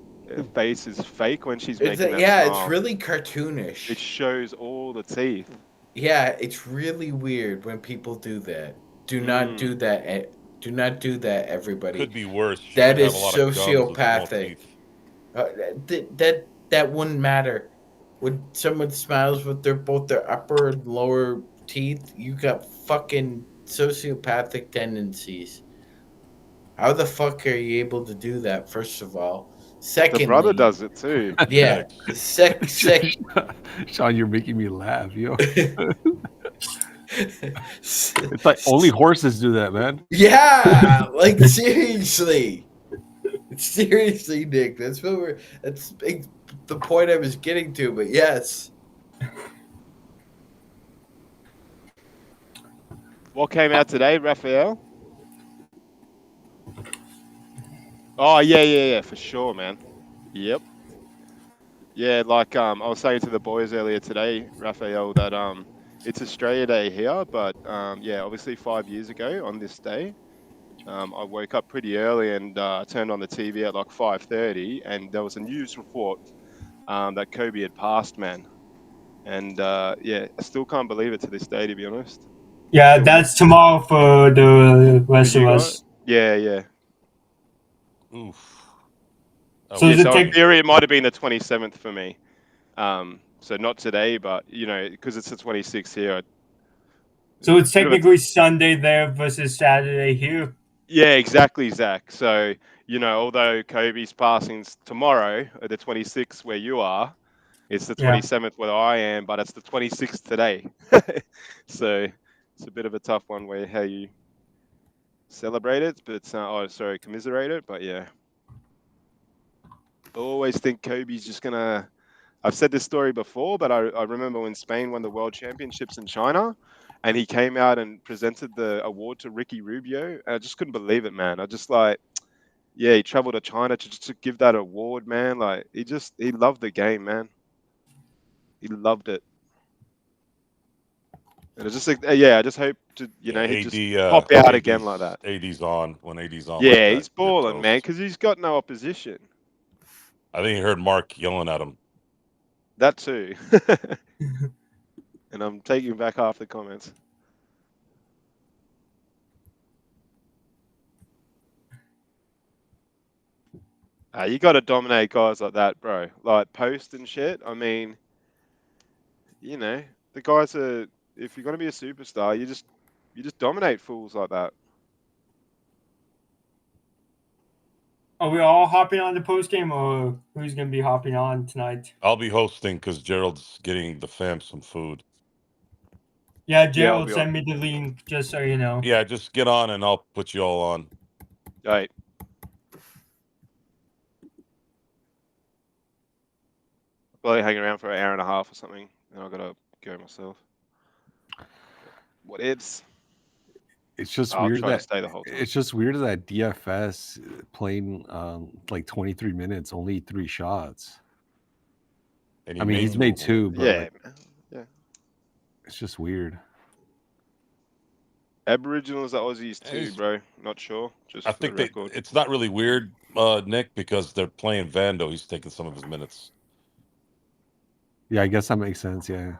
S4: face is fake when she's making that smile.
S7: It's really cartoonish.
S4: It shows all the teeth.
S7: Yeah, it's really weird when people do that. Do not do that. Do not do that, everybody.
S6: Could be worse. She
S7: that is sociopathic. That wouldn't matter. When someone smiles with both their upper and lower teeth, you got fucking sociopathic tendencies. How the fuck are you able to do that? First of all, secondly,
S4: the brother does it too.
S7: Yeah,
S1: Sean, you're making me laugh, yo. It's like only horses do that, man.
S7: Yeah, like seriously, Nick. That's the point I was getting to. But yes.
S4: What came out today, Raphael? Oh yeah, for sure, man. Yep. Yeah, like I was saying to the boys earlier today, Raphael, that it's Australia Day here, but yeah, obviously 5 years ago on this day, I woke up pretty early and turned on the TV at like 5:30, and there was a news report that Kobe had passed, man. And yeah, I still can't believe it to this day, to be honest.
S2: Yeah, that's tomorrow for the rest of us.
S4: Yeah.
S6: Oof.
S2: So
S4: in theory, it might have been the 27th for me. So not today, but because it's the 26th here.
S2: So it's technically Sunday there versus Saturday here.
S4: Yeah, exactly, Zach. So although Kobe's passing's tomorrow, at the 26th where you are, it's the 27th where I am, but it's the 26th today. So it's a bit of a tough one where how you celebrate it, but commiserate it. But yeah, I always think Kobe's just gonna. I've said this story before, but I remember when Spain won the World Championships in China, and he came out and presented the award to Ricky Rubio, and I just couldn't believe it, man. I just he traveled to China to give that award, man. Like he loved the game, man. He loved it. And it's just I just hope to he just pop out again like that.
S6: AD's on when AD's on.
S4: Yeah, he's balling, man, because he's got no opposition.
S6: I think he heard Mark yelling at him.
S4: That too. And I'm taking back half the comments. You got to dominate guys like that, bro. Like Post and shit. I mean, the guys are. If you're gonna be a superstar, you just dominate fools like that.
S2: Are we all hopping on the post game, or who's gonna be hopping on tonight?
S6: I'll be hosting because Gerald's getting the fam some food.
S2: Yeah, Gerald, send me the link just so you know.
S6: Yeah, just get on and I'll put you all on.
S4: All right. Probably hang around for an hour and a half or something, and I've got to go myself. What ifs?
S1: It's just weird that it's just weird that DFS playing like 23 minutes, only 3 shots.
S6: And
S1: I mean, he's made 2, but
S4: yeah, yeah.
S1: It's just weird.
S4: Aboriginals are Aussies too, bro. Not sure. Just
S6: I think it's not really weird, Nick, because they're playing Vando. He's taking some of his minutes.
S1: Yeah, I guess that makes sense. Yeah.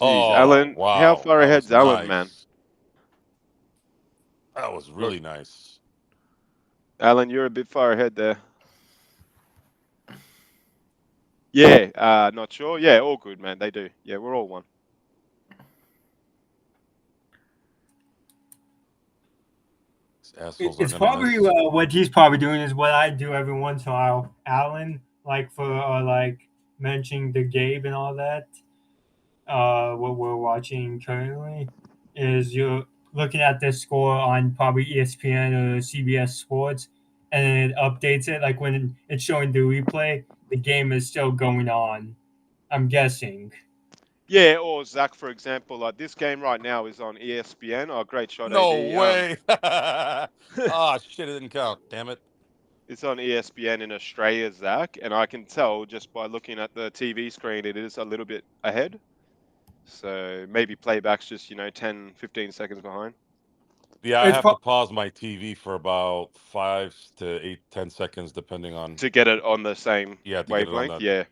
S4: Jeez, Alan,
S6: wow.
S4: How far ahead's Alan, man?
S6: That was really nice.
S4: Alan, you're a bit far ahead there. Yeah, not sure. Yeah, all good, man. They do. Yeah, we're all one.
S2: It's probably what he's probably doing is what I do every once in a while. Alan, like for like mentioning the Gabe and all that. What we're watching currently is you're looking at the score on probably ESPN or CBS Sports, and then it updates it. Like when it's showing the replay, the game is still going on. I'm guessing.
S4: Yeah, or Zach, for example, like this game right now is on ESPN. Oh, great shot,
S6: No
S4: AD.
S6: way. Shit, it didn't count. Damn it.
S4: It's on ESPN in Australia, Zach, and I can tell just by looking at the TV screen it is a little bit ahead. So maybe playback's just, 10, 15 seconds behind.
S6: Yeah, I have to pause my TV for about 5 to 8, 10 seconds, depending on...
S4: To get it on the same wavelength? Yeah.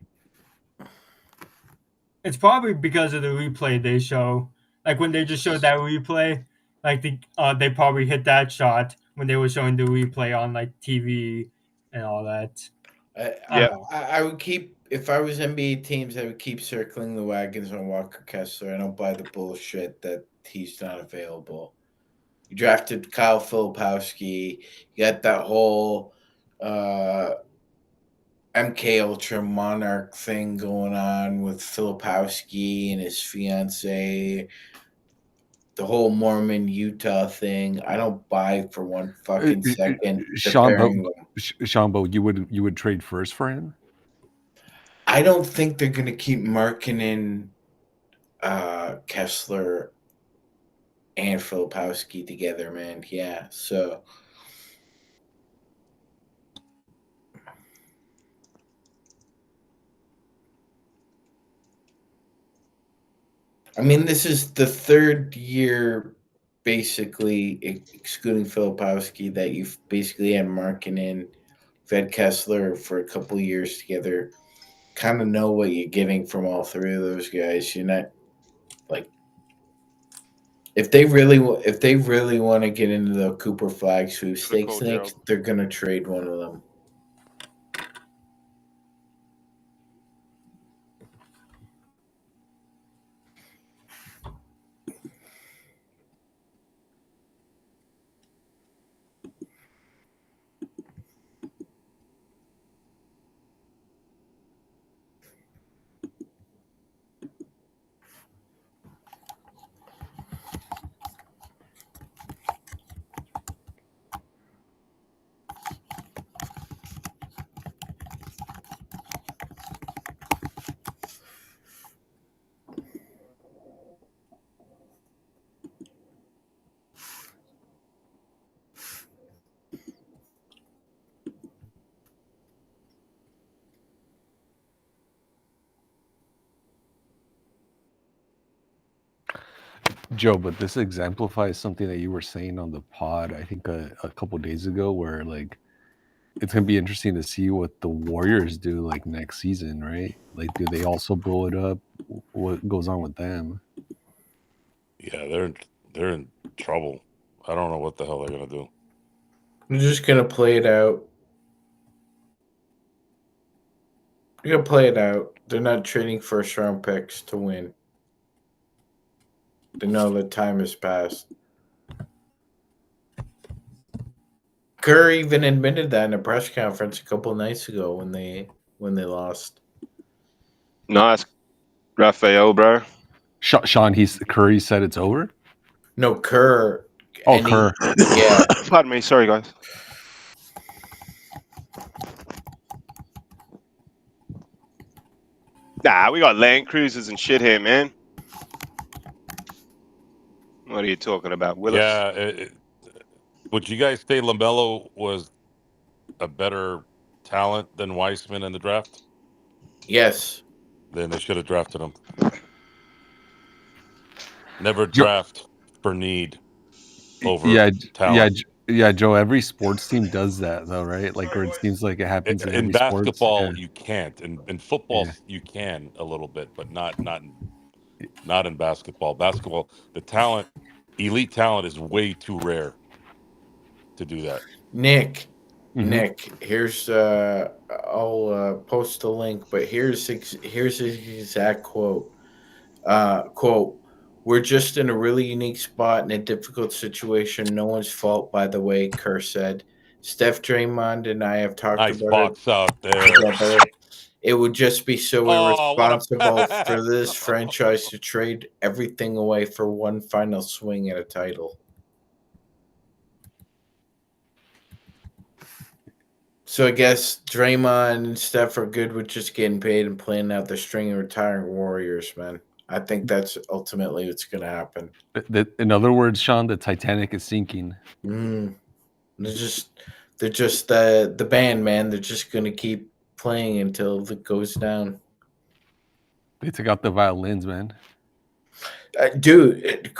S2: It's probably because of the replay they show. Like when they just showed that replay, like they probably hit that shot when they were showing the replay on like TV and all that.
S7: I would keep, if I was NBA teams, I would keep circling the wagons on Walker Kessler. I don't buy the bullshit that he's not available. You drafted Kyle Filipowski. You got that whole MK Ultra Monarch thing going on with Filipowski and his fiance. The whole Mormon Utah thing. I don't buy for one fucking second.
S1: Shambo, you would trade first for him?
S7: I don't think they're gonna keep marketing Kessler and Filipowski together, man. Yeah, so I mean, this is the 3rd year, basically, excluding Filipowski, that you've basically had Markkanen, Fed Kessler for a couple of years together. Kind of know what you're getting from all 3 of those guys. You're not like, if they really want to get into the Cooper Flag sweepstakes thing, they're gonna trade one of them.
S1: Joe, but this exemplifies something that you were saying on the pod, I think a couple days ago, where like it's gonna be interesting to see what the Warriors do like next season, right? Like, do they also blow it up? What goes on with them?
S6: Yeah, they're in trouble. I don't know what the hell they're gonna do.
S7: They're just gonna play it out. They're gonna play it out. They're not trading first-round picks to win. They know the time has passed. Kerr even admitted that in a press conference a couple of nights ago when they lost.
S4: Nice, Raphael, bro.
S1: Sean, Curry said it's over.
S7: No, Kerr.
S1: Oh, Kerr.
S7: Yeah.
S4: Pardon me. Sorry, guys. Nah, we got Land Cruisers and shit here, man. What are you talking about, Willis?
S6: Yeah. Would you guys say LaMelo was a better talent than Weissman in the draft?
S7: Yes.
S6: Then they should have drafted him. Never draft for need over talent.
S1: Yeah, Joe. Every sports team does that, though, right? Like, where it seems like it happens in every
S6: basketball.
S1: Sports.
S6: You can't. In football, you can a little bit, but not in basketball. Basketball, the talent, elite talent, is way too rare to do that.
S7: Nick, here's I'll post the link, but here's his exact quote. Quote: "We're just in a really unique spot in a difficult situation. No one's fault, by the way," Kerr said. "Steph, Draymond, and I have talked
S6: nice
S7: about
S6: box
S7: it
S6: out there.
S7: together. It would just be so irresponsible for this franchise to trade everything away for one final swing at a title." So I guess Draymond and Steph are good with just getting paid and playing out the string of retiring Warriors, man. I think that's ultimately what's going to happen.
S1: In other words, Sean, the Titanic is sinking.
S7: They're just the band, man. They're just going to keep playing until it goes down.
S1: They took out the violins, man.
S7: Dude,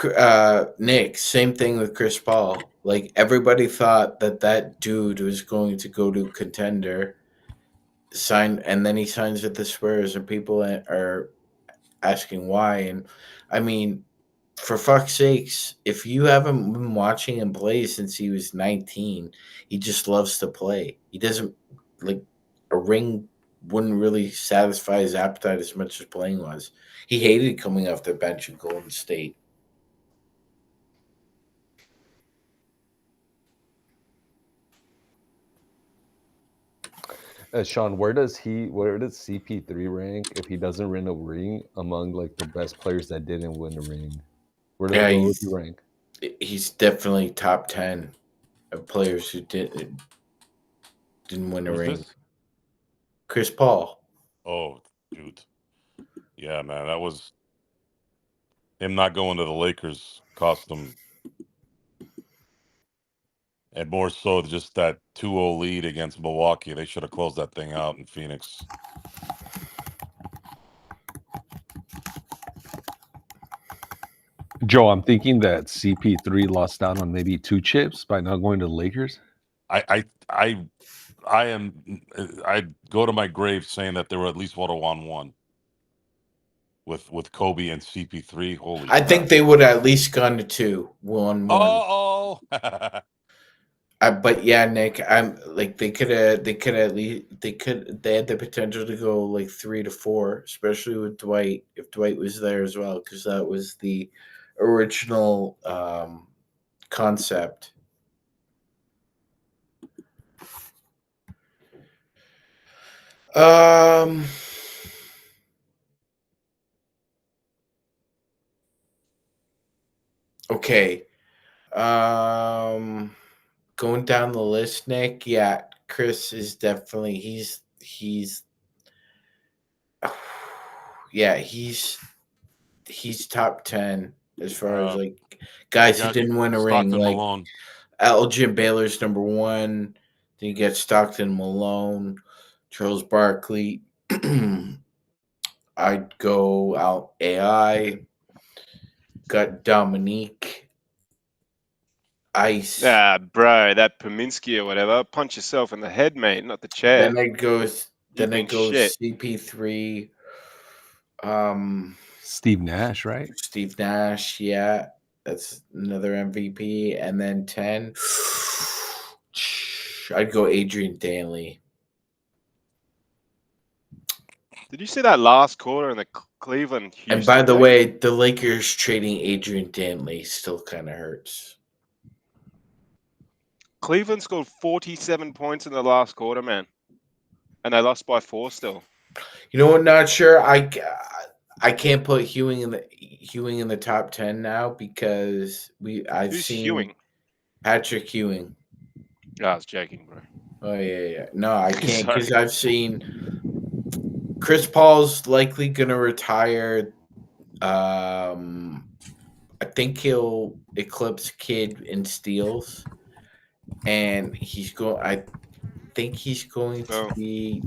S7: Nick, same thing with Chris Paul. Like, everybody thought that dude was going to go to contender, and then he signs with the Spurs, and people are asking why. And I mean, for fuck's sakes, if you haven't been watching him play since he was 19, he just loves to play. He doesn't, like, a ring wouldn't really satisfy his appetite as much as playing was. He hated coming off the bench in Golden State.
S1: Sean, where does CP3 rank if he doesn't win a ring among like the best players that didn't win a ring? Where does he rank?
S7: He's definitely top 10 of players who didn't win a ring. Chris Paul.
S6: Oh, dude. Yeah, man, that was him not going to the Lakers cost him. And more so just that 2-0 lead against Milwaukee. They should have closed that thing out in Phoenix.
S1: Joe, I'm thinking that CP3 lost out on maybe 2 chips by not going to the Lakers.
S6: I'd go to my grave saying that they were at least 1-1 with Kobe and CP3. Holy
S7: I think they would have at least gone to 2-1.
S6: Oh.
S7: But yeah, Nick, I'm like they had the potential to go like 3-4, especially with Dwight, if Dwight was there as well, because that was the original concept. Okay. Going down the list, Nick. Yeah, Chris is definitely he's top 10 as far as like guys who didn't win a ring. Like
S6: Malone.
S7: Elgin Baylor's number 1. Then you get Stockton, Malone, Charles Barkley. I'd go out AI. Got Dominique. Ice.
S4: Ah, bro, that Pominski or whatever. Punch yourself in the head, mate, not the chair.
S7: Then it goes CP3.
S1: Steve Nash, right?
S7: Steve Nash, yeah. That's another MVP. And then 10. I'd go Adrian Danley.
S4: Did you see that last quarter in the Cleveland Houston?
S7: And by the way, the Lakers trading Adrian Danley still kind of hurts.
S4: Cleveland scored 47 points in the last quarter, man, and they lost by 4 still.
S7: You know what? Not sure. I can't put Ewing in the top 10 now because I've
S4: Who's
S7: seen
S4: Ewing?
S7: Patrick Ewing.
S4: I was joking, bro.
S7: Oh yeah. No, I can't because I've seen Chris Paul's likely gonna retire. I think he'll eclipse Kidd in steals, and I think he's going to be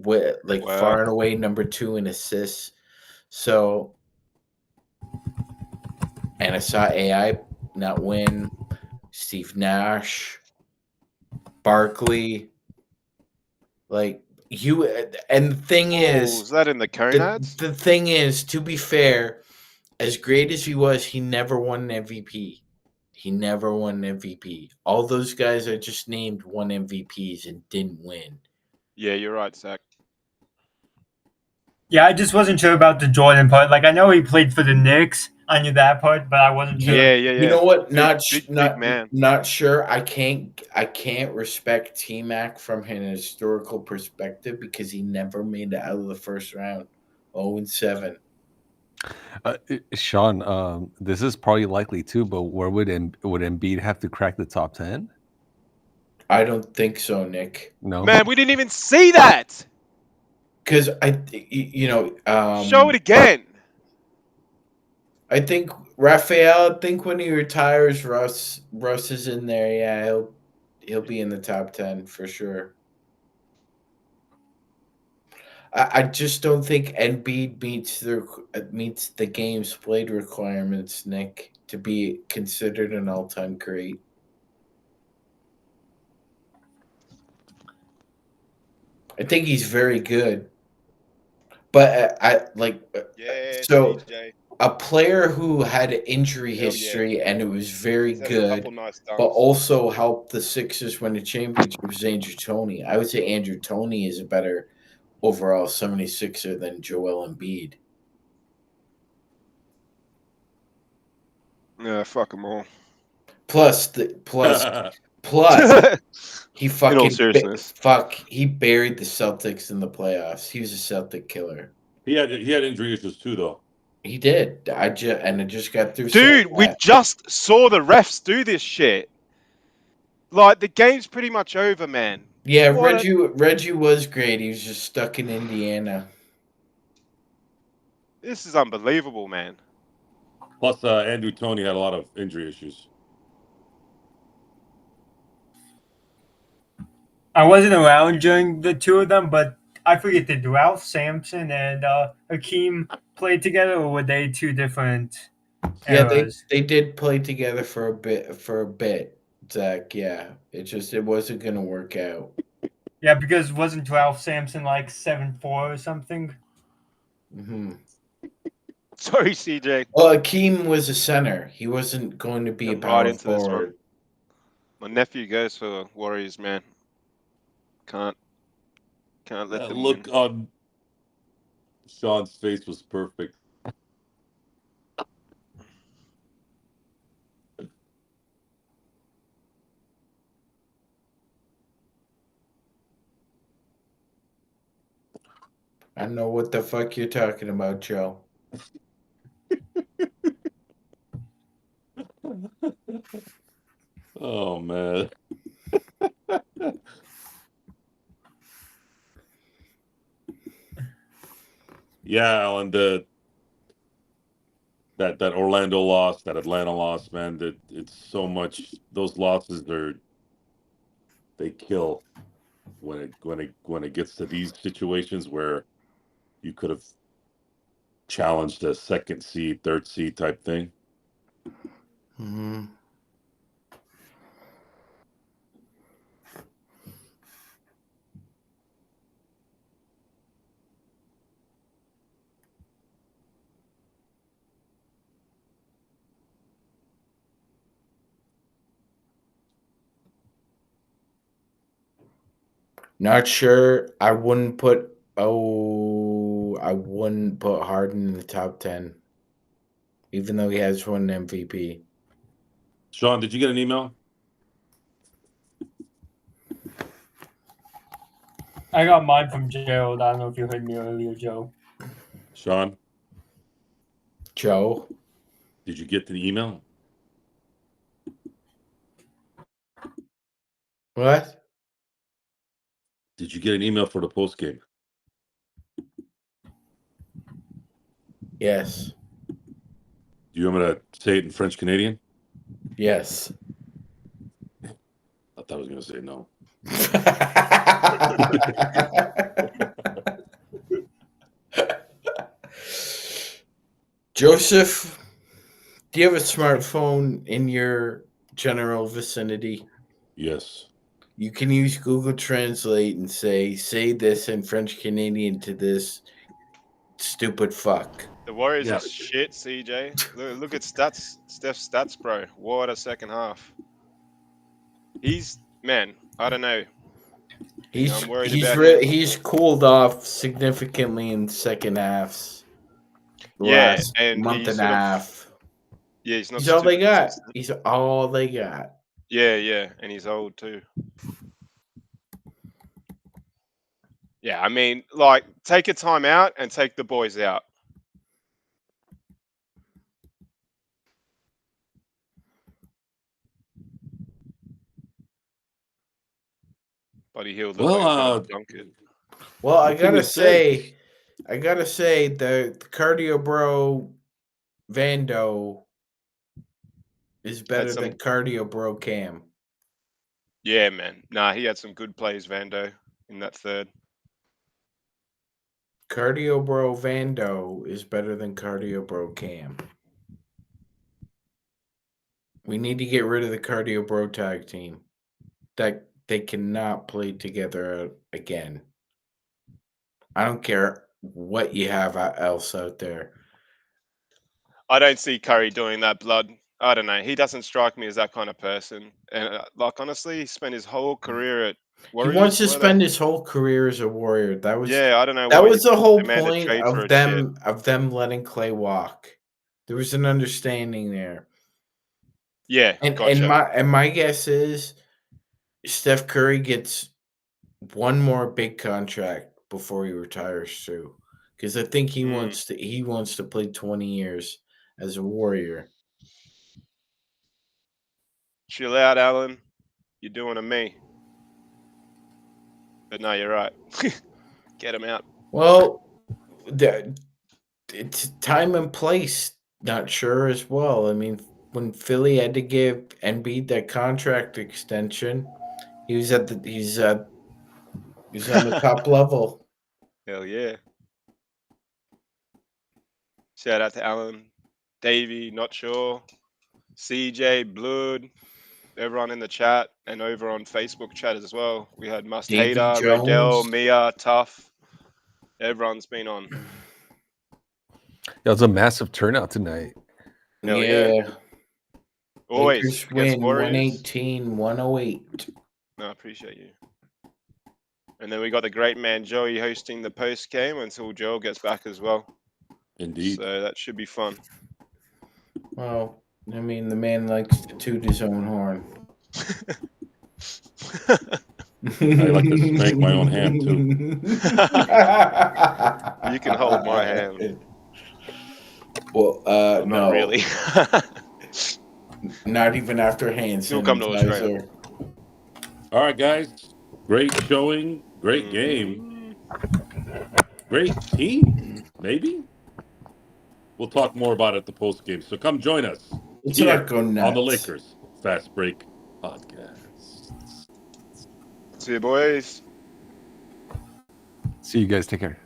S7: far and away number 2 in assists. So, and I saw AI not win. Steve Nash, Barkley, and the thing is
S4: that in the Coneheads?
S7: The thing is, to be fair, as great as he was, he never won an MVP. He never won an MVP. All those guys I just named won MVPs and didn't win.
S4: Yeah, you're right, Zach.
S2: Yeah, I just wasn't sure about the Jordan part. Like, I know he played for the Knicks. I knew that part, but I wasn't sure.
S4: Yeah.
S7: You know what?
S4: Not
S7: sure. I can't respect T-Mac from an historical perspective because he never made it out of the first round. 0-7.
S1: Sean, this is probably likely too, but where would Embiid have to crack the top 10?
S7: I don't think so, Nick.
S1: No,
S4: man, we didn't even see that.
S7: Because
S4: show it again.
S7: I think Raphael. I think when he retires, Russ is in there. Yeah, he'll be in the top 10 for sure. I just don't think Embiid meets the game's played requirements, Nick, to be considered an all-time great. I think he's very good, but a player who had injury history and it was very good, but also helped the Sixers win a championship was Andrew Toney. I would say Andrew Toney is a better overall 76er than Joel Embiid.
S4: Yeah, fuck them all.
S7: Plus, he fucking he buried the Celtics in the playoffs. He was a Celtic killer.
S6: He had injury issues too, though.
S7: He did. I just got through.
S4: Dude, we just saw the refs do this shit. Like, the game's pretty much over, man.
S7: Yeah, Reggie was great. He was just stuck in Indiana.
S4: This is unbelievable, man.
S6: Plus, Andrew Toney had a lot of injury issues.
S2: I wasn't around during the two of them, but I forget, did Ralph Sampson and Hakeem play together, or were they two different eras?
S7: Yeah, they did play together for a bit, Zach. Yeah, it wasn't gonna work out.
S2: Yeah, because wasn't Ralph Sampson like 7'4" or something?
S7: Mm-hmm.
S4: Sorry, CJ.
S7: Well, Hakeem was a center. He wasn't going to be a power forward.
S4: My nephew goes for Warriors, man. Can't let them
S6: look
S4: win.
S6: On Sean's face was perfect.
S7: I don't know what the fuck you're talking about, Joe.
S6: Oh, man. Yeah, Alan, that Orlando loss, that Atlanta loss, man, it's so much. Those losses they kill when it gets to these situations where you could have challenged a second seed, third seed type thing.
S7: Mm-hmm. Not sure. I wouldn't put Harden in the top 10, even though he has won an MVP.
S6: Sean, did you get an email?
S2: I got mine from Gerald. I don't know if you heard me earlier, Joe.
S6: Sean?
S7: Joe?
S6: Did you get the email?
S7: What?
S6: Did you get an email for the post game?
S7: Yes.
S6: Do you want me to say it in French Canadian?
S7: Yes.
S6: I thought I was going to say no.
S7: Joseph, do you have a smartphone in your general vicinity?
S6: Yes.
S7: You can use Google Translate and say this in French Canadian to this stupid fuck.
S4: The Warriors are shit, CJ. Look at Steph's stats, bro. What a second half. Man, I don't know. I'm worried about him.
S7: He's cooled off significantly in second halves.
S4: Last
S7: month and a half.
S4: Yeah, he's not.
S7: He's all they got. Consistent. He's all they got.
S4: Yeah, and he's old too. Yeah, I mean, like, take a time out and take the boys out. Buddy Hield.
S6: Well,
S7: I gotta say, the Cardio Bro Vando is better than Cardio Bro Cam.
S4: Yeah, man. Nah, he had some good plays, Vando, in that third.
S7: Cardio Bro Vando is better than Cardio Bro Cam. We need to get rid of the Cardio Bro tag team. That they cannot play together again. I don't care what you have else out there.
S4: I don't see Curry doing that, blood. I don't know. He doesn't strike me as that kind of person. And honestly, he spent his whole career at Warriors.
S7: He wants to spend his whole career as a Warrior. That was
S4: I don't know.
S7: That was the whole point of them letting Clay walk. There was an understanding there.
S4: Yeah,
S7: and my guess is Steph Curry gets one more big contract before he retires too, because I think he wants to play 20 years as a Warrior.
S4: Chill out, Alan. You're doing to me. But no, you're right. Get him out.
S7: Well, it's time and place. Not sure as well. I mean, when Philly had to give Embiid that contract extension, he's on the top level.
S4: Hell yeah. Shout out to Alan, Davey, not sure, CJ, Blood, everyone in the chat and over on Facebook chat as well. We had Must Hater, Rodell, Mia, Tough. Everyone's been on.
S1: That was a massive turnout tonight.
S4: Hell yeah. Always.
S7: Lakers win 118-108.
S4: No, I appreciate you. And then we got the great man Joey hosting the post game until Joel gets back as well.
S6: Indeed.
S4: So that should be fun.
S7: Well, I mean, the man likes to toot his own horn.
S6: I like to spank my own hand too.
S4: You can hold my hand.
S7: Well, no,
S4: not really.
S7: Not even after hand.
S4: You'll come to Australia.
S6: All right, guys. Great showing. Great game. Great team. Maybe. We'll talk more about it at the post game. So come join us on the Lakers Fast Break Podcast.
S4: See you, boys.
S1: See you guys. Take care.